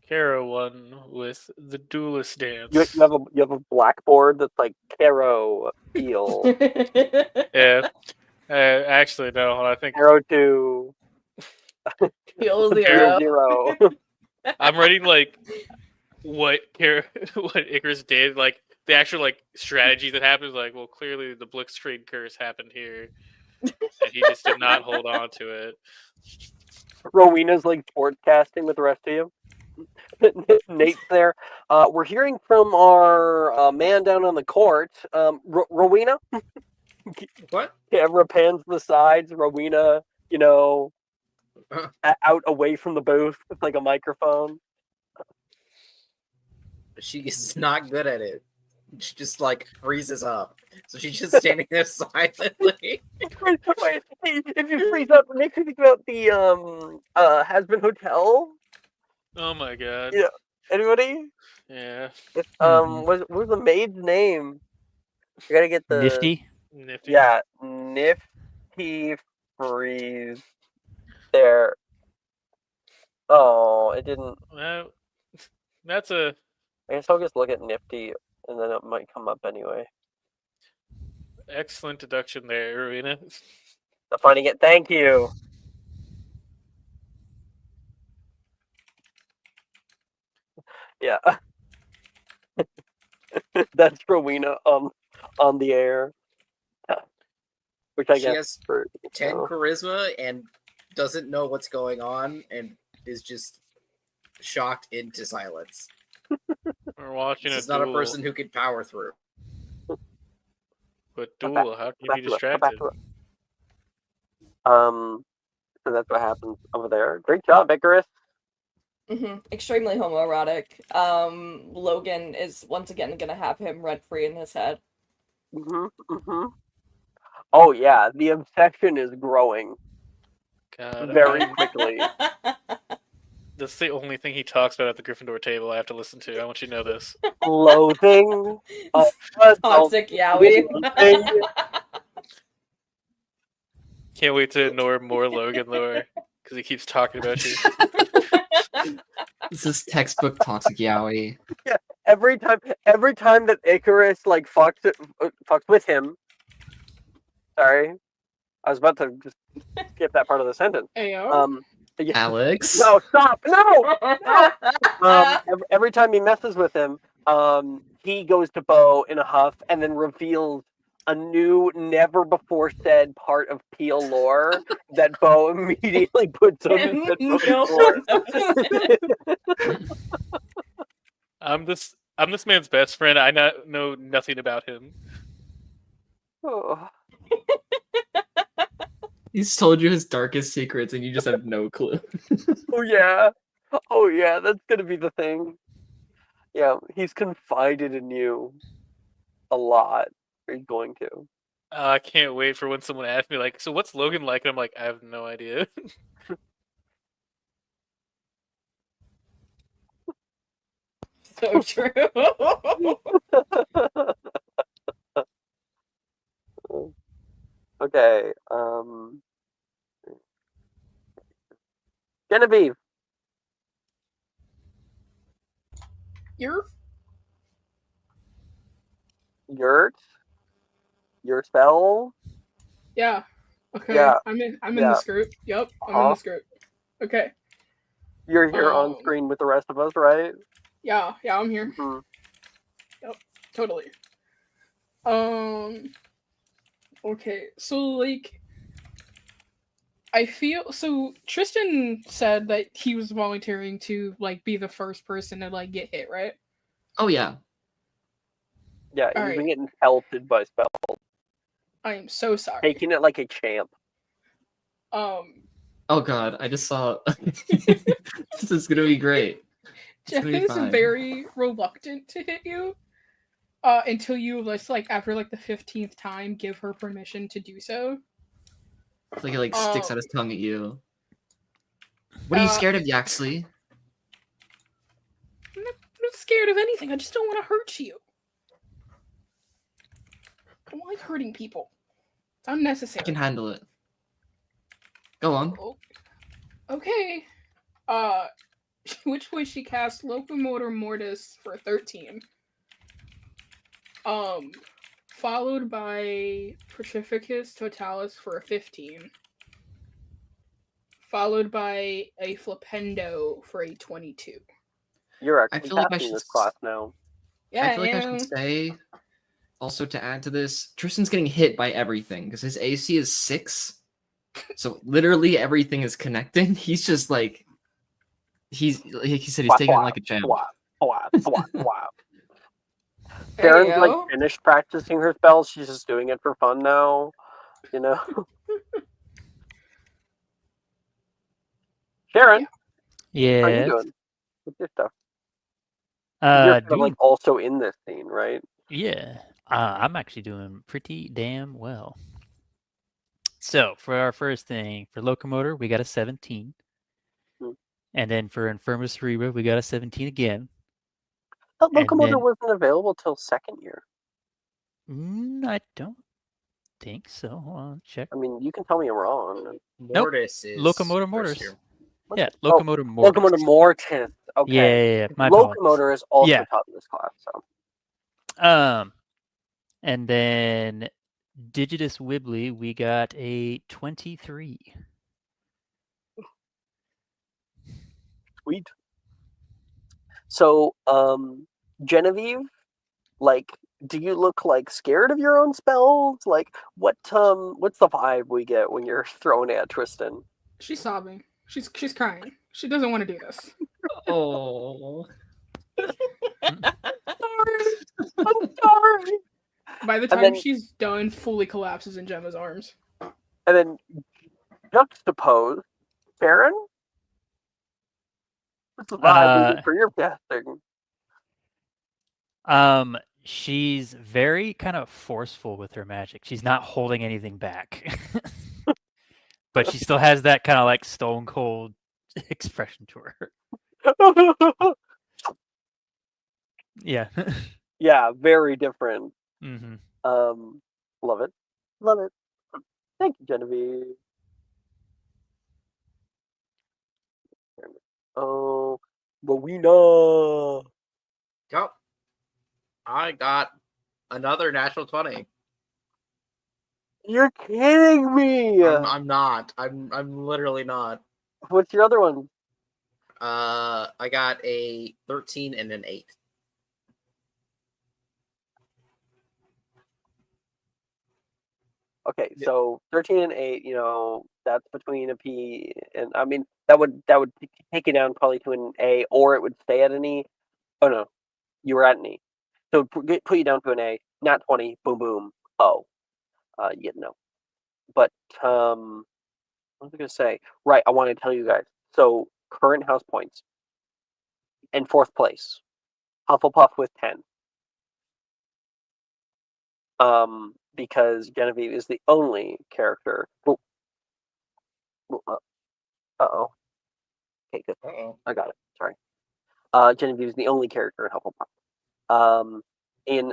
Caro won with the duelist dance. You have a blackboard that's like Caro Feel. Yeah. Actually, no. I think Caro 2. Feel Caro 0. I'm writing like what Icarus did, like the actual like strategy that happens. Like, well, clearly the Blitzkrieg curse happened here, and he just did not hold on to it. Rowena's like sportscasting with the rest of you. Nate's there. We're hearing from our man down on the court. Rowena? What? Camera pans to the sides. Rowena, out away from the booth with like a microphone. she is not good at it. She just like freezes up. So she's just standing there silently. Wait, if you freeze up, it makes me think about the Has-Been Hotel. Oh my god. Yeah. Anybody? Yeah. It's, Mhm. what was the maid's name? I gotta get the Nifty. Nifty. Yeah, Nifty freeze. There. Oh, it didn't. Well, that's a I guess I'll just look at Nifty, and then it might come up anyway. excellent deduction there, Rowena. I'm finding it. Thank you. Yeah. That's Rowena on the air. Which I She guess has for 10 charisma and doesn't know what's going on and is just shocked into silence. We're watching This a is not a duel. person who could power through. But Come back- duel, how can you come be back to it, come back distracted? to it. So that's what happens over there. Great job, Icarus. Extremely homoerotic. Logan is once again gonna have him rent free in his head. Oh yeah, the obsession is growing God, very quickly. That's the only thing he talks about at the Gryffindor table I have to listen to. I want you to know this. Loathing. Toxic yaoi. Can't wait to ignore more Logan lore because he keeps talking about you. This is textbook toxic yaoi. Yeah, every time that Icarus like fucks with him. Sorry, I was about to just skip that part of the sentence. Ayo. Yeah. Alex? No, stop! No! Every time he messes with him, he goes to Bo in a huff and then reveals a new, never before said part of Peel lore that Bo immediately puts on his I'm this man's best friend. I know nothing about him. Oh. He's told you his darkest secrets and you just have no clue. Oh yeah, that's gonna be the thing. Yeah, he's confided in you a lot. He's going to. I can't wait for when someone asks me, like, so what's Logan like? And I'm like, I have no idea. So true. Okay, Genevieve. You're Your spell? Yeah. Okay. Yeah. I'm in Yeah. this group. Yep. I'm in this group. Okay. You're here on screen with the rest of us, right? Yeah, I'm here. Mhm. Yep, totally. Okay, so like I feel so Tristan said that he was volunteering to like be the first person to like get hit, right? Oh yeah. Yeah, All you've right. been getting pelted by spells. I am so sorry. Taking it like a champ. Oh god, I just saw this is gonna be great. Jeff is very reluctant to hit you. Until you just like after like the 15th time give her permission to do so. It's like it like sticks out his tongue at you. What are you scared of, Yaxley? I'm not scared of anything. I just don't want to hurt you. I don't like hurting people. It's unnecessary. I can handle it. Go on. Oh, okay. Which way she cast Locomotor Mortis for 13. Followed by Petrificus Totalis for a 15. Followed by a Flipendo for a 22. You're actually I feel like I passing should this class now. Yeah, I feel like I should say, also to add to this, Tristan's getting hit by everything because his AC is 6. So literally everything is connecting. He's just like, he said he's taking it like a champ. Sharon's like finished practicing her spells. She's just doing it for fun now. You know? Sharon? Yeah. How are you doing with your stuff? You're kind of doing like also in this scene, right? Yeah, I'm actually doing pretty damn well. So for our first thing, for locomotor, we got a 17. Hmm. And then for Infirma Cerebra, we got a 17 again. That And locomotor then wasn't available till second year. I don't think so. Hold on, check. I mean, you can tell me I'm wrong. Mortis is Locomotor first Mortis. year. What's Yeah, it? Locomotor Mortis. Locomotor Mortis. Okay. Yeah. My apologies. Locomotor is also Yeah. taught in this class. So And then Digitus Wibbly, we got a 23. sweet. So, Genevieve, like, do you look like scared of your own spells? Like, what's the vibe we get when you're throwing at Tristan? She's sobbing. She's crying. She doesn't want to do this. Oh. I'm sorry. By the And time then- she's done, fully collapses in Gemma's arms. And then juxtapose Baron. What's the vibe we get for your casting? She's very kind of forceful with her magic. She's not holding anything back. But she still has that kind of like stone cold expression to her. Yeah. Yeah, very different. Mm-hmm. Love it. Love it. Thank you, Genevieve. Oh, Rowena. Yep. I got another natural 20. You're kidding me. I'm not. I'm literally not. What's your other one? I got a 13 and an 8. Okay, Yeah. so 13 and 8, that's between a P and I mean that would take you down probably to an A, or it would stay at an E. Oh no, you were at an E. So put you down to an A, not 20, boom boom. Oh. You get no. But what was I gonna say? Right, I want to tell you guys. So current house points. In fourth place. Hufflepuff with 10. Because Genevieve is the only character. Uh-oh. Okay, good. Uh-oh. I got it. Sorry. Genevieve is the only character in Hufflepuff. In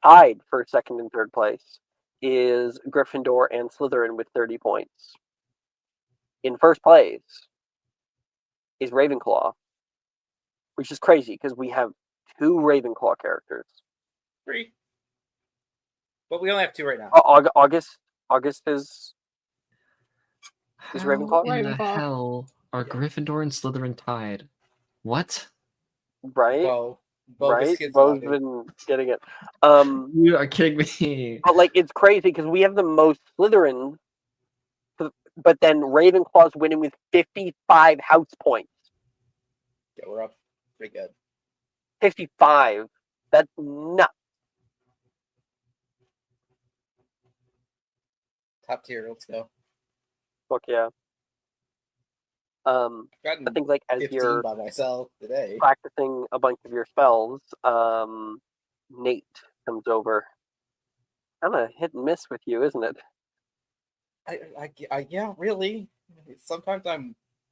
tied for second and third place is Gryffindor and Slytherin with 30 points. In first place is Ravenclaw, which is crazy because we have 2 Ravenclaw characters. 3. But we only have 2 right now. Oh, August is How Ravenclaw? in the Ravenclaw. hell are Gryffindor and Slytherin tied? What? right. Bo Right, gets kids Bo's logged in. been getting it. You are kidding me. But like it's crazy because we have the most Slytherin, but then Ravenclaw's winning with 55 house points. Yeah, we're up pretty good. 55. That's nuts. Top tier, let's go. Fuck yeah. I Gotten think like as 15 you're by myself today. practicing a bunch of your spells, Nate comes over. Kind of hit and miss with you, isn't it? I yeah, really. Sometimes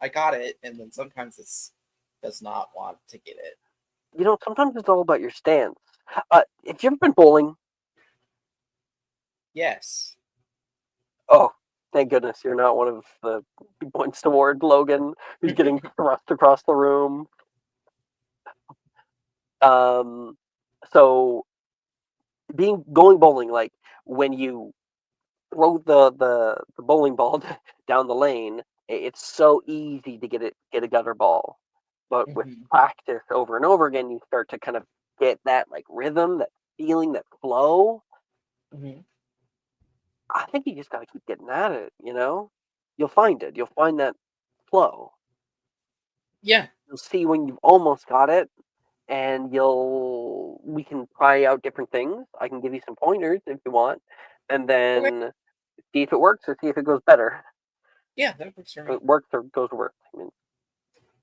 I got it, and then sometimes it does not want to get it. Sometimes it's all about your stance. Have you ever been bowling? Yes. Oh, thank goodness you're not one of the who points toward Logan who's getting thrust across the room. So going bowling, like when you throw the bowling ball down the lane, it's so easy to get a gutter ball. But with practice over and over again, you start to kind of get that like rhythm, that feeling, that flow. Mm-hmm. I think you just got to keep getting at it. You'll find it. You'll find that flow. Yeah. You'll see when you've almost got it, and we can try out different things. I can give you some pointers if you want, and then see if it works or see if it goes better. Yeah, that works for me. It works or goes worse. I mean,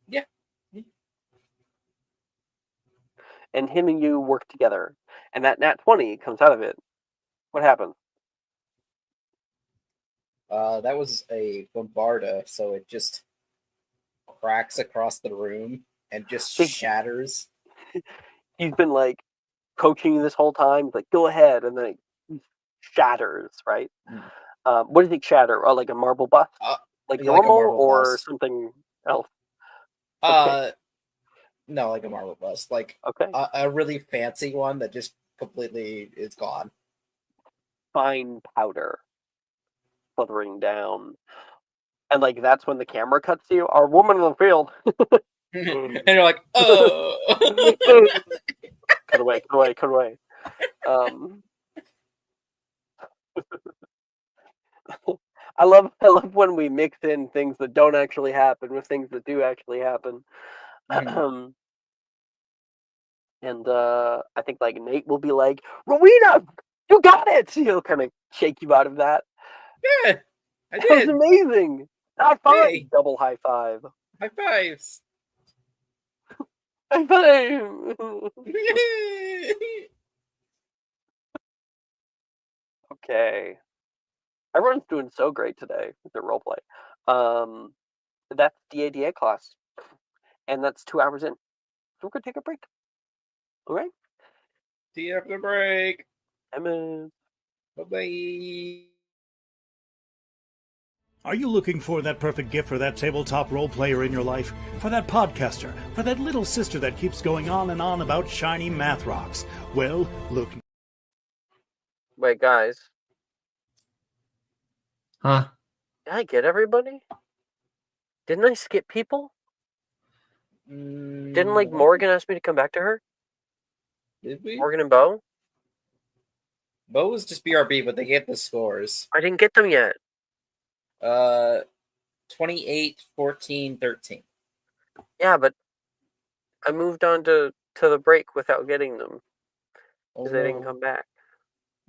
yeah. and him and you work together, and that nat 20 comes out of it. What happens? That was a bombarda, so it just cracks across the room and just shatters. He's been like coaching you this whole time. He's like, go ahead, and then it shatters, right? What do you think shatter? Like a marble bust? Like Yeah, like a normal marble or bust. something else? Okay. No, like a marble bust. Like Okay. a really fancy one that just completely is gone. Fine powder fluttering down. And like that's when the camera cuts to you. Our woman in the field. And you're like, oh. Cut away. I love when we mix in things that don't actually happen with things that do actually happen. And I think like Nate will be like, Rowena, you got it! He'll kind of shake you out of that. Yeah, I That was did. amazing. High five! Hey. Double high five. High fives. High five! Okay. Everyone's doing so great today with their roleplay. That's DADA class. And that's 2 hours in. So we're going to take a break. All right? See you after the break. Emma. Bye-bye. Are you looking for that perfect gift for that tabletop role player in your life? For that podcaster? For that little sister that keeps going on and on about shiny math rocks? Well, look. Wait, guys. Huh? Did I get everybody? Didn't I skip people? Didn't like Morgan ask me to come back to her? Did we? Morgan and Bo? Bo was just BRB, but they gave the scores. I didn't get them yet. 28, 14, 13. Yeah, but I moved on to the break without getting them. Because they didn't come back.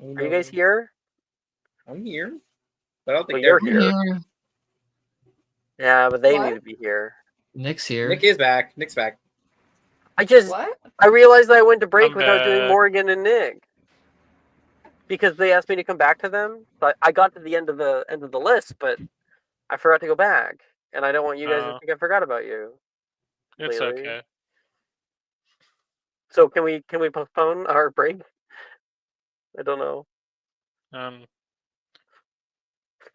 Are you guys here? I'm here. But I don't think Well, they're you're here. Yeah, but they What? need to be here. Nick's here. Nick is back. Nick's back. What? I realized I went to break I'm without doing back. Morgan and Nick. Because they asked me to come back to them. But I got to the end of the list, but I forgot to go back. And I don't want you guys to think I forgot about you. It's Lately. okay. So can we postpone our break? I don't know.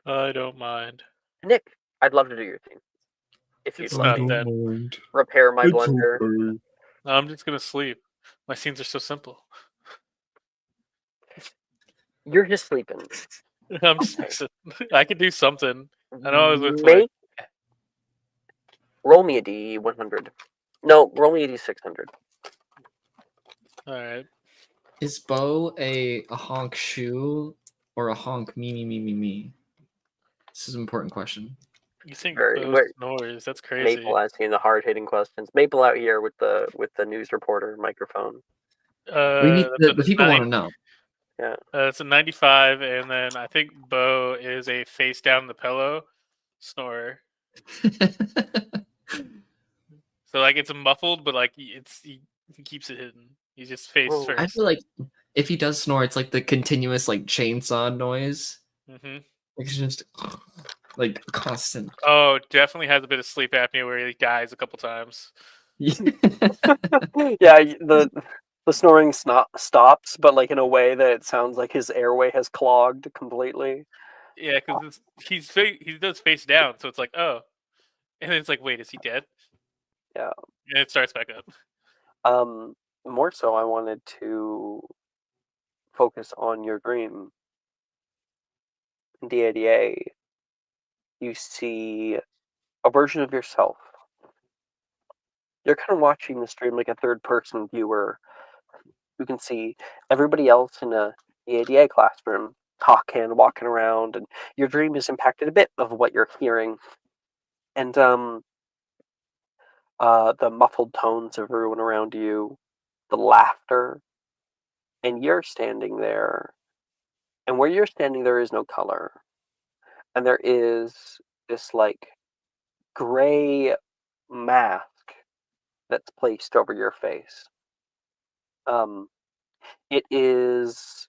I don't mind. Nick, I'd love to do your theme. If you'd It's let not me that. repair my blunder. No, I'm just gonna sleep. My scenes are so simple. You're just sleeping. I'm just mixing. I could do something. I know I was with like. Roll me a D100. No, roll me a D600. All right. Is Bo a honk shoe or a honk me? This is an important question. You think Very- Bo snores? That's crazy. Maple asking the hard-hitting questions. Maple out here with the news reporter microphone. We need the people want to know. Yeah. It's a 95, and then I think Bo is a face down the pillow snorer. So like it's muffled, but like he keeps it hidden. He's just face first. I feel like if he does snore, it's like the continuous like chainsaw noise. Mm-hmm. It's just like constant. Oh, definitely has a bit of sleep apnea where he dies a couple times. Yeah, the snoring stops, but like in a way that it sounds like his airway has clogged completely. Yeah, because he does face down, so it's like, oh, and then it's like, wait, is he dead? Yeah. And it starts back up. More so, I wanted to focus on your dream. In DADA, you see a version of yourself. You're kind of watching the stream like a third-person viewer. You can see everybody else in a DADA classroom talking, walking around, and your dream has impacted a bit of what you're hearing. And the muffled tones of everyone around you, the laughter, and you're standing there. And where you're standing, there is no color. And there is this, like, gray mask that's placed over your face. It is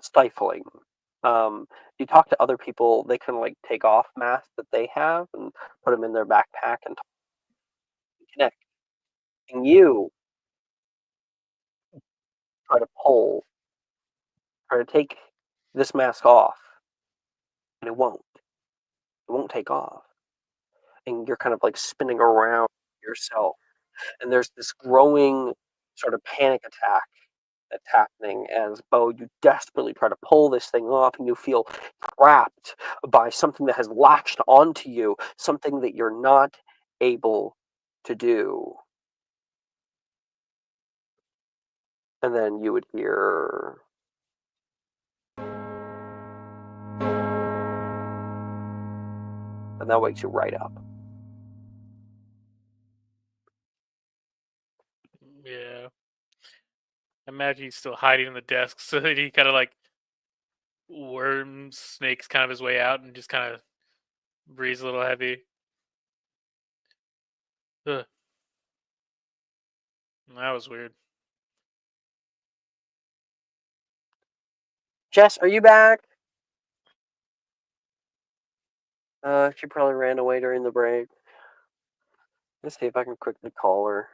stifling. You talk to other people, they kind of like take off masks that they have and put them in their backpack and connect. And you try to try to take this mask off, and it won't. It won't take off. And you're kind of like spinning around yourself. And there's this growing sort of panic attack that's happening as Bo, you desperately try to pull this thing off, and you feel trapped by something that has latched onto you, something that you're not able to do. And then you would hear. And that wakes you right up. Yeah. I imagine he's still hiding in the desk so that he kind of like worms, snakes kind of his way out and just kind of breathes a little heavy. Ugh. That was weird. Jess, are you back? She probably ran away during the break. Let's see if I can quickly call her.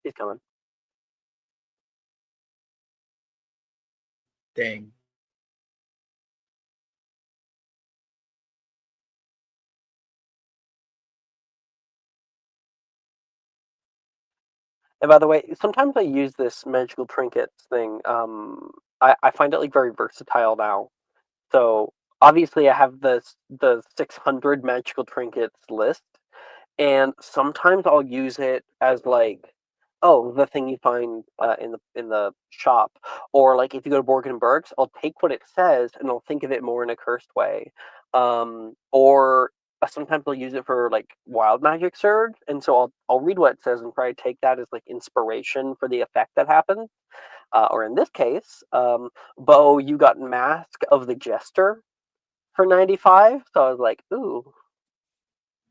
He's coming. Dang. And by the way, sometimes I use this magical trinkets thing. I find it like very versatile now. So obviously, I have the 600 magical trinkets list, and sometimes I'll use it as like, oh, the thing you find in the shop, or like if you go to Borg and Burks, I'll take what it says and I'll think of it more in a cursed way, or sometimes I'll use it for like wild magic surge, and so I'll read what it says and try to take that as like inspiration for the effect that happens. Or in this case, Bo, you got Mask of the Jester for 95, so I was like, ooh,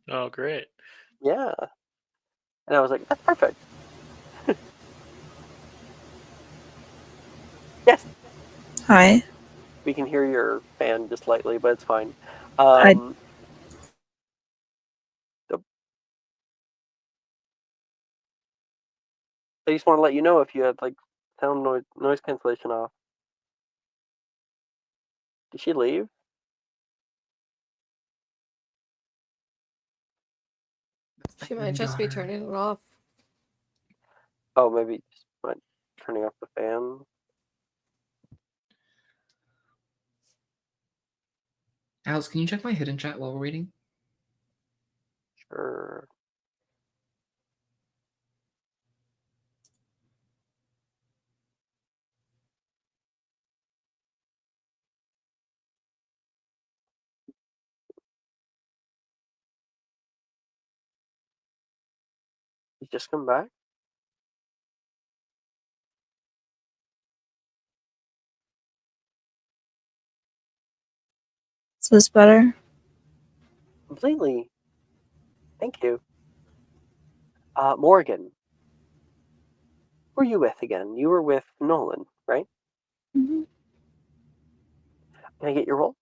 Oh, great. yeah. And I was like, that's perfect. Yes, Hi. we can hear your fan just slightly, but it's fine. I I just want to let you know if you had like sound noise cancellation off. Did she leave? She might just be turning it off. Oh, maybe just turning off the fan. Alice, can you check my hidden chat while we're waiting? Sure. You just come back? Is this better? Completely. Thank you. Morgan, who are you with again? You were with Nolan, right? Mhm. Can I get your roll?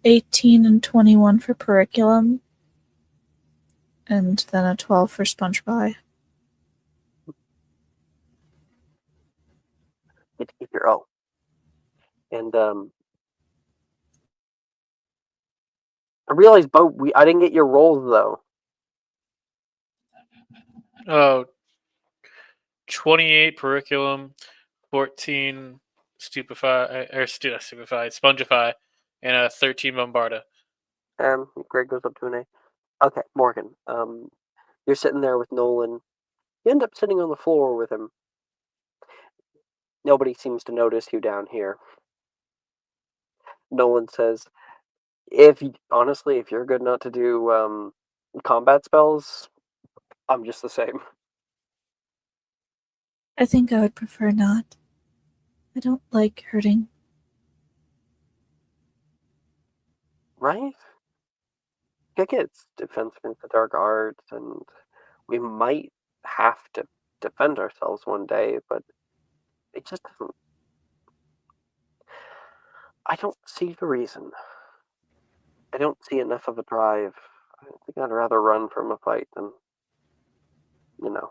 18 and 21 for Periculum, and then a 12 for Sponge Pie. Get to keep your O. And I realized, Bo, I didn't get your rolls though. Oh, 28 Periculum, 14 Spongify, and a 13 Bombarda. Greg goes up to an A. Okay, Morgan. You're sitting there with Nolan. You end up sitting on the floor with him. Nobody seems to notice you down here. Nolan says, honestly, if you're good not to do combat spells, I'm just the same. I think I would prefer not. I don't like hurting. Right? Kick it's defense against the dark arts, and we might have to defend ourselves one day, but it just doesn't. I don't see the reason. I don't see enough of a drive. I think I'd rather run from a fight than, you know.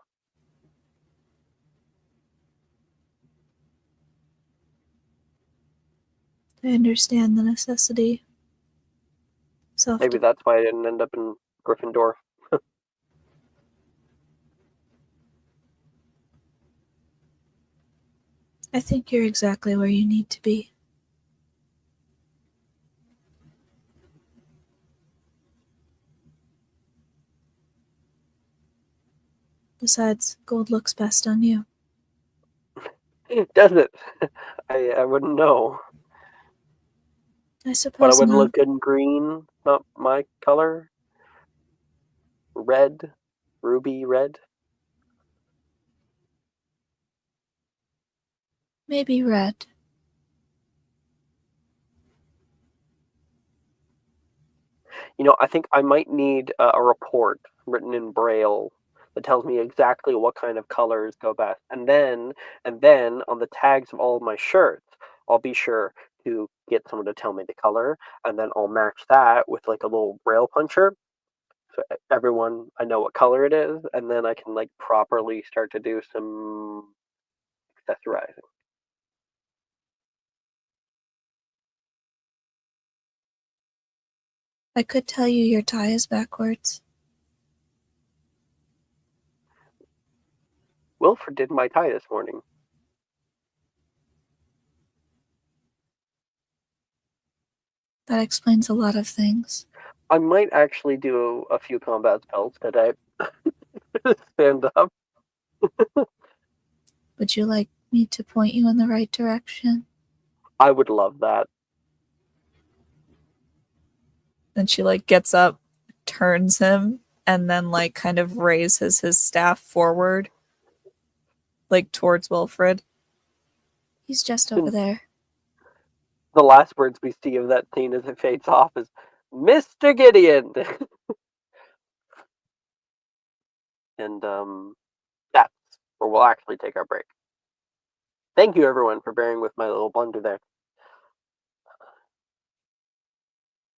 I understand the necessity. Maybe that's why I didn't end up in Gryffindor. I think you're exactly where you need to be. Besides, gold looks best on you. Does it? I wouldn't know. I suppose But I wouldn't not. look good in green. Not my color. Red. Ruby red. Maybe red. You know, I think I might need a report written in Braille that tells me exactly what kind of colors go best. And then on the tags of all of my shirts, I'll be sure to get someone to tell me the color, and then I'll match that with like a little Braille puncher. So everyone, I know what color it is, and then I can like properly start to do some accessorizing. I could tell you your tie is backwards. Wilfred did my tie this morning. That explains a lot of things. I might actually do a few combat spells today. Stand up. Would you like me to point you in the right direction? I would love that. Then she like gets up, turns him, and then like kind of raises his staff forward, like towards Wilfred. He's just over there. The last words we see of that scene as it fades off is, Mr. Gideon! And that's where we'll actually take our break. Thank you, everyone, for bearing with my little blunder there.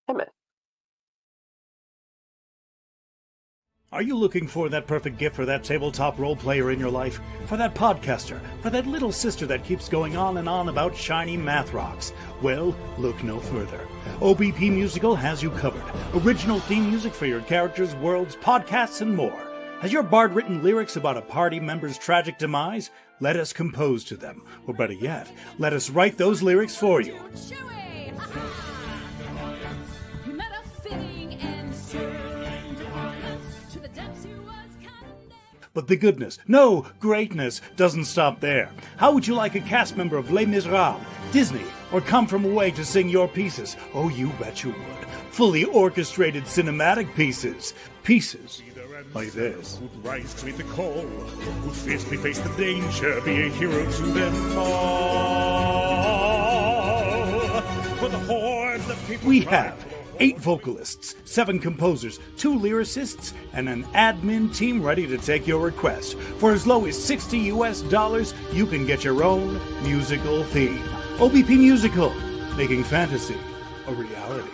Hey, man. Are you looking for that perfect gift for that tabletop role player in your life? For that podcaster? For that little sister that keeps going on and on about shiny math rocks? Well, look no further. OBP Musical has you covered. Original theme music for your characters, worlds, podcasts, and more. Has your bard written lyrics about a party member's tragic demise? Let us compose to them. Or better yet, let us write those lyrics for you. But the goodness, no, greatness, doesn't stop there. How would you like a cast member of Les Miserables, Disney, or Come From Away to sing your pieces? Oh, you bet you would. Fully orchestrated cinematic pieces. Pieces like this. Who'd rise to meet the call, who'd fiercely face the danger, be a hero to them all. For the hordes of people we have 8 vocalists, 7 composers, 2 lyricists, and an admin team ready to take your request. For as low as $60 US, you can get your own musical theme. OBP Musical, making fantasy a reality.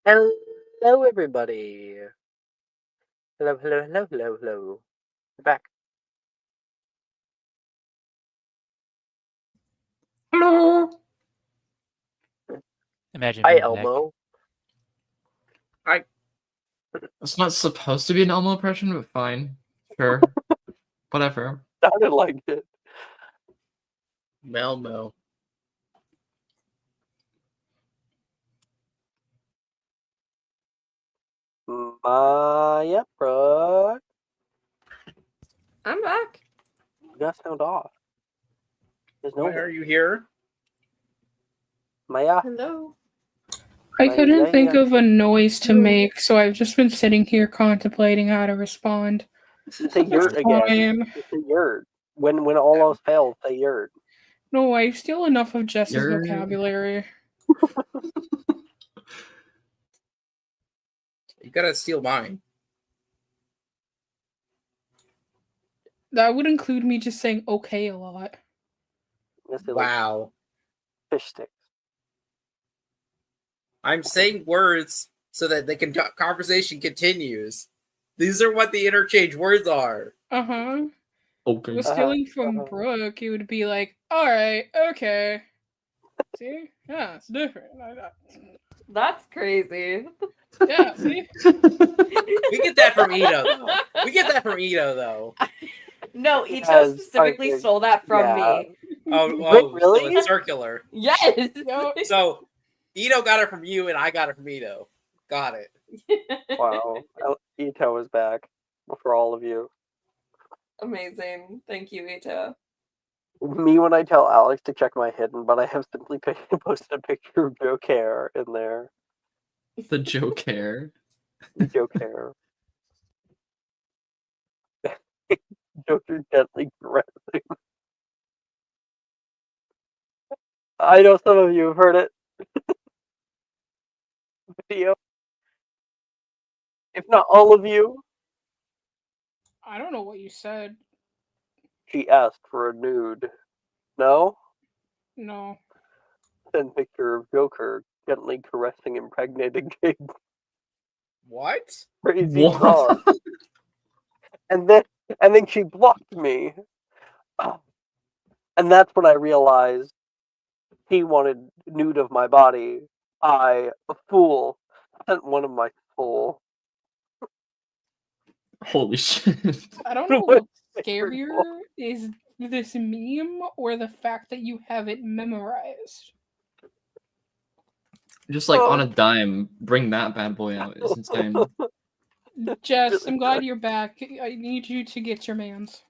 Hello, everybody. Hello. We're back. Hello. Imagine Hi, being back. Elmo. It's not supposed to be an Elmo impression, but fine. Sure. Whatever. Sounded like it. Melmo. Maya, bro. I'm back. You guys sound off. There's no Why are you here? Maya. Hello. I Maya, couldn't think yeah. of a noise to make, so I've just been sitting here contemplating how to respond. Say yurt again. Fine. Say yurt. When all else fails, say yurt. No, I steal enough of Jess's You're- vocabulary. You gotta steal mine. That would include me just saying okay a lot. Let's say, like, Wow. fish sticks. I'm saying words so that the conversation continues. These are what the interchange words are. Uh-huh. If Open. it was stealing from Brooke, it would be like, alright, okay. See? Yeah, it's different. That's crazy. Yeah, see? We get that from Ito, though. No, Yes, Ito specifically okay. stole that from me. Oh, really? So it's circular. Yes. So Ito got it from you, and I got it from Ito. Got it. Wow. Ito is back for all of you. Amazing. Thank you, Ito. Me when I tell Alex to check my hidden, but I have simply posted a picture of Joe Care in there. The Joker. Joe Care. Joker gently caressing. I know some of you have heard it. Video. If not all of you. I don't know what you said. She asked for a nude. No? No. Then picture of Joker gently caressing impregnated kid. What? Crazy What? frog. And then she blocked me. And that's when I realized he wanted nude of my body. I, a fool, sent one of my soul. Holy shit. I don't know what's scarier is this meme or the fact that you have it memorized. Just like on a dime, bring that bad boy out. It's insane. Jess, I'm glad you're back. I need you to get your mans.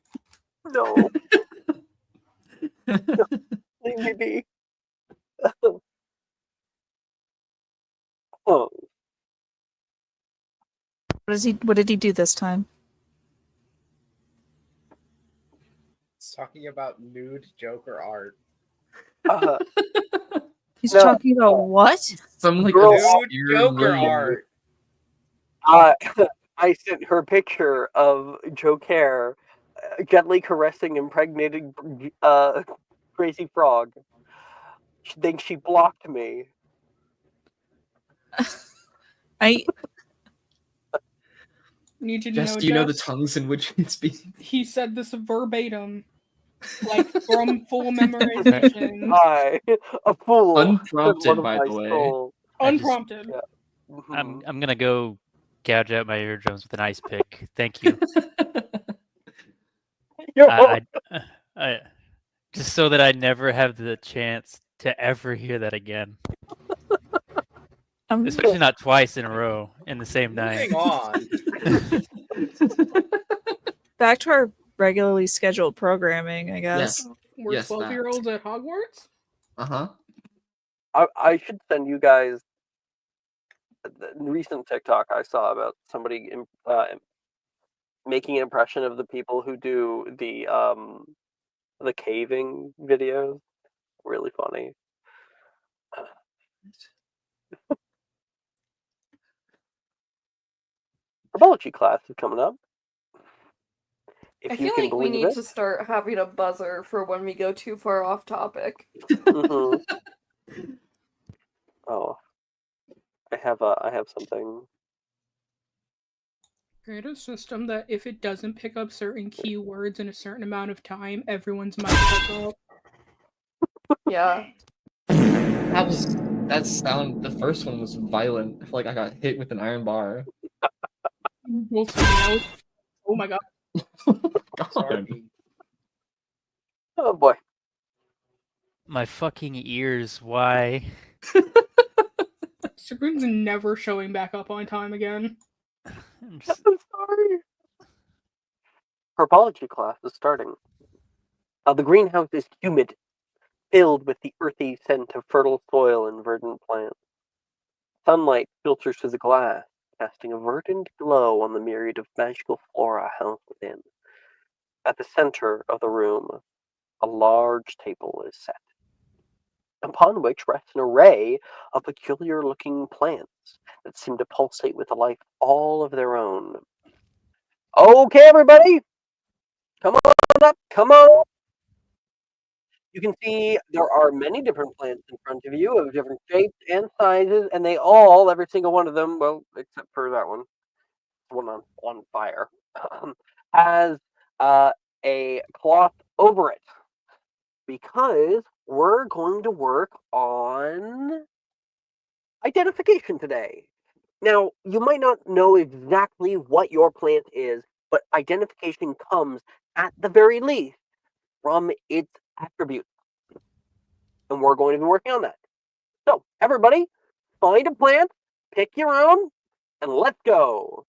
No. Leave me be. Oh. What did he do this time? It's talking about nude Joker art. He's No. talking about what? Some like Girl, obscure Joker meme. art. I sent her a picture of Joe Care gently caressing impregnated crazy frog. Then she blocked me. I need you to Jess, know, do you know the Jess, tongues in which he speaks? he said this verbatim, like from full memorization. I, a fool. Unprompted, one of by my the way. soul. Unprompted. Yeah. I'm gonna go gouge out my eardrums with an ice pick. Thank you. I just so that I never have the chance to ever hear that again. Especially not twice in a row in the same night. Hang on. Back to our regularly scheduled programming, I guess. Yes. We're Yes, 12-year-olds at Hogwarts? Uh-huh. I should send you guys the recent TikTok I saw about somebody making an impression of the people who do the caving videos. Really funny. Herbology class is coming up. If I you feel can like we believe need it. to start having a buzzer for when we go too far off topic. Mhm. Oh. I have something. Create a system that if it doesn't pick up certain keywords in a certain amount of time, everyone's mic cuts off. Yeah. That sound. The first one was violent. I feel like I got hit with an iron bar. Well, so oh my god. God. Sorry. Oh boy. My fucking ears, why? Sabrina's never showing back up on time again. I'm just- I'm sorry. Herbology class is starting. The greenhouse is humid, filled with the earthy scent of fertile soil and verdant plants. Sunlight filters through the glass, casting a verdant glow on the myriad of magical flora housed within. At the center of the room, a large table is set, upon which rests an array of peculiar-looking plants that seem to pulsate with a life all of their own. Okay, everybody! Come on up, come on! You can see there are many different plants in front of you of different shapes and sizes, and they all, every single one of them, well, except for that one, on fire, has a cloth over it, because we're going to work on identification today. Now, you might not know exactly what your plant is, but identification comes, at the very least, from its attributes. And we're going to be working on that. So, everybody, find a plant, pick your own, and let's go.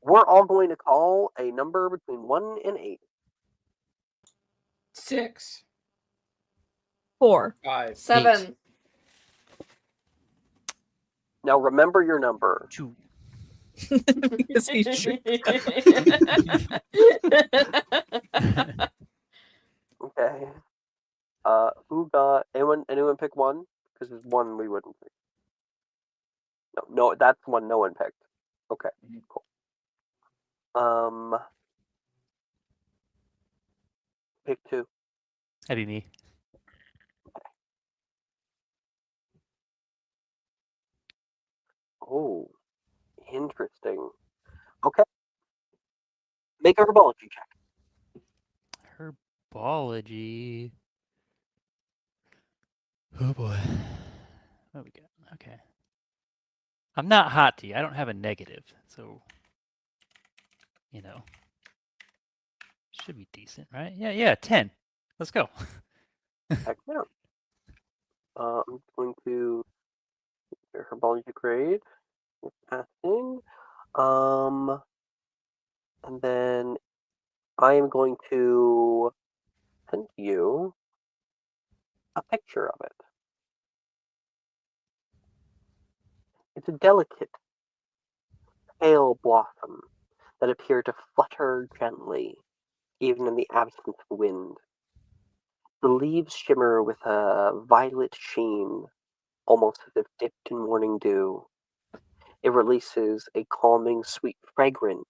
We're all going to call a number between 1 and 8. 6. 4. 5. 7. Now, remember your number. 2. Because he should. Okay. Who got anyone pick 1? Because there's 1 we wouldn't pick. No, that's one no one picked. Okay, cool. Pick 2. Eddie me. Oh, interesting. Okay. Make a herbology check. Herbology. Oh boy. What we got? Okay. I'm not hot tea. I don't have a negative, so should be decent, right? Yeah, 10. Let's go. Heck yeah. I'm going to your herbology grade. Passing. And then I am going to send you a picture of it. It's a delicate, pale blossom that appear to flutter gently, even in the absence of wind. The leaves shimmer with a violet sheen, almost as if dipped in morning dew. It releases a calming, sweet fragrance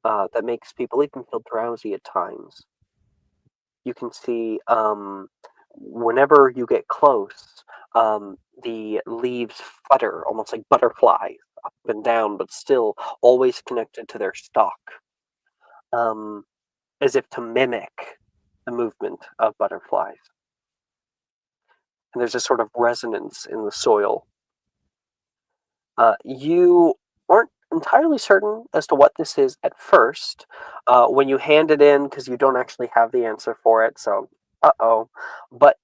that makes people even feel drowsy at times. You can see whenever you get close, the leaves flutter almost like butterflies up and down, but still always connected to their stalk, as if to mimic the movement of butterflies. And there's a sort of resonance in the soil. You aren't entirely certain as to what this is at first when you hand it in, because you don't actually have the answer for it, so uh-oh. But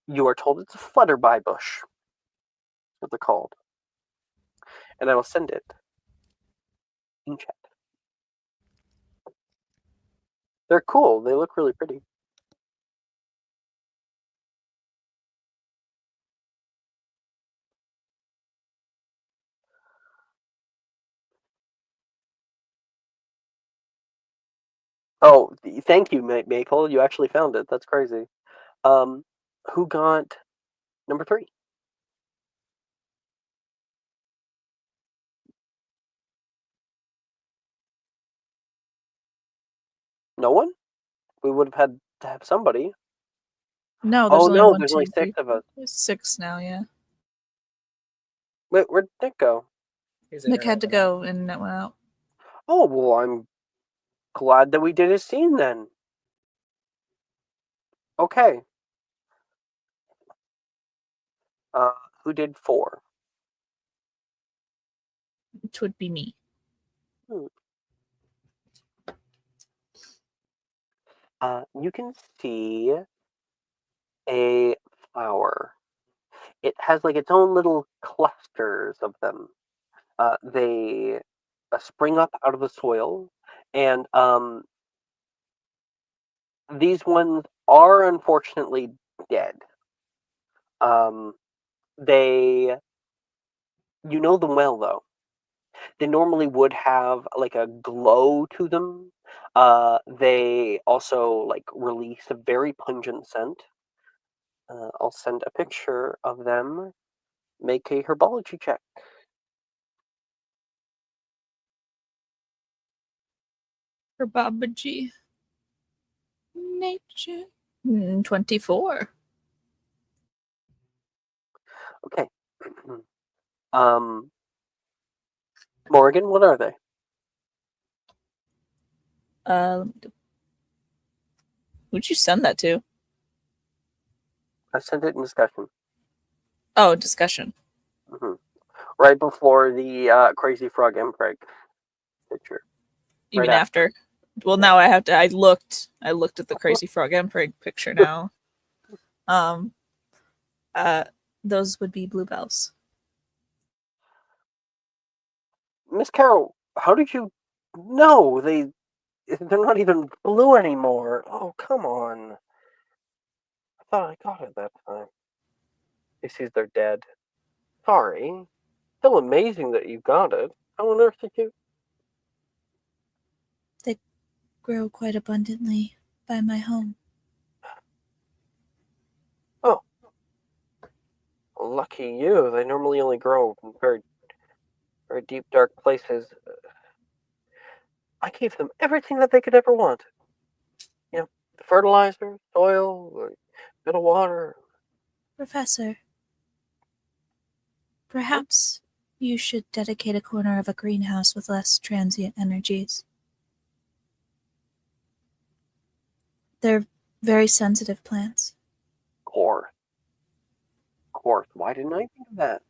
you are told it's a flutterby bush, what they're called. And I will send it in chat. They're cool. They look really pretty. Oh, thank you, Michael. You actually found it. That's crazy. Who got number 3? No one? We would have had to have somebody. No, there's only no, one, there's two, only 6 three. of us. There's 6 now, yeah. Wait, where'd Nick go? Nick had to go and it went out. Oh, well, I'm glad that we did a scene then. Okay. Who did 4? Which would be me. You can see a flower. It has like its own little clusters of them. They spring up out of the soil, and these ones are unfortunately dead. They, you know them well though. They normally would have like a glow to them. They also like release a very pungent scent. I'll send a picture of them. Make a herbology check. Herbology. Nature. 24. Okay. Morgan, what are they? Who'd you send that to? I sent it in discussion. Oh, discussion. Right before the Crazy Frog Impreg picture. You mean after? Well, now I have to. I looked at the Crazy Frog Impreg picture now. Those would be bluebells. Miss Carroll, how did you know they're not even blue anymore? Oh, come on. I thought I got it that time. He sees they're dead. Sorry. Still amazing that you got it. How on earth did you? They grow quite abundantly by my home. Oh. Lucky you. They normally only grow in very, very deep, dark places. I gave them everything that they could ever want. You know, fertilizer, soil, a bit of water. Professor, perhaps you should dedicate a corner of a greenhouse with less transient energies. They're very sensitive plants. Of course. Why didn't I think of that?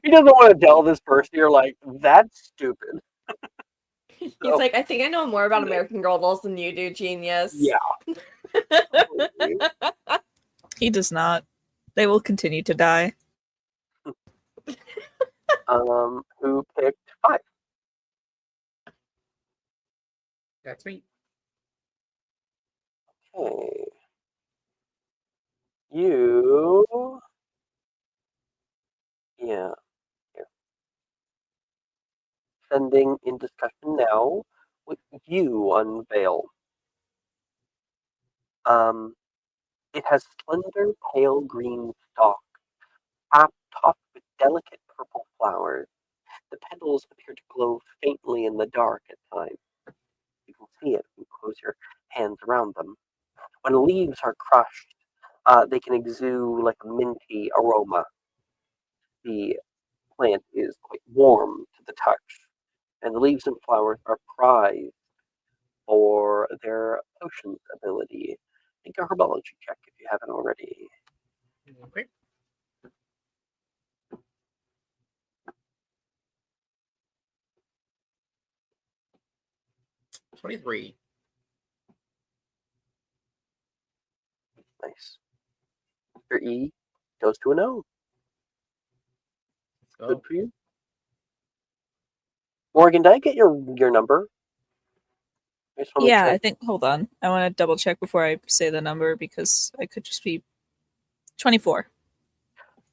He doesn't want to tell this person. You're like, that's stupid. He's like, I think I know more about American Girl dolls than you do, genius. Yeah. He does not. They will continue to die. Who picked 5? That's me. Okay. You. Yeah. Here. Sending in discussion now. With you unveil. It has slender, pale green stalk, topped with delicate purple flowers. The petals appear to glow faintly in the dark at times. You can see it when you close your hands around them. When leaves are crushed, they can exude like a minty aroma. The plant is quite warm to the touch, and the leaves and flowers are prized for their potions ability. Make a herbology check if you haven't already. Okay. $23. Nice. Your E goes to an O. Good for you. Morgan, did I get your number? Yeah, I think. Hold on. I want to double check before I say the number because I could just be 24.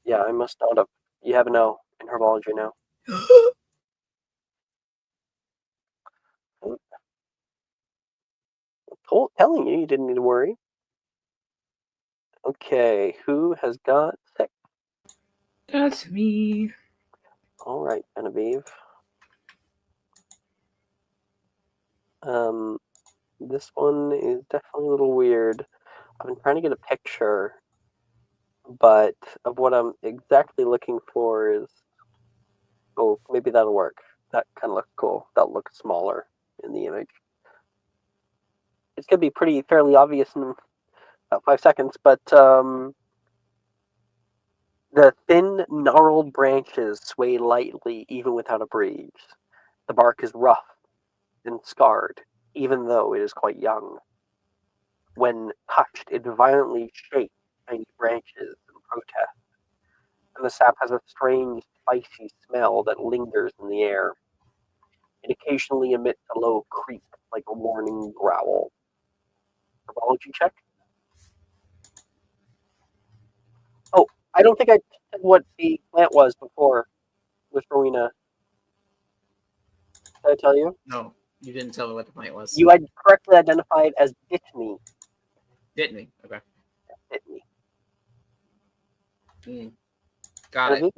Yeah, I must not have. You have an O in herbology now. Telling you didn't need to worry. Okay, who has got 6? That's me. All right, Genevieve. This one is definitely a little weird. I've been trying to get a picture, but of what I'm exactly looking for is. Oh, maybe that'll work. That kind of looks cool. That'll look smaller in the image. It's gonna be fairly obvious in about 5 seconds, but the thin, gnarled branches sway lightly even without a breeze. The bark is rough and scarred, even though it is quite young. When touched, it violently shakes tiny branches in protest, and the sap has a strange, spicy smell that lingers in the air. It occasionally emits a low creak like a warning growl. Herbology check. Oh, I don't think I said what the plant was before with Rowena. Did I tell you? No, you didn't tell me what the plant was. You had correctly identified as Dittany. Didn't. Okay. Dittany. Got it.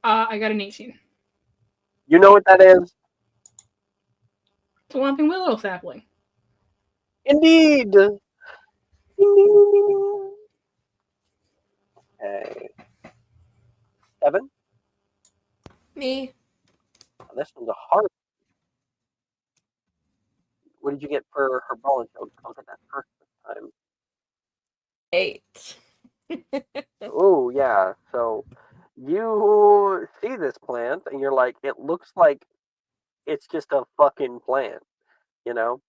I got an 18. You know what that is? It's a Whomping Willow sapling. Indeed. Okay. 7. Me. Oh, this one's a hard. What did you get for herbology? I'll get that first this time. 8. Oh yeah. So you see this plant and you're like, it looks like it's just a fucking plant, you know?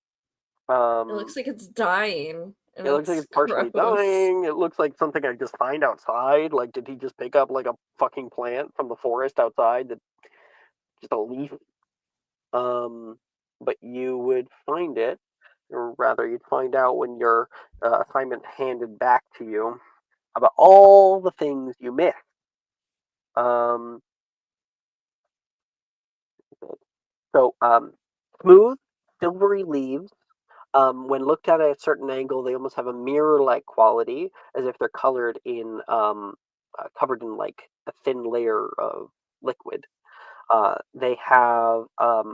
It looks like it's dying. And It looks like it's partially gross. dying. It looks like something I just find outside. Like, did he just pick up like a fucking plant from the forest outside that just a leaf? But you would find it, or rather, you'd find out when your assignment handed back to you about all the things you missed. So smooth, silvery leaves. When looked at a certain angle, they almost have a mirror-like quality, as if they're covered in like a thin layer of liquid. They have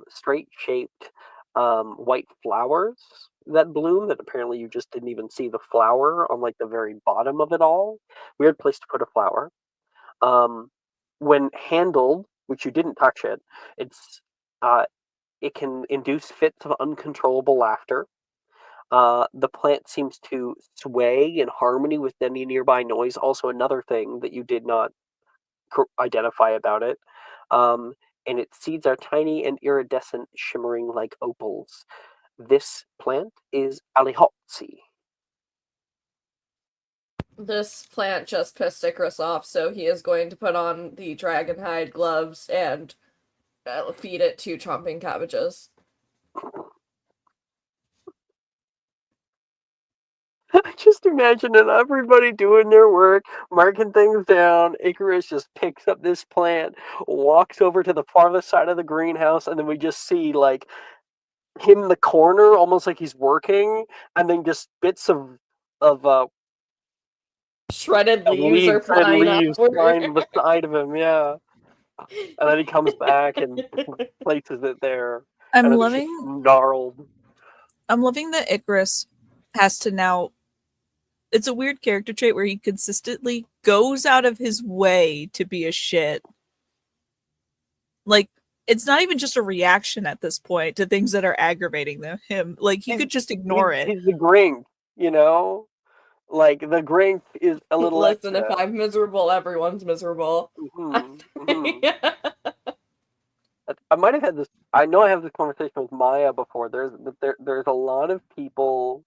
straight-shaped white flowers that bloom. That apparently you just didn't even see the flower on like the very bottom of it all. Weird place to put a flower. When handled, which you didn't touch it, it can induce fits of uncontrollable laughter. The plant seems to sway in harmony with any nearby noise. Also, another thing that you did not identify about it. And its seeds are tiny and iridescent, shimmering like opals. This plant is Alihotzi. This plant just pissed Icarus off, so he is going to put on the dragon hide gloves and feed it to chomping cabbages. I just imagine it, everybody doing their work, marking things down. Icarus just picks up this plant, walks over to the farthest side of the greenhouse, and then we just see like him in the corner, almost like he's working, and then just bits of shredded leaves are flying flying the side of him, yeah. And then he comes back and places it there. I'm and loving it's gnarled. I'm loving that Icarus has to now. It's a weird character trait where he consistently goes out of his way to be a shit. Like, it's not even just a reaction at this point to things that are aggravating him. Like, he could just ignore it. He's the Grink, you know? Like, the Grink is a little Listen, extra. if I'm miserable, everyone's miserable. I might have had this. I know I have this conversation with Maya before. There's a lot of people.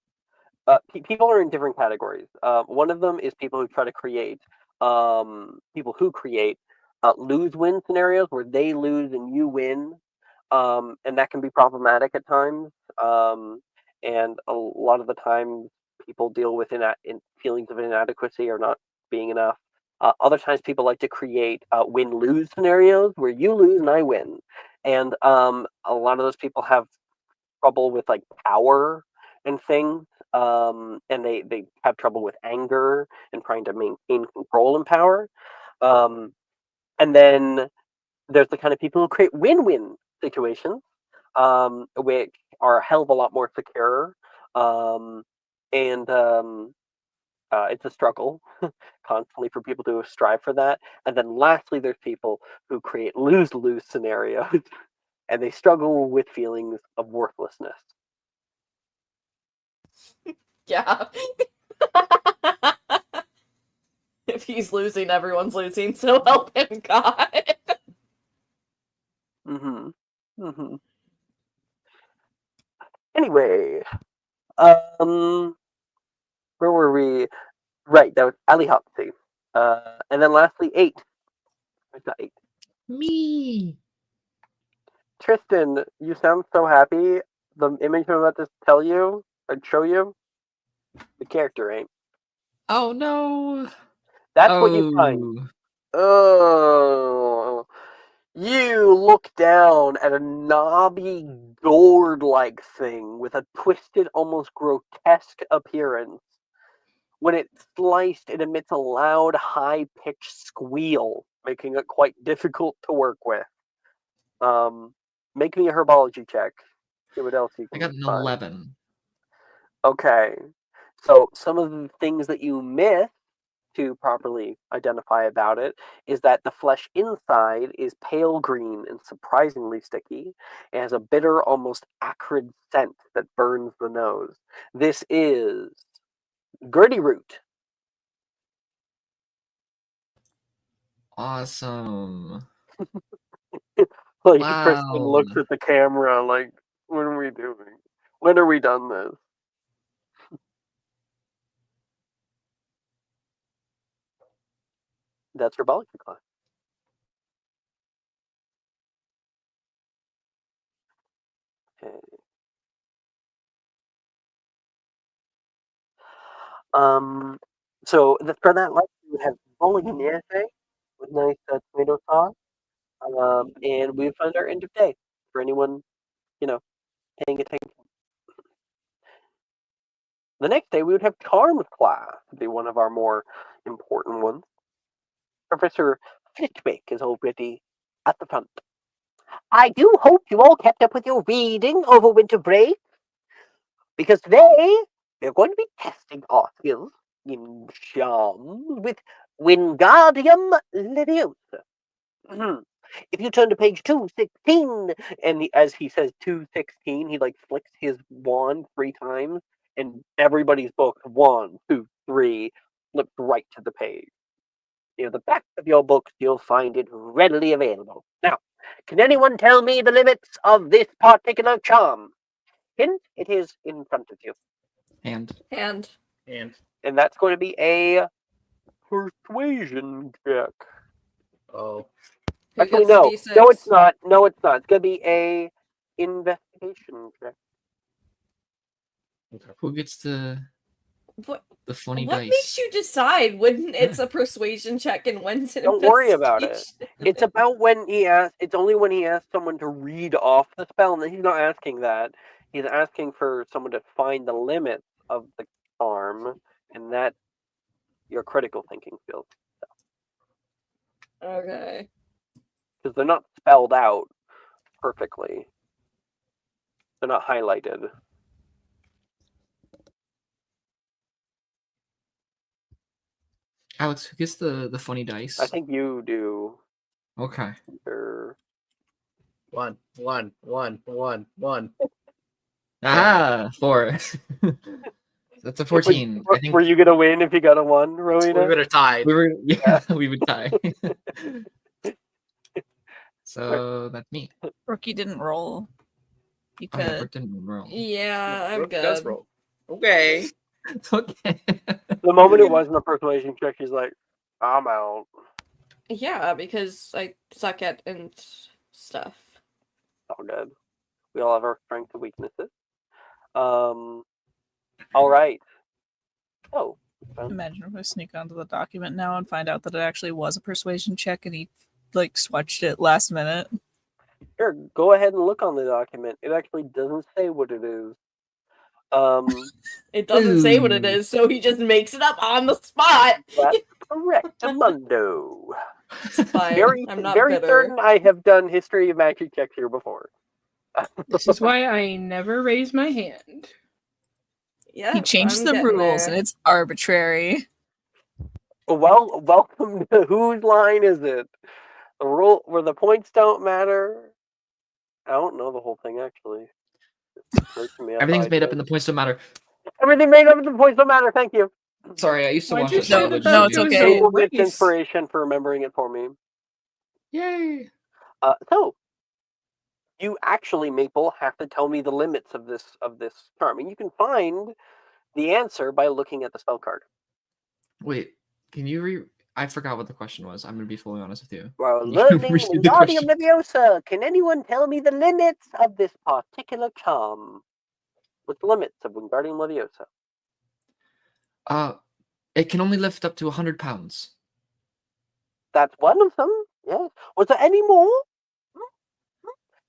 People are in different categories. One of them is people who try to create. People who create lose-win scenarios where they lose and you win, and that can be problematic at times. And a lot of the time, people deal with feelings of inadequacy or not being enough. Other times, people like to create win-lose scenarios where you lose and I win. And a lot of those people have trouble with like power and things. And they have trouble with anger and trying to maintain control and power. And then there's the kind of people who create win-win situations, which are a hell of a lot more secure. And It's a struggle constantly for people to strive for that. And then lastly, there's people who create lose-lose scenarios, and they struggle with feelings of worthlessness. Yeah. If he's losing, everyone's losing, so help him, God. Anyway, where were we? Right, that was Ali Hopsy. And then lastly, 8. I got 8. Me. Tristan, you sound so happy. The image I'm about to tell you, or show you, the character ain't. Oh no. That's what you find. Oh. You look down at a knobby, gourd-like thing with a twisted, almost grotesque appearance. When it's sliced, it emits a loud, high-pitched squeal, making it quite difficult to work with. Make me a herbology check. See what else you I can got an find. 11. Okay. So some of the things that you miss to properly identify about it is that the flesh inside is pale green and surprisingly sticky. It has a bitter, almost acrid scent that burns the nose. This is Gertie root. Awesome. Like Wow. Kristen looks at the camera like, what are we doing? When are we done this? That's herbology class. Okay. So for that lunch, we have bolognese with nice tomato sauce. And we find our end of day for anyone, paying attention. The next day, we would have charms class, would be one of our more important ones. Professor Flitwick is already at the front. I do hope you all kept up with your reading over winter break, because today we're going to be testing our skills in charms with Wingardium Leviosa. If you turn to page 216, and as he says 216, he flicks his wand 3 times, and everybody's book 1, 2, 3 flips right to the page. Near the back of your books, you'll find it readily available. Now, can anyone tell me the limits of this particular charm? Hint, it is in front of you. And And that's going to be a persuasion check. Oh. Actually, no. No, it's not. No, it's not. It's going to be a investigation check. who gets the funny What dice? makes you decide when it's a persuasion check and when's an Don't worry about it. investigation? It's about when he asks. It's only when he asks someone to read off the spell, and he's not asking that. He's asking for someone to find the limits of the charm, and that your critical thinking skills. Okay. Because they're not spelled out perfectly. They're not highlighted. Alex, who gets the funny dice? I think you do. Okay. One. Ah, 4. That's a 14. I think Were you gonna win if you got a 1, Rowena? We would have tied. We would tie. So that's me. Rookie didn't roll. You Oh, yeah, could. Brooke didn't roll. Yeah, I'm Brooke does good. roll. Okay. Okay. The moment it wasn't a persuasion check, he's like, I'm out. Yeah, because I suck at and stuff. All good. We all have our strengths and weaknesses. All right. Oh. Imagine if I sneak onto the document now and find out that it actually was a persuasion check and he swatched it last minute. Sure, go ahead and look on the document. It actually doesn't say what it is. It doesn't say what it is, so he just makes it up on the spot. That's correct, Mundo. It's fine. I'm not very bitter. certain I have done history of magic checks here before. This is why I never raise my hand. Yeah, He changed I'm the getting rules, there. and it's arbitrary. Well, welcome to whose line is it? The rule where the points don't matter. I don't know the whole thing actually. Everything's made up and the points don't matter. Everything made up and the points don't matter. Thank you. Sorry, I used to Why'd watch you that say show. that No, that it's was okay. a Google gets race? inspiration for remembering it for me. Yay! So you actually, Maple, have to tell me the limits of this charm, and you can find the answer by looking at the spell card. Wait, can you I forgot what the question was. I'm gonna be fully honest with you. While Can you learning repeat the Wingardium question? Leviosa, can anyone tell me the limits of this particular charm? What's the limits of Wingardium Leviosa? It can only lift up to 100 pounds. That's one of them. Yes. Was there any more?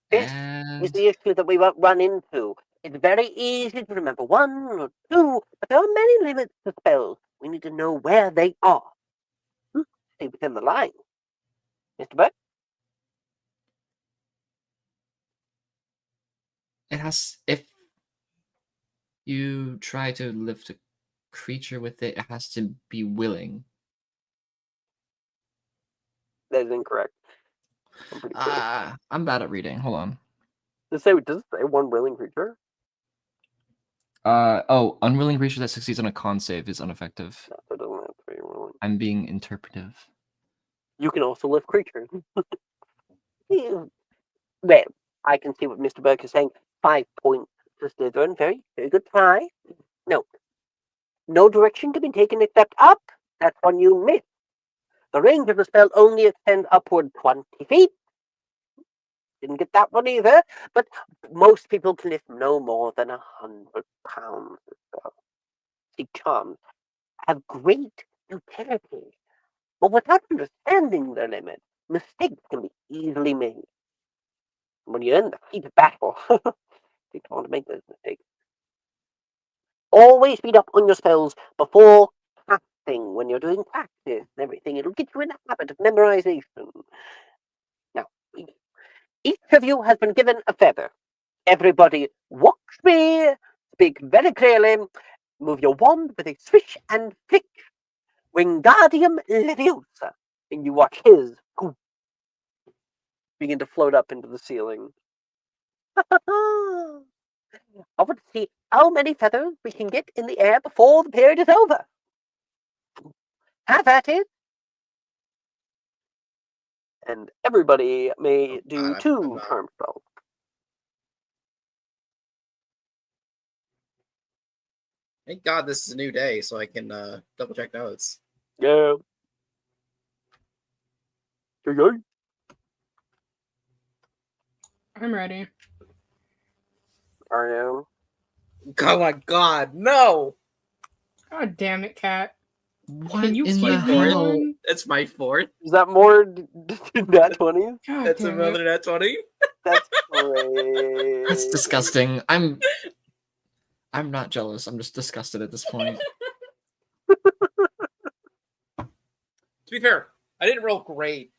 This is And the issue that we won't run into. It's very easy to remember one or two, but there are many limits to spells. We need to know where they are. Stay within the line. Mr. Burke? it has, if you try to lift a creature with it, it has to be willing. That is incorrect. I'm pretty sure. I'm bad at reading. Hold on. Does it say one willing creature? Unwilling creature that succeeds on a con save is ineffective. No, it doesn't have to be willing. I'm being interpretive. You can also lift creatures. Well, I can see what Mr. Burke is saying. 5 points to Slytherin. Very, very good try. No. No direction can be taken except up. That's one you miss. The range of the spell only extends upward 20 feet. Didn't get that one either. But most people can lift no more than 100 pounds or so. See, charms have great utility. But without understanding their limits, mistakes can be easily made. When you're in the heat of battle, you don't want to make those mistakes. Always read up on your spells before casting when you're doing practice and everything. It'll get you in the habit of memorization. Now, each of you has been given a feather. Everybody watch me, speak very clearly, move your wand with a swish and flick. Wingardium Leviosa. And you watch his begin to float up into the ceiling. I want to see how many feathers we can get in the air before the period is over. Have at it. And everybody may do God, 2 charm spells. Thank God this is a new day, so I can double check notes. Yeah. Yeah. I'm ready. Are you? Oh my God, no! God damn it, Cat. What Can you in give the me hell? one? That's my fourth. Is that more nat 20s? God That's damn another it. nat 20. That's great. That's disgusting. I'm not jealous. I'm just disgusted at this point. To be fair, I didn't roll great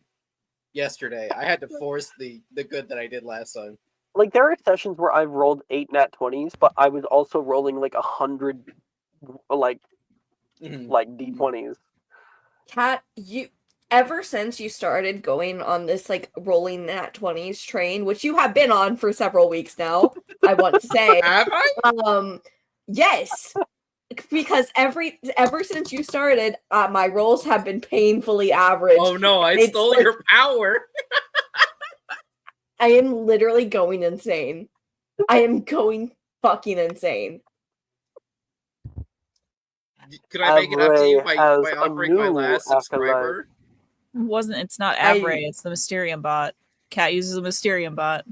yesterday. I had to force the good that I did last time. Like, there are sessions where I've rolled 8 nat 20s, but I was also rolling like 100, like d20s. Kat, you ever since you started going on this like rolling nat 20s train, which you have been on for several weeks now, I want to say. Have I? Yes. Because ever since you started, my rolls have been painfully average. Oh no, I It's stole like- your power. I am literally going insane. I am going fucking insane. Could I make it up to you by has a offering my new last acolyte. subscriber? It's not Avray, it's the Mysterium bot. Cat uses a Mysterium bot.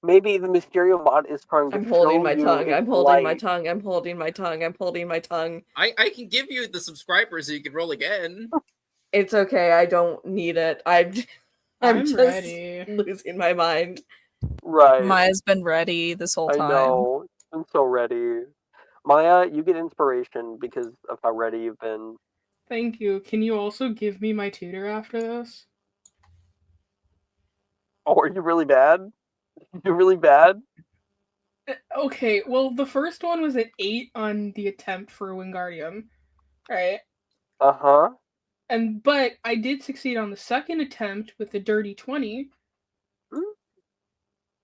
Maybe the Mysterium bot is trying to I'm holding show my you tongue. its I'm holding my light. tongue. I'm holding my tongue. I'm holding my tongue. I can give you the subscribers so you can roll again. It's okay. I don't need it. I'm I'm just ready. losing my mind. Right. Maya's been ready this whole I time. know. I'm so ready. Maya, you get inspiration because of how ready you've been. Thank you. Can you also give me my tutor after this? Oh, are you really bad? You're really bad? Okay, well, the first one was an 8 on the attempt for Wingardium, right? Uh-huh. But I did succeed on the second attempt with the dirty 20. Mm.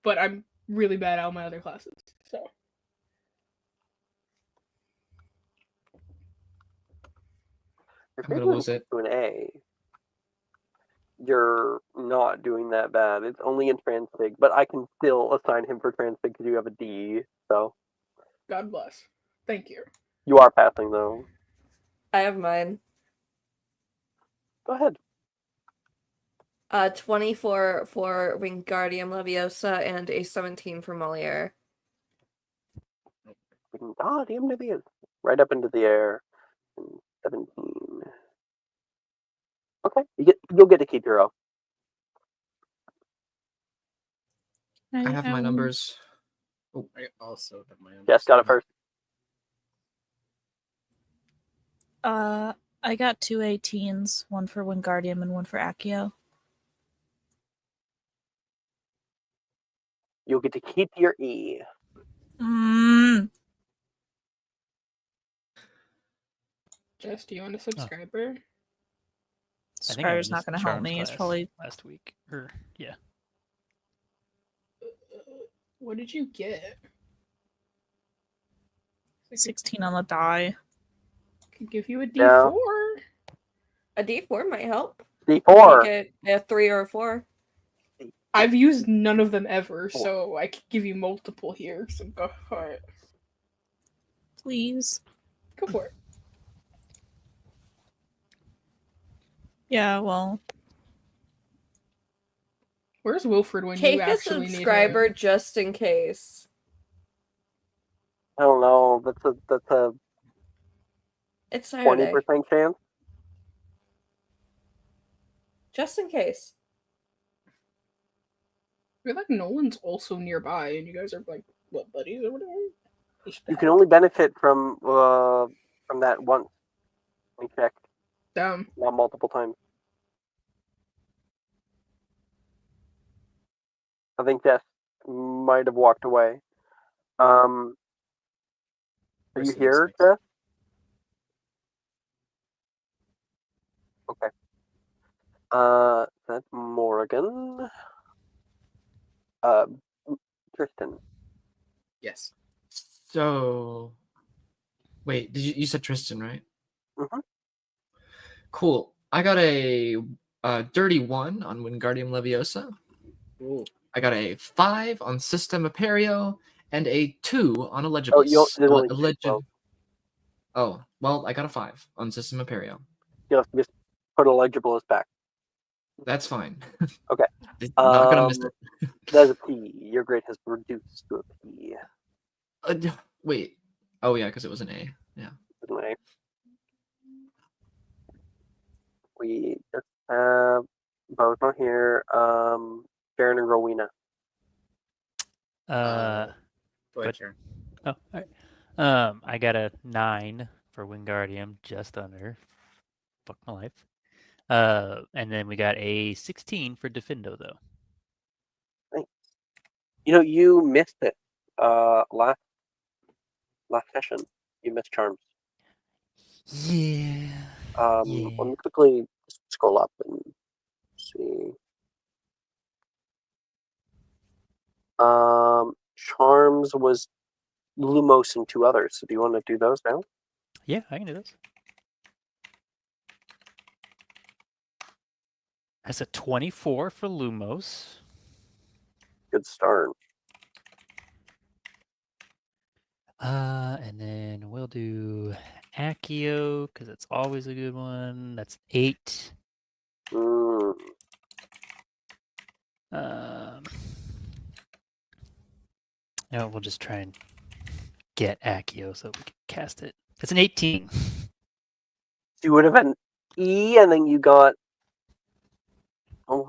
But I'm really bad at all my other classes, so. If I'm you're gonna doing lose it. to an A, you're not doing that bad. It's only in Transfig, but I can still assign him for Transfig because you have a D, so. God bless. Thank you. You are passing, though. I have mine. Go ahead. 24 for Wingardium Leviosa and a 17 for Moliere. Wingardium Leviosa. Right up into the air. 17. Okay, you'll get to keep your O. I have my numbers. Oh, I also have my own. Jess got it first. I got 2 18s, one for Wingardium and one for Accio. You'll get to keep your E. Jess, do you want a subscriber? Subscriber's not going to help me. It's probably last week. Or yeah. What did you get? 16 on the die. Could give you a D4. Yeah. A D4 might help. D4. You get a 3 or a 4. I've used none of them ever, so I could give you multiple here. So go for it. Please. Go for it. Yeah, well. Where's Wilfred when Take you actually need him? a subscriber just in case. I don't know. That's a It's Saturday. 20% chance. Just in case. I feel like Nolan's also nearby, and you guys are like, what, buddies or whatever? You can only benefit from that once. Let me check. Damn. Not multiple times. I think Jess might have walked away. Are you here, Jess? Okay. That's Morgan. Tristan. Yes. So, wait, you said Tristan, right? Mm-hmm. Cool. I got a dirty 1 on Wingardium Leviosa. Ooh. I got a 5 on System Imperio and a 2 on Oh, Illegibles. there's only 2, Oh, well, I got a 5 on System Imperio. You have to just put Illegibles back. That's fine. Okay. Not gonna miss it. That's a P. Your grade has reduced to a P. Wait. Oh yeah, because it was an A. Yeah. Anyway. We just have Bozo here. Sharon and Rowena. Go ahead, Sharon. Oh, all right. I got a 9 for Wingardium, just under. Fuck my life. And then we got a 16 for Defendo, though. Thanks. You missed it. Last session, you missed Charms. Yeah. Let me quickly scroll up and see. Charms was Lumos and 2 others. So do you want to do those now? Yeah, I can do those. That's a 24 for Lumos. Good start. And then we'll do Accio, because that's always a good one. That's 8. No, we'll just try and get Accio so we can cast it. It's an 18. You would have had an E, and then you got. Oh,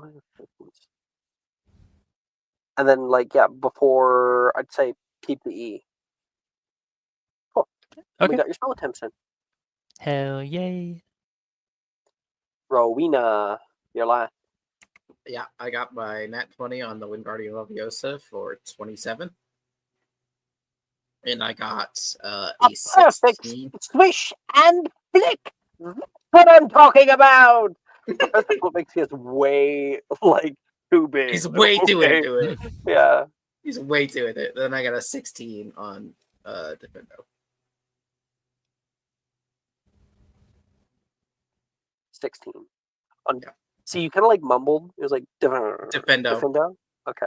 and then, before I'd say keep the E. Cool. Okay. We got your spell attempts in. Hell yay. Rowena, your last. Yeah, I got my nat 20 on the Wingardium Leviosa for 27. And I got A a perfect 16. swish and flick. That's what I'm talking about. That's what makes his way like too big. He's way too Okay. into it. Yeah. He's way too into it. Then I got a 16 on Defendo. 16. On, Yeah. See, you kind of like mumbled. It was like Defendo. Defendo. Okay.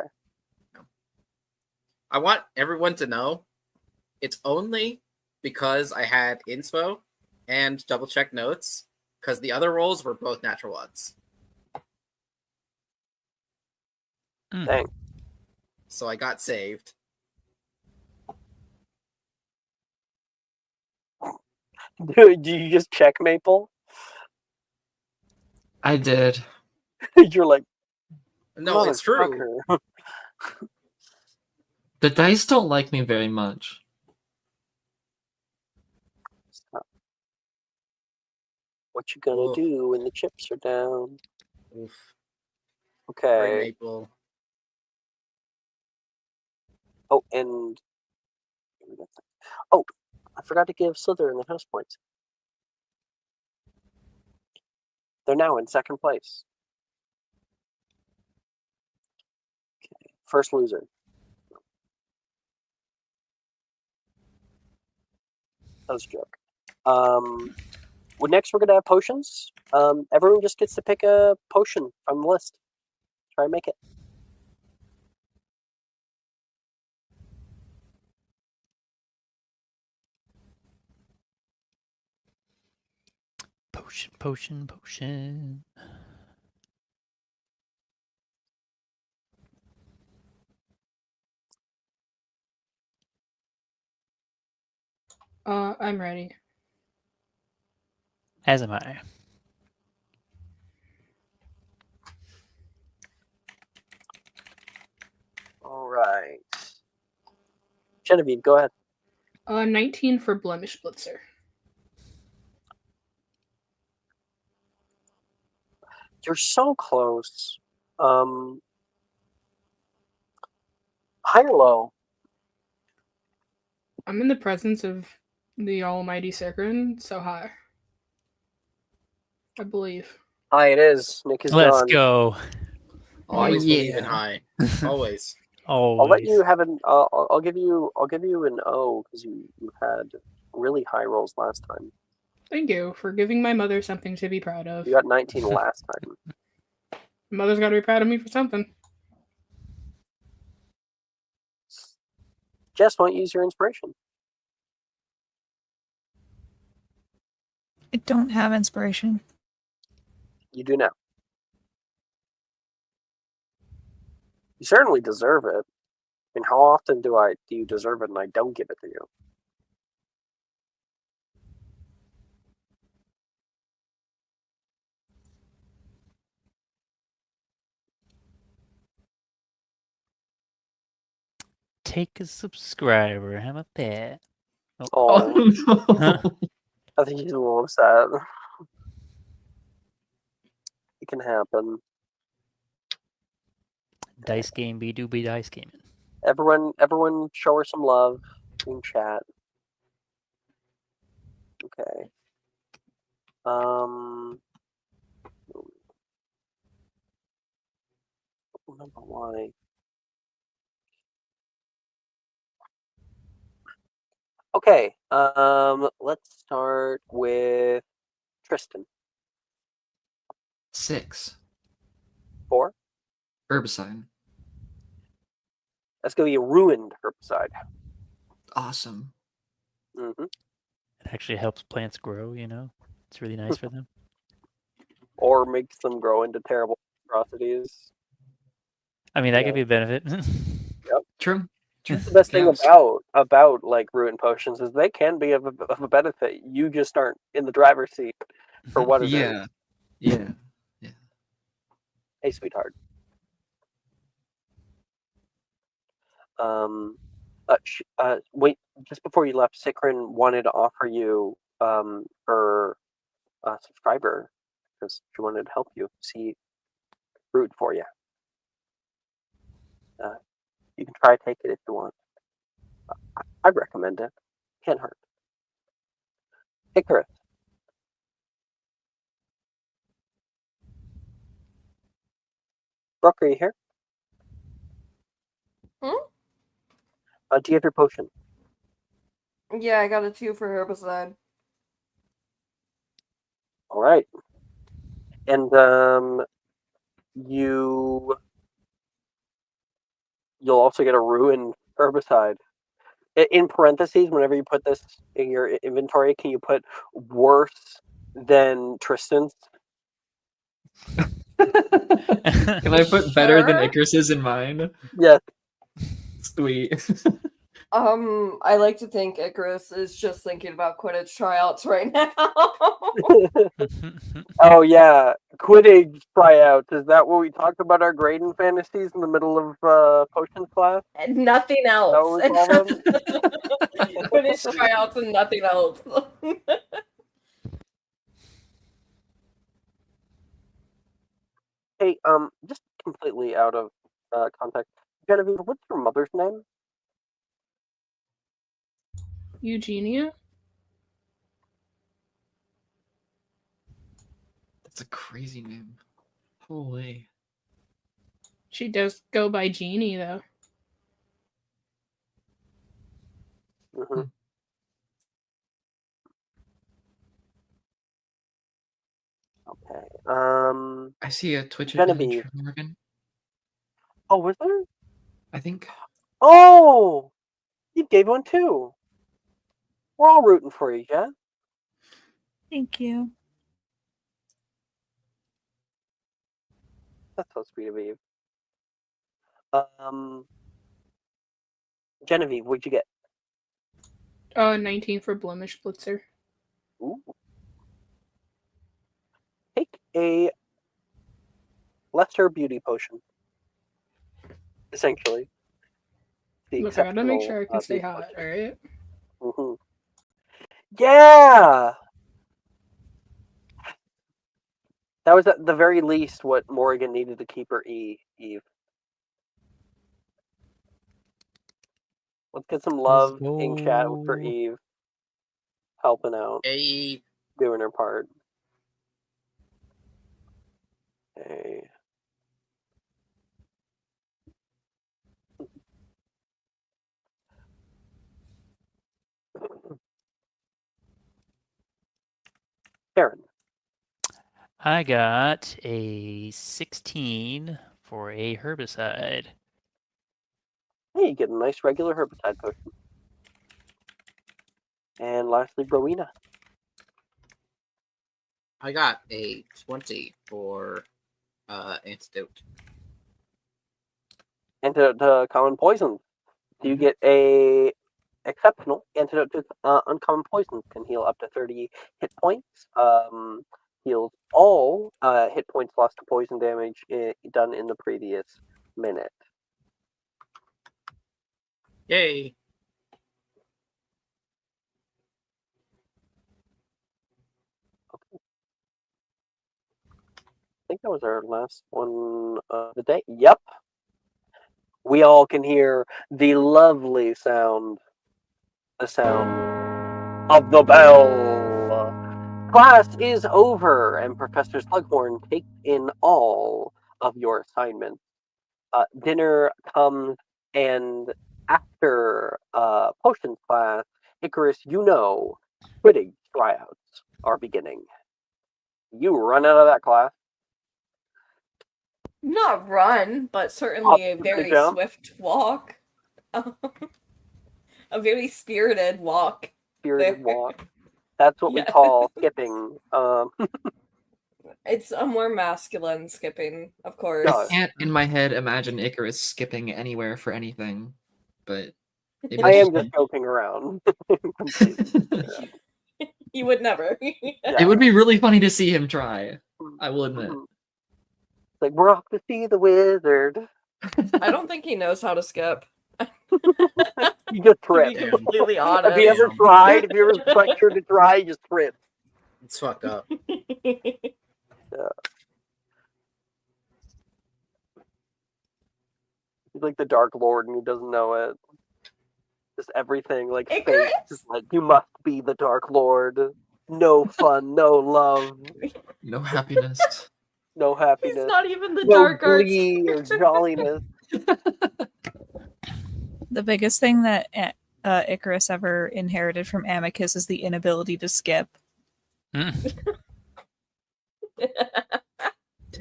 I want everyone to know it's only because I had inspo and double check notes, because the other rolls were both natural ones. Dang. So I got saved. Do you just check Maple? I did. You're like, No, it's true. motherfucker. The dice don't like me very much. What you gonna Oof. do when the chips are down? Oof. Okay. Sorry, Maple. Oh, and oh, I forgot to give Slytherin the house points. They're now in second place. Okay. First loser. That was a joke. Well, next we're gonna have potions. Everyone just gets to pick a potion from the list. Try and make it. Potion, potion, potion. I'm ready. As am I. All right. Genevieve, go ahead. 19 for Blemish Blitzer. You're so close. High or low? I'm in the presence of the almighty Sekrin, so high. I believe. High it is. Nick is Let's gone. go. Always believe in yeah. high. Always. I'll let you Always. have an. I'll give you an O because you had really high rolls last time. Thank you for giving my mother something to be proud of. You got 19 last time. My mother's got to be proud of me for something. Jess, why don't you use your inspiration? I don't have inspiration. You do now. You certainly deserve it. I mean, how often do you deserve it and I don't give it to you? Take a subscriber. How about that? Oh, no. I think he's a little upset. It can happen. Dice game be do be dice gaming. Everyone, show her some love in chat. Okay. Remember why? Okay. Let's start with Tristan. 6. 4. Herbicide. That's gonna be a ruined herbicide. Awesome. Mm-hmm. It actually helps plants grow, you know? It's really nice for them. Or makes them grow into terrible atrocities. I mean, that Yeah. could be a benefit. True. That's the best thing Yes. about like ruined potions is they can be of a benefit. You just aren't in the driver's seat for what it is. Yeah. Yeah. Hey, sweetheart. Wait, just before you left, Sikrin wanted to offer you her subscriber because she wanted to help you. See, root for you. You can try to take it if you want. I'd recommend it. Can't hurt. Icarus. Brooke, are you here? Hmm? Do you have your potion? Yeah, I got a 2 for herbicide. All right. And you'll also get a ruin herbicide. In parentheses, whenever you put this in your inventory, can you put worse than Tristan's? Can I put better than Sure. Icarus's in mine? Yes. Sweet. I like to think Icarus is just thinking about Quidditch tryouts right now. Oh yeah, Quidditch tryouts. Is that what we talked about our grading fantasies in the middle of potions class? And nothing else. That was all of them? Quidditch tryouts and nothing else. Hey, just completely out of context. Genevieve, what's your mother's name? Eugenia? That's a crazy name. Holy. She does go by Jeannie, though. Mm-hmm. Okay. I see a Twitch Genevieve. adventure, Morgan. Oh, was there? I think. Oh, you gave one too. We're all rooting for you, Jen. Thank you. That's so sweet of you. Genevieve, what'd you get? 19 for Blemish Blitzer. Ooh. Take a lesser beauty potion. Essentially. The Look, I gotta make exceptional, sure I can stay beauty hot, potion. alright? Mm-hmm. Yeah! That was at the very least what Morrigan needed to keep her Eve. Let's get some love in chat for Eve. Helping out. Hey. Doing her part. Hey. Karen. I got a 16 for a herbicide. Hey, you get a nice regular herbicide potion. And lastly, Rowena. I got a 20 for antidote. Antidote to common poisons. Do you get a exceptional antidote to uncommon poisons? Can heal up to 30 hit points. Heals all hit points lost to poison damage done in the previous minute. Yay. Okay. I think that was our last one of the day. Yep. We all can hear the lovely sound. The sound of the bell. Class is over, and Professor Slughorn takes in all of your assignments. Dinner comes, and after potions class, Icarus, Quidditch tryouts are beginning. You run out of that class. Not run, but certainly a Up the very jump. swift walk. A very spirited walk. Spirited there. walk. That's what we Yeah. call skipping. It's a more masculine skipping, of I course. Does. can't in my head imagine Icarus skipping anywhere for anything, but maybe I that's am just me. joking around. Completely. He would never. Yeah. It would be really funny to see him try. I will admit. It's like, we're off to see the wizard. I don't think he knows how to skip. You just To be trip. completely Have honest. you ever tried? Have you ever pressured to try? You just trip. It's fucked up. Yeah. He's like the Dark Lord and he doesn't know it. Just everything, like, fate. Icarus? Just like, you must be the Dark Lord. No fun, no love, No happiness. no He's happiness, not even the no dark arts. glee or jolliness. The biggest thing that Icarus ever inherited from Amicus is the inability to skip. I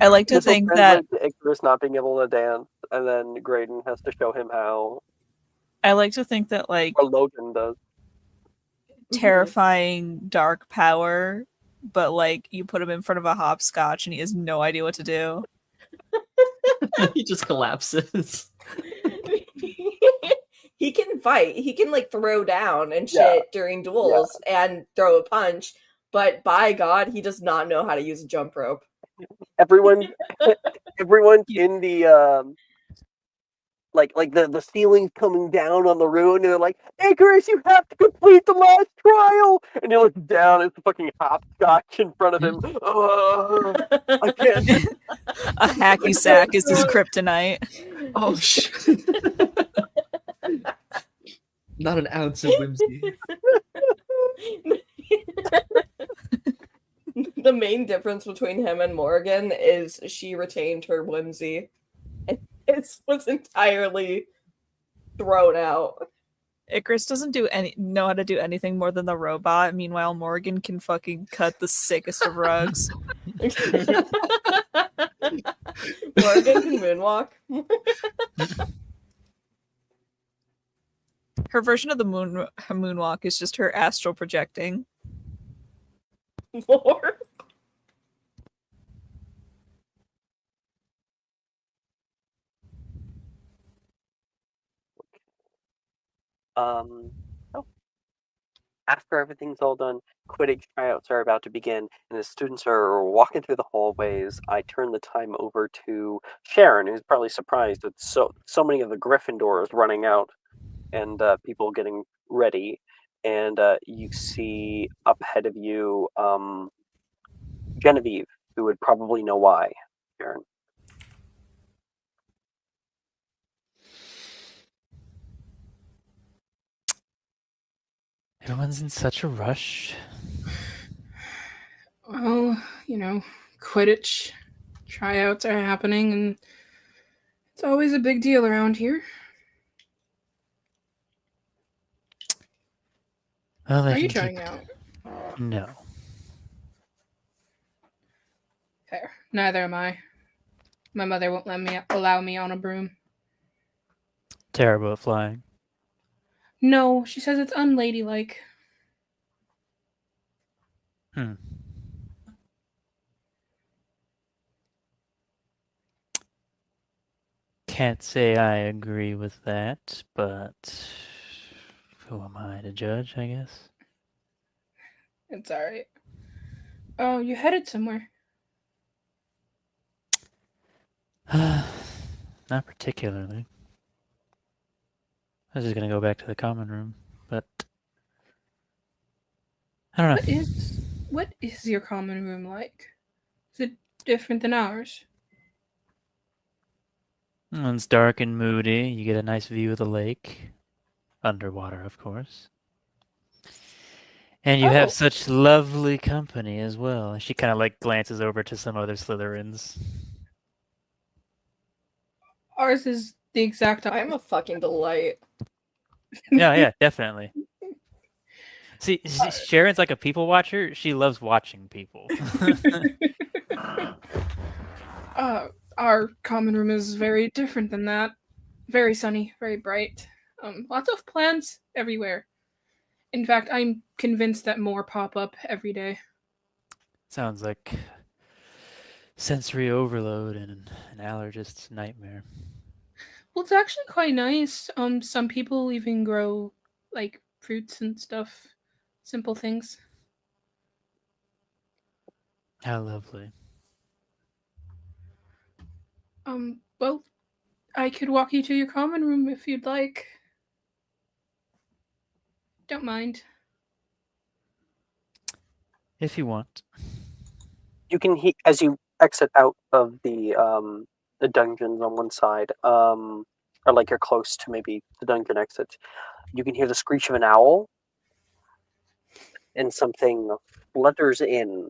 like to This will think that translate to Icarus not being able to dance, and then Graydon has to show him how. like Or Logan does. terrifying dark power, but like you put him in front of a hopscotch and he has no idea what to do. He just collapses. He can fight. He can like throw down and shit Yeah. during duels and throw a punch, but by God, he does not know how to use a jump rope. Everyone in the like the ceiling's coming down on the room, and they're like, Icarus, you have to complete the last trial, and he looks down, it's the fucking hopscotch in front of him. I can't. A hacky sack is his kryptonite. Oh shit. Not an ounce of whimsy. The main difference between him and Morgan is she retained her whimsy. And his was entirely thrown out. Icarus doesn't know how to do anything more than the robot. Meanwhile, Morgan can fucking cut the sickest of rugs. Morgan can moonwalk. Her version of the moonwalk is just her astral projecting. Lord. After everything's all done, Quidditch tryouts are about to begin, and the students are walking through the hallways. I turn the time over to Sharon, who's probably surprised at so many of the Gryffindors running out and people getting ready. And you see up ahead of you Genevieve, who would probably know why. Sharon. Everyone's in such a rush. Well, Quidditch tryouts are happening, and it's always a big deal around here. Well, Are you trying out? No. Fair. Neither am I. My mother won't allow me on a broom. Terrible at flying. No, she says it's unladylike. Can't say I agree with that, but who am I to judge, I guess? It's alright. Oh, you headed somewhere? Not particularly. I was just gonna go back to the common room, but I don't know. What is your common room like? Is it different than ours? It's dark and moody. You get a nice view of the lake. Underwater, of course. And you have such lovely company as well. She kind of like glances over to some other Slytherins. Ours is the exact opposite. I'm a fucking delight. Yeah, definitely. See, Sharon's like a people watcher. She loves watching people. Our common room is very different than that. Very sunny, very bright. Lots of plants everywhere. In fact, I'm convinced that more pop up every day. Sounds like sensory overload and an allergist's nightmare. Well, it's actually quite nice. Some people even grow like fruits and stuff. Simple things. How lovely. Well, I could walk you to your common room if you'd like. Don't mind. If you want. You can as you exit out of the dungeons on one side. or like you're close to maybe the dungeon exit, you can hear the screech of an owl, and something flutters in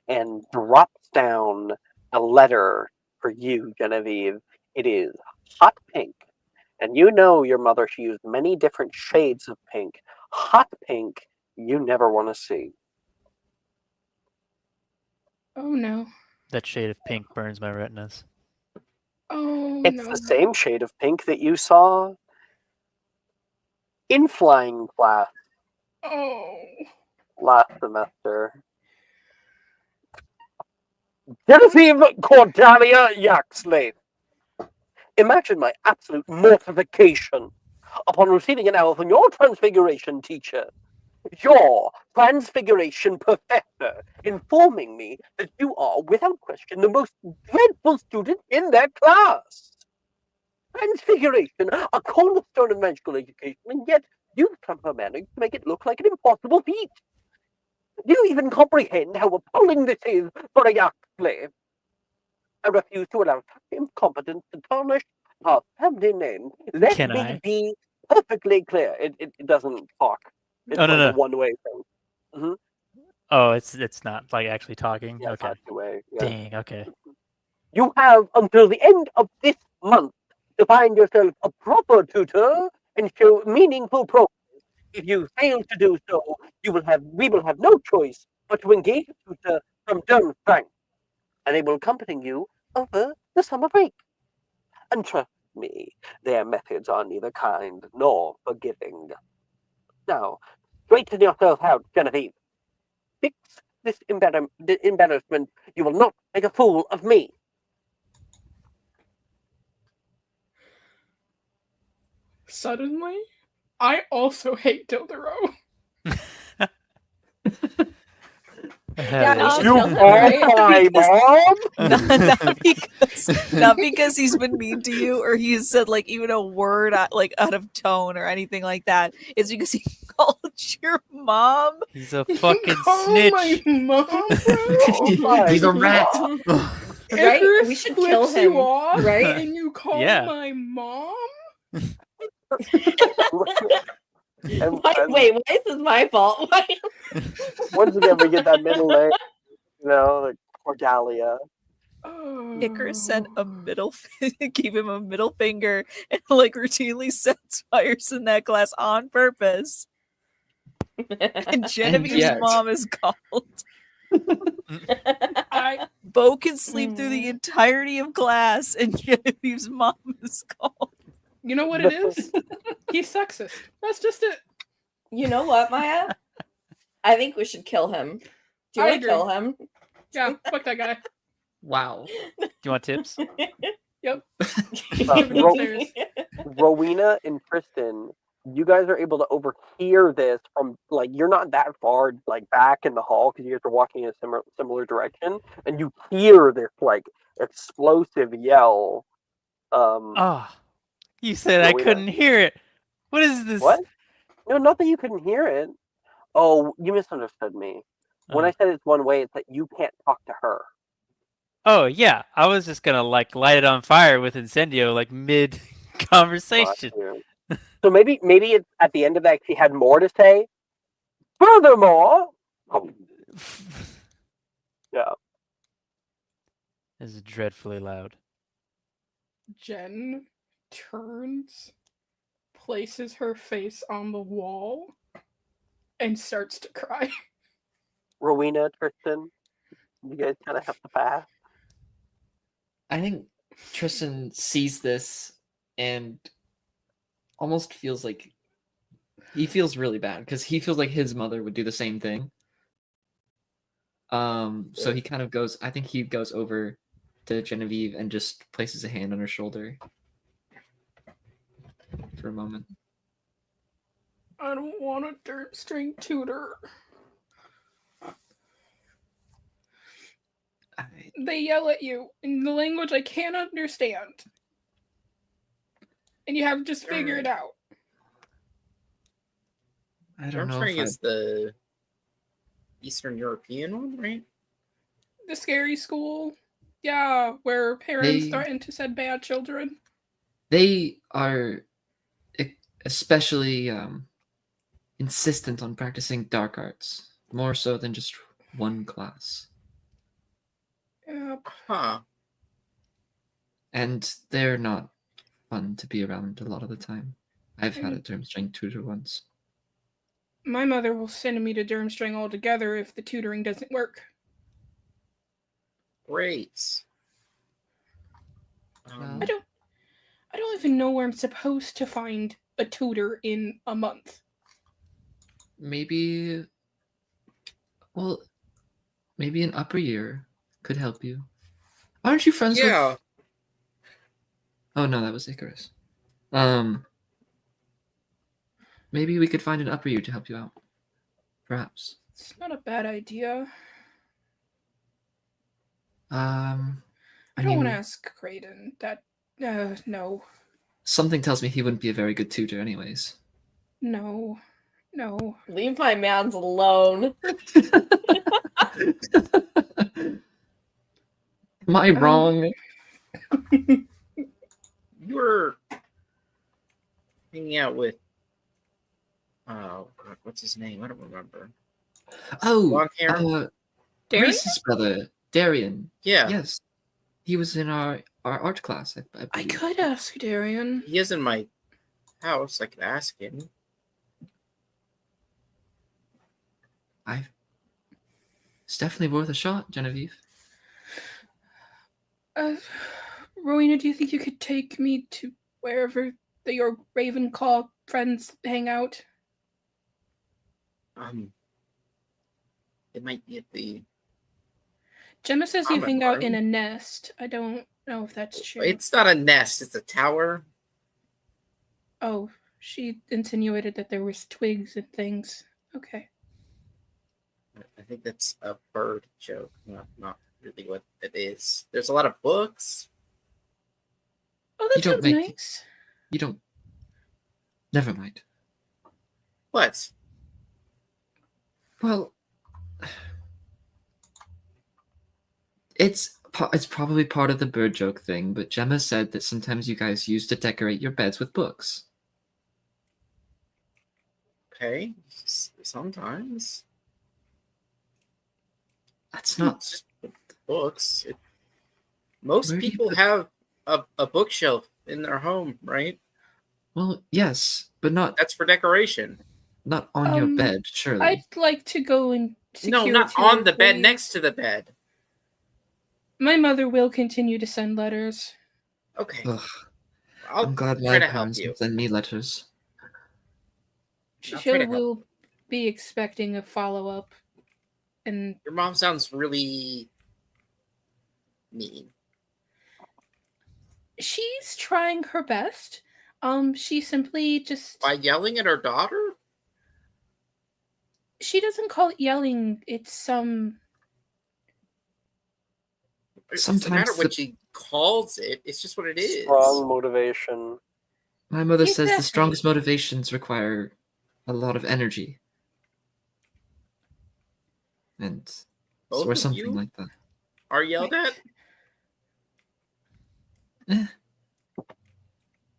and drops down a letter for you, Genevieve. It is hot pink. And you know your mother, she used many different shades of pink. Hot pink, you never want to see. Oh no. That shade of pink burns my retinas. Oh It's no. the same shade of pink that you saw in flying class Oh. last semester. Genevieve Cordelia Yaxley. Imagine my absolute mortification upon receiving an hour from your transfiguration teacher, your transfiguration professor, informing me that you are, without question, the most dreadful student in their class. Transfiguration, a cornerstone of magical education, and yet you've somehow managed to make it look like an impossible feat. Do you even comprehend how appalling this is for a Yaxley? I refuse to allow such incompetence to tarnish our family name. Let Can me I? be perfectly clear. It doesn't talk. It's Oh, no, like a no. one-way thing. Oh, it's not like actually talking. Yeah, Okay. two-way. Yeah. Dang. Okay. You have until the end of this month to find yourself a proper tutor and show meaningful progress. If you fail to do so, we will have no choice but to engage a tutor from Durham, and they will accompany you over the summer break. And trust me, their methods are neither kind nor forgiving. Now, straighten yourself out, Genevieve. Fix this embarrassment. You will not make a fool of me. Suddenly, I also hate Dildero. Yeah, we should You kill him, right? Not because he's been mean to you or he's said like even a word like out of tone or anything like that. It's because he called your mom. He's a fucking Oh snitch. my mom, bro. He's a rat. Right? Icarus We should kill flips you him, off, right? and you call Yeah. my mom? Wait, why is this my fault? Why? Once again, we get that middle name, like Cordalia. Icarus sent a gave him a middle finger and like routinely sets fires in that class on purpose. And Genevieve's mom is called. Bo can sleep through the entirety of class, and Genevieve's mom is called. You know what it is? He's sexist. That's just it. You know what, Maya? I think we should kill him. Do you I want to agree. kill him? Yeah, fuck that guy. Wow. Do you want tips? Yep. Rowena and Tristan, you guys are able to overhear this from like you're not that far like back in the hall because you guys are walking in a similar direction, and you hear this like explosive yell. You said I Rowena. couldn't hear it. What is this? What? No, not that you couldn't hear it. Oh, you misunderstood me. When I said it's one way, it's that you can't talk to her. Oh yeah, I was just gonna like light it on fire with incendio like mid conversation. So maybe it's at the end of that she had more to say. Furthermore, yeah, This is dreadfully loud. Jen turns, places her face on the wall, and starts to cry. Rowena, Tristan, you guys kind of have to pass. I think Tristan sees this and almost feels like he feels really bad because he feels like his mother would do the same thing. So he kind of goes. I think he goes over to Genevieve and just places a hand on her shoulder for a moment. I don't want a dirt string tutor. They yell at you in the language I can't understand. And you have to just figure it out. I don't know Durmstrang is the Eastern European one, right? The scary school. Yeah, where parents threaten to send bad children. They are especially insistent on practicing dark arts, more so than just one class. Huh. And they're not fun to be around a lot of the time. I've had a Durmstrang tutor once. My mother will send me to Durmstrang altogether if the tutoring doesn't work. Great. Well, I don't even know where I'm supposed to find a tutor in a month. maybe an upper year could help you. Aren't you friends yeah. with? Oh no, that was Icarus. Maybe we could find an upper year to help you out. Perhaps. It's not a bad idea. I don't want to mean, ask Creighton. That, no. something tells me he wouldn't be a very good tutor, anyways. No. Leave my mans alone. Am I wrong? You were hanging out with what's his name? I don't remember. Oh, Long hair? Darian? Reese's brother, Darian. Yeah. Yes. He was in our art class. I I believe. could ask Darian. He is in my house. I could ask him. It's definitely worth a shot, Genevieve. Rowena, do you think you could take me to wherever your Ravenclaw friends hang out? It might be at the. Gemma says you Common hang out in room. a nest. I don't know if that's true. It's not a nest. It's a tower. Oh, she insinuated that there was twigs and things. Okay. I think that's a bird joke, not really what it is. There's a lot of books. Oh, that sounds nice. You don't. Never mind. What? Well, it's probably part of the bird joke thing, but Gemma said that sometimes you guys used to decorate your beds with books. Okay, sometimes. That's not just books. Most Where do you people put- have a bookshelf in their home, right? Well, yes, but not That's for decoration. on your bed, surely. I'd like to go and secure No, not two on the for bed, you. next to the bed. My mother will continue to send letters. Okay. Ugh, I'll I'm glad try my to help parents you. send me letters. I'll She try to help. will be expecting a follow-up. And Your mom sounds really mean. she's trying her best. She simply just... By yelling at her daughter? She doesn't call it yelling. It's It doesn't Sometimes matter what she calls it. It's just what it is. Strong motivation. My mother says the Exactly. strongest motivations require a lot of energy. And Both or of something you like that. are yelled at?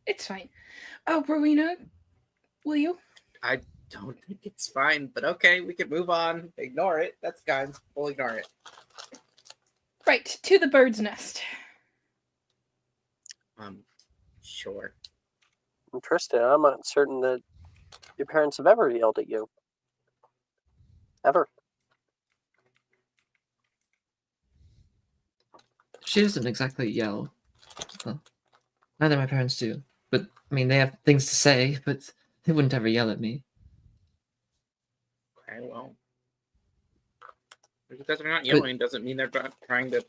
It's fine. Oh, Rowena, will you? I don't think it's fine, but okay, we can move on. Ignore it. That's fine. We'll ignore it. Right, to the bird's nest. Sure. Tristan, I'm not certain that your parents have ever yelled at you. Ever. She doesn't exactly yell. Well, neither my parents do. But, I mean, they have things to say, but they wouldn't ever yell at me. Okay, well. Just because they're not yelling doesn't mean they're not trying to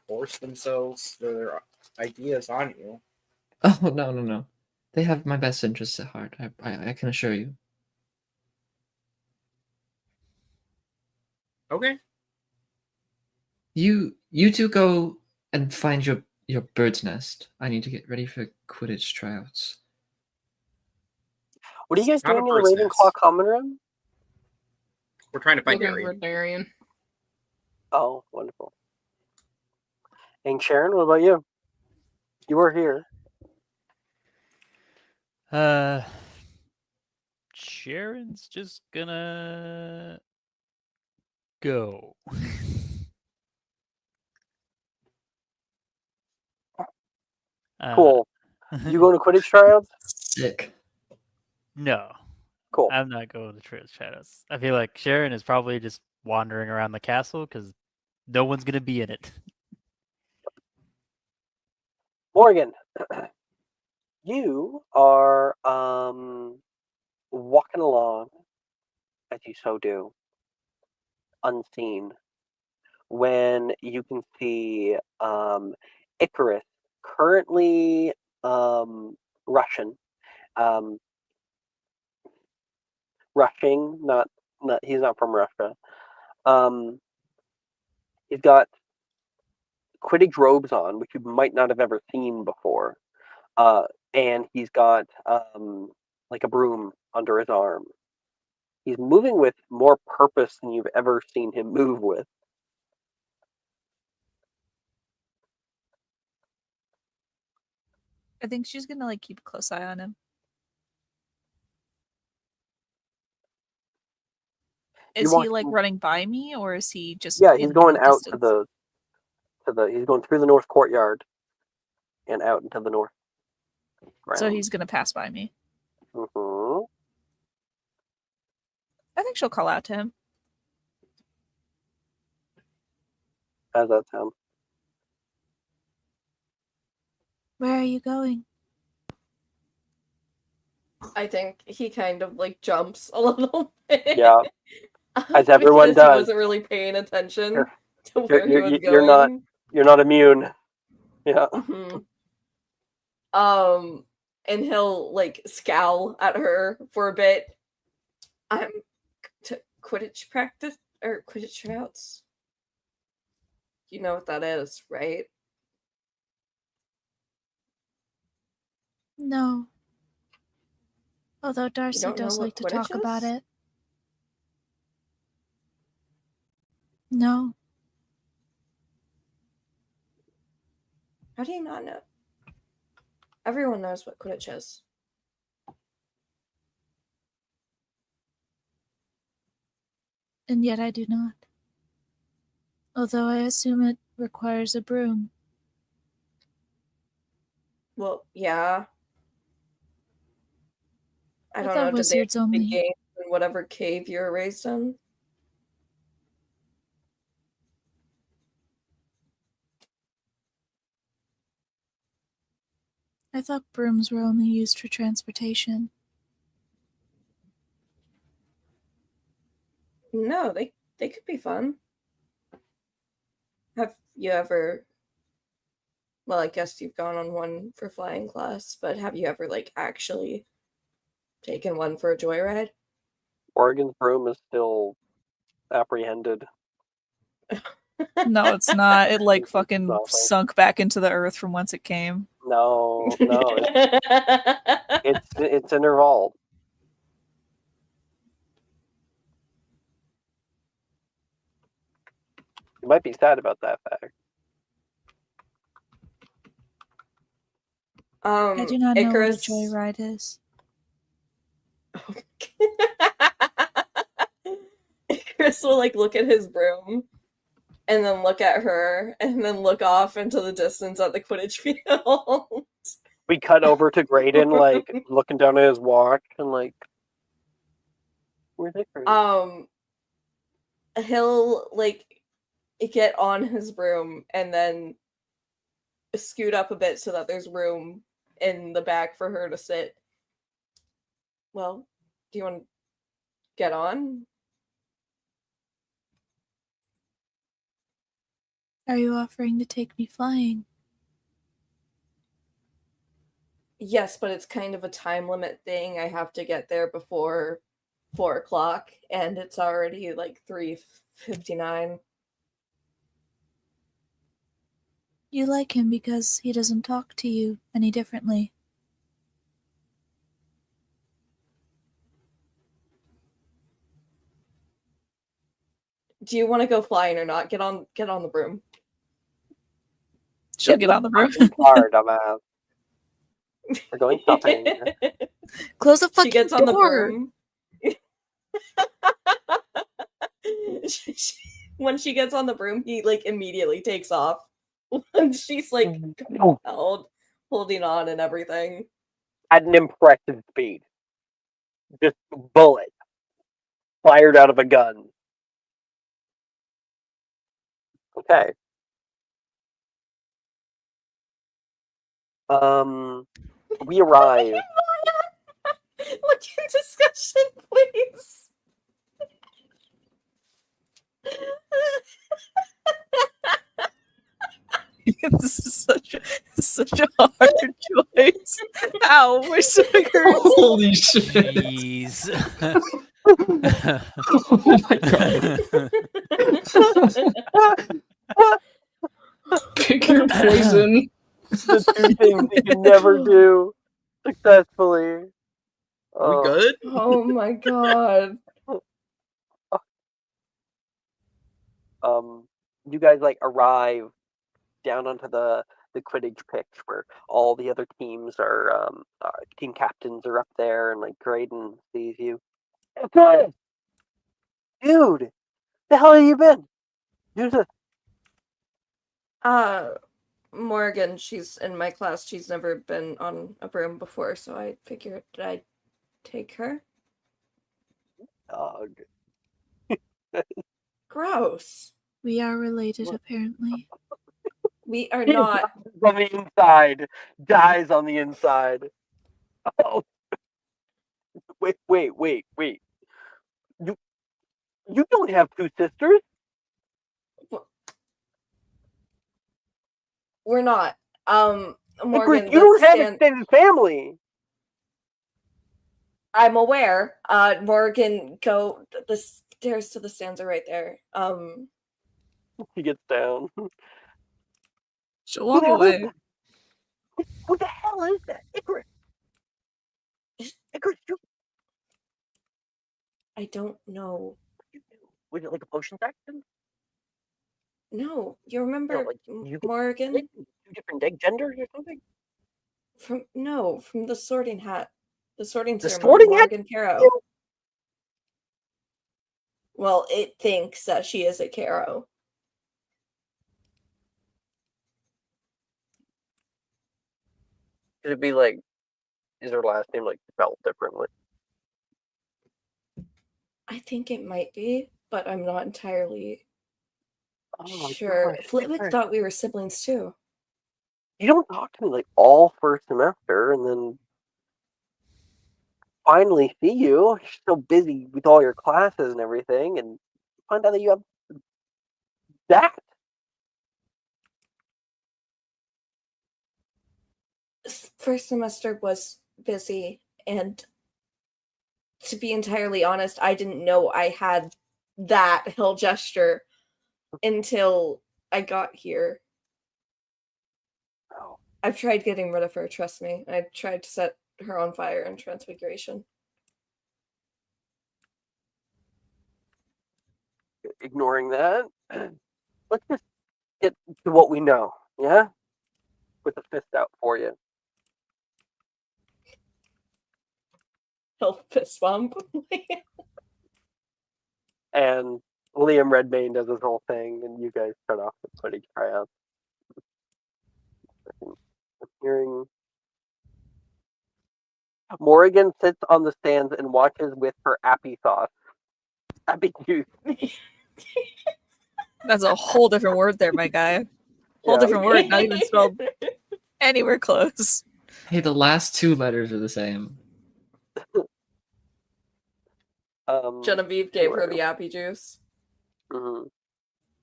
force themselves their ideas on you. Oh, no. They have my best interests at heart, I can assure you. Okay. You two go and find your bird's nest. I need to get ready for Quidditch tryouts. What are you guys Not a doing in the bird's Ravenclaw nest. common room? We're trying to find Looking Darian. for Darian. Oh, wonderful. And Sharon, what about you? You were here. Sharon's just gonna go. Cool. You going to Quidditch tryouts? Sick. No, Cool. I'm not going to Tryouts. I feel like Sharon is probably just wandering around the castle because no one's gonna be in it. Morgan, you are walking along, as you so do, unseen, when you can see Icarus currently Russian, rushing. Not he's not from Russia. He's got Quidditch robes on, which you might not have ever seen before. And he's got like a broom under his arm. He's moving with more purpose than you've ever seen him move with. I think she's gonna like keep a close eye on him. Is he like running by me, or is he just? Yeah, he's going out distance? to the. He's going through the north courtyard, and out into the north. So he's gonna pass by me. Mm-hmm. I think she'll call out to him. How's that sound? Where are you going? I think he kind of like jumps a little bit. Yeah, as everyone because does. He wasn't really paying attention to where he was going. You're not immune. Yeah. Mm-hmm. And he'll like scowl at her for a bit. I'm Quidditch practice or Quidditch tryouts. You know what that is, right? No. Although Darcy does like to talk about it. No. How do you not know? Everyone knows what Quidditch is. And yet I do not. Although I assume it requires a broom. Well, yeah. I don't thought know. Did they wizards only games in whatever cave you were raised in? I thought brooms were only used for transportation. No, they could be fun. Have you ever? Well, I guess you've gone on one for flying class, but have you ever like actually taken one for a joyride? Oregon's broom is still apprehended. No, it's not. It like fucking sunk back into the earth from whence it came. No. It's in her vault. You might be sad about that fact. I do not Icarus... know what a joyride is. Icarus will like look at his broom and then look at her and then look off into the distance at the Quidditch field. We cut over to Graydon, like looking down at his watch and like, where's Icarus? He'll like get on his broom and then scoot up a bit so that there's room in the back for her to sit. Well, do you want to get on? Are you offering to take me flying? Yes, but it's kind of a time limit thing. I have to get there before 4 o'clock, and it's already like 3:59. You like him because he doesn't talk to you any differently. Do you want to go flying or not? Get on the broom. She'll get on the broom. Car, dumbass. We're going shopping. Close the She fucking gets on the door. broom. When she gets on the broom, he like immediately takes off. When she's like compelled, holding on and everything. At an impressive speed. Just bullet fired out of a gun. Okay. We arrive. Look in discussion, please. This is such a hard choice. Ow, my stomach hurts. Holy shit! Jeez. Oh my god! Pick your poison. The two things you can never do successfully. We good? Oh my god. You guys like arrive down onto the Quidditch pitch where all the other teams are team captains are up there, and like Graydon sees you. Okay, dude, the hell have you been? Jesus. Morgan, she's in my class. She's never been on a broom before, so I figured I'd take her. Dog. Gross. We are related, apparently. We are not. On the inside, dies on the inside. Oh, wait. You don't have two sisters. We're not. Morgan, You don't have extended family. I'm aware. Morgan, go. The stairs to the stands are right there. He gets down. She'll walk away. Who the hell is that? Icarus, you. I don't know. Was it like a potion section? No, you remember you Morgan? Two different genders or something? From the Sorting Hat. The Sorting The Ceremony. Sorting Hat? Morgan Caro. Well, it thinks that she is a Caro. Could it be like, is her last name like spelled differently? I think it might be, but I'm not entirely sure. Gosh, Flitwick thought we were siblings too. You don't talk to me like all first semester, and then finally see you. You're so busy with all your classes and everything, and find out that you have that. First semester was busy, and to be entirely honest, I didn't know I had that hill gesture until I got here. Oh. I've tried getting rid of her, trust me. I've tried to set her on fire in Transfiguration. Ignoring that, let's just get to what we know, yeah? With the fist out for you. He'll fist bump. And Liam Redmayne does his whole thing, and you guys start off with Quidditch tryouts. I'm hearing Morrigan sits on the stands and watches with her appy sauce. Appy juice. That's a whole different word there, my guy. Whole different word, not even spelled anywhere close. Hey, the last two letters are the same. Genevieve gave her the appy juice. Mm-hmm.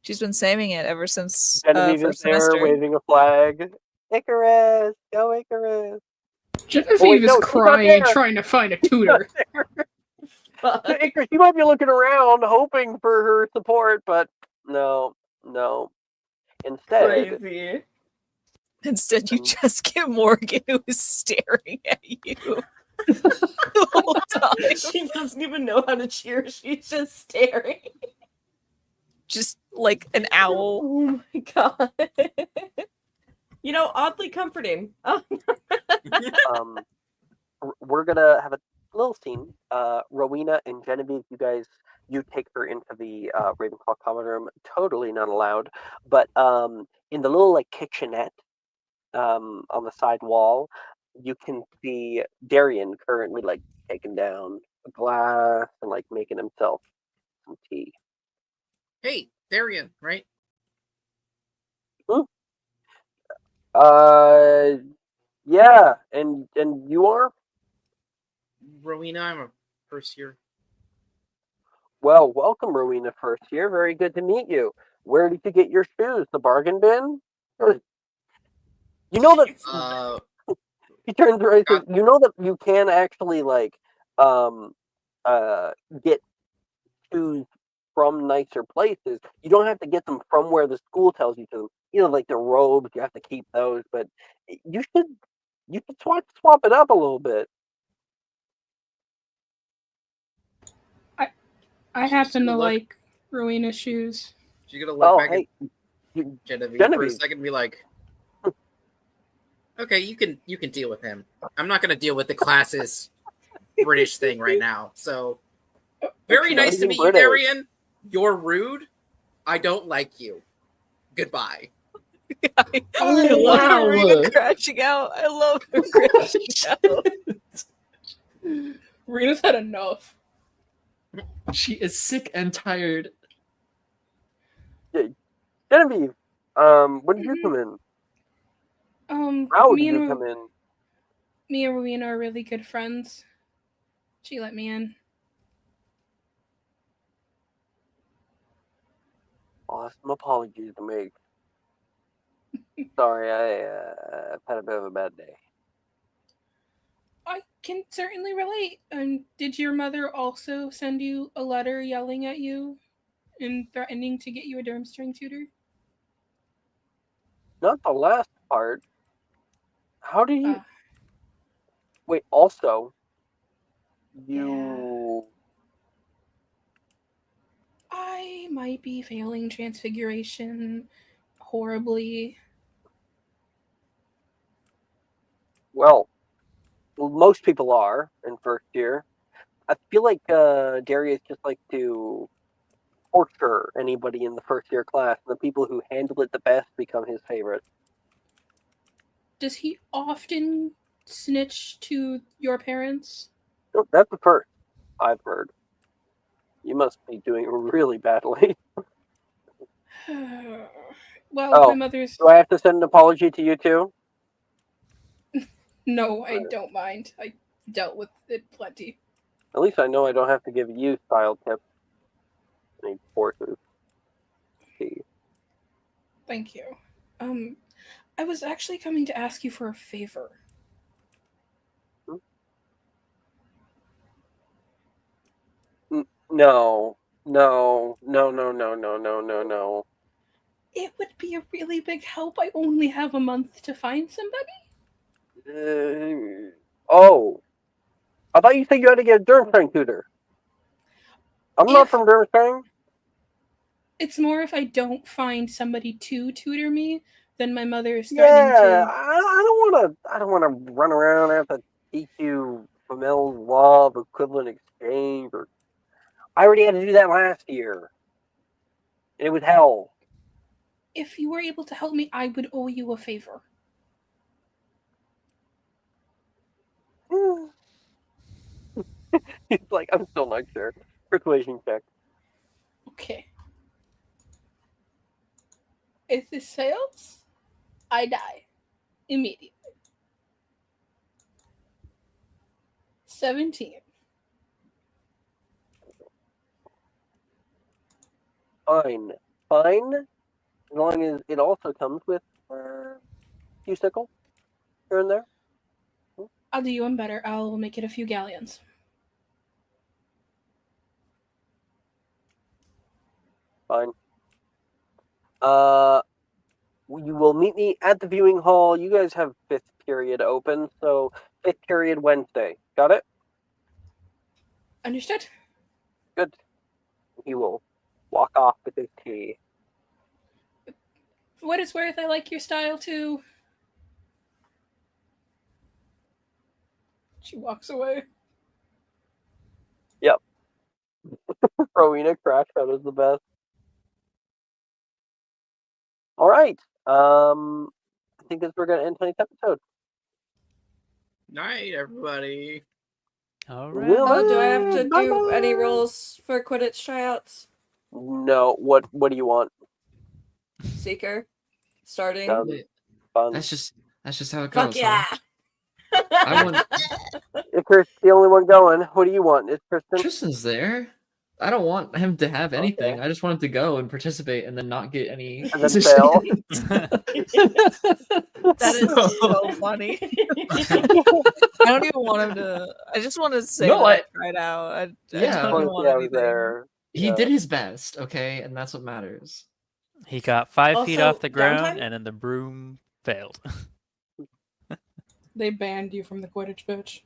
She's been saving it ever since Genevieve is there semester. waving a flag. Icarus! Go Icarus! Genevieve is crying, trying to find a tutor. Icarus, you might be looking around, hoping for her support, but no. Instead, Crazy. Instead, you just get Morgan, who is staring at you the whole time. She doesn't even know how to cheer. She's just staring. Just like an owl. Oh my god. Oddly comforting. we're gonna have a little scene. Rowena and Genevieve, you take her into the Ravenclaw common room. Totally not allowed, but in the little like kitchenette on the side wall, you can see Darian currently like taking down a glass and like making himself some tea. Hey, Darian, right? Yeah, and you are? Rowena, I'm a first year. Well, welcome, Rowena, first year. Very good to meet you. Where did you get your shoes? The bargain bin? You know that he turns around and says, you know that you can actually like um get shoes from nicer places. You don't have to get them from where the school tells you to. You know, like the robes, you have to keep those, but you should swap it up a little bit. I happen to like Rowena's shoes. She's gonna look back at Genevieve for a second and be like, okay, you can deal with him. I'm not gonna deal with the classist British thing right now. So very nice to meet you, Darian. You're rude. I don't like you. Goodbye. I love Rena crashing out. I love her crashing out. Rena's had enough. She is sick and tired. Genevieve, when did you come in? How did you come in? Me and Rowena are really good friends. She let me in. I'll have some apologies to make. Sorry, I've had a bit of a bad day. I can certainly relate. Did your mother also send you a letter yelling at you and threatening to get you a Durmstrang tutor? Not the last part. How did you... Wait, also, you... I might be failing Transfiguration horribly. Well, most people are in first year. I feel like Darius just likes to torture anybody in the first year class, and the people who handle it the best become his favorites. Does he often snitch to your parents? No, that's the first I've heard. You must be doing really badly. Well, my mother's... Do I have to send an apology to you too? No, I don't mind. I dealt with it plenty. At least I know I don't have to give you style tips. Any courses. Thank you. I was actually coming to ask you for a favor. No. It would be a really big help. I only have a month to find somebody. I thought you said you had to get a Durmstrang tutor. I'm not from Durmstrang. It's more if I don't find somebody to tutor me, then my mother is threatening to... I don't want to run around and have to teach you Flamel's law of equivalent exchange. I already had to do that last year. And it was hell. If you were able to help me, I would owe you a favor. He's like, I'm still not sure. Persuasion check. Okay. If this fails, I die. Immediately. 17. Fine. As long as it also comes with a few sickles here and there. I'll do you one better. I'll make it a few galleons. Fine. You will meet me at the viewing hall. You guys have 5th period open, so 5th period Wednesday. Got it? Understood. Good. He will walk off with his tea. For what it's worth, I like your style too. She walks away. Rowena crash out is the best. All right. I think we're gonna end tonight's episode. Night, everybody. All right. Oh, do I have to Bye-bye. do any rolls for Quidditch tryouts? No. What do you want? Seeker, starting. Fun. That's just how it goes. Fuck yeah! I want Icarus, the only one going. What do you want? Is Tristan? Tristan's there. I don't want him to have anything. Okay. I just want him to go and participate and then not get any And then positions. fail. That is so funny. I don't even want him to. I just want to say No, that I- I tried out. I Yeah. don't Wanna want see I was anything. there. He Yeah. did his best, okay, and that's what matters. He got 5 feet Also, off the ground, downtime? and then the broom failed. They banned you from the Quidditch, bitch.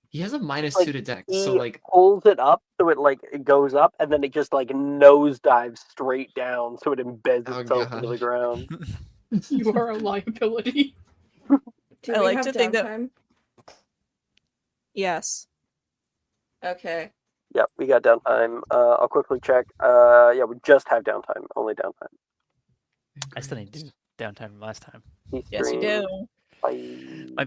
He has a minus Like, 2 to dex, He so like pulls it up so it goes up, and then it just nosedives straight down, so it embeds Oh, itself into the God. ground. You are a liability. Do I we like have to think that- downtime? Yes. Okay. Yep, we got downtime. I'll quickly check. Yeah, we just have downtime. Only downtime. I still need to do downtime last time. He Yes, you streams. do. Bye.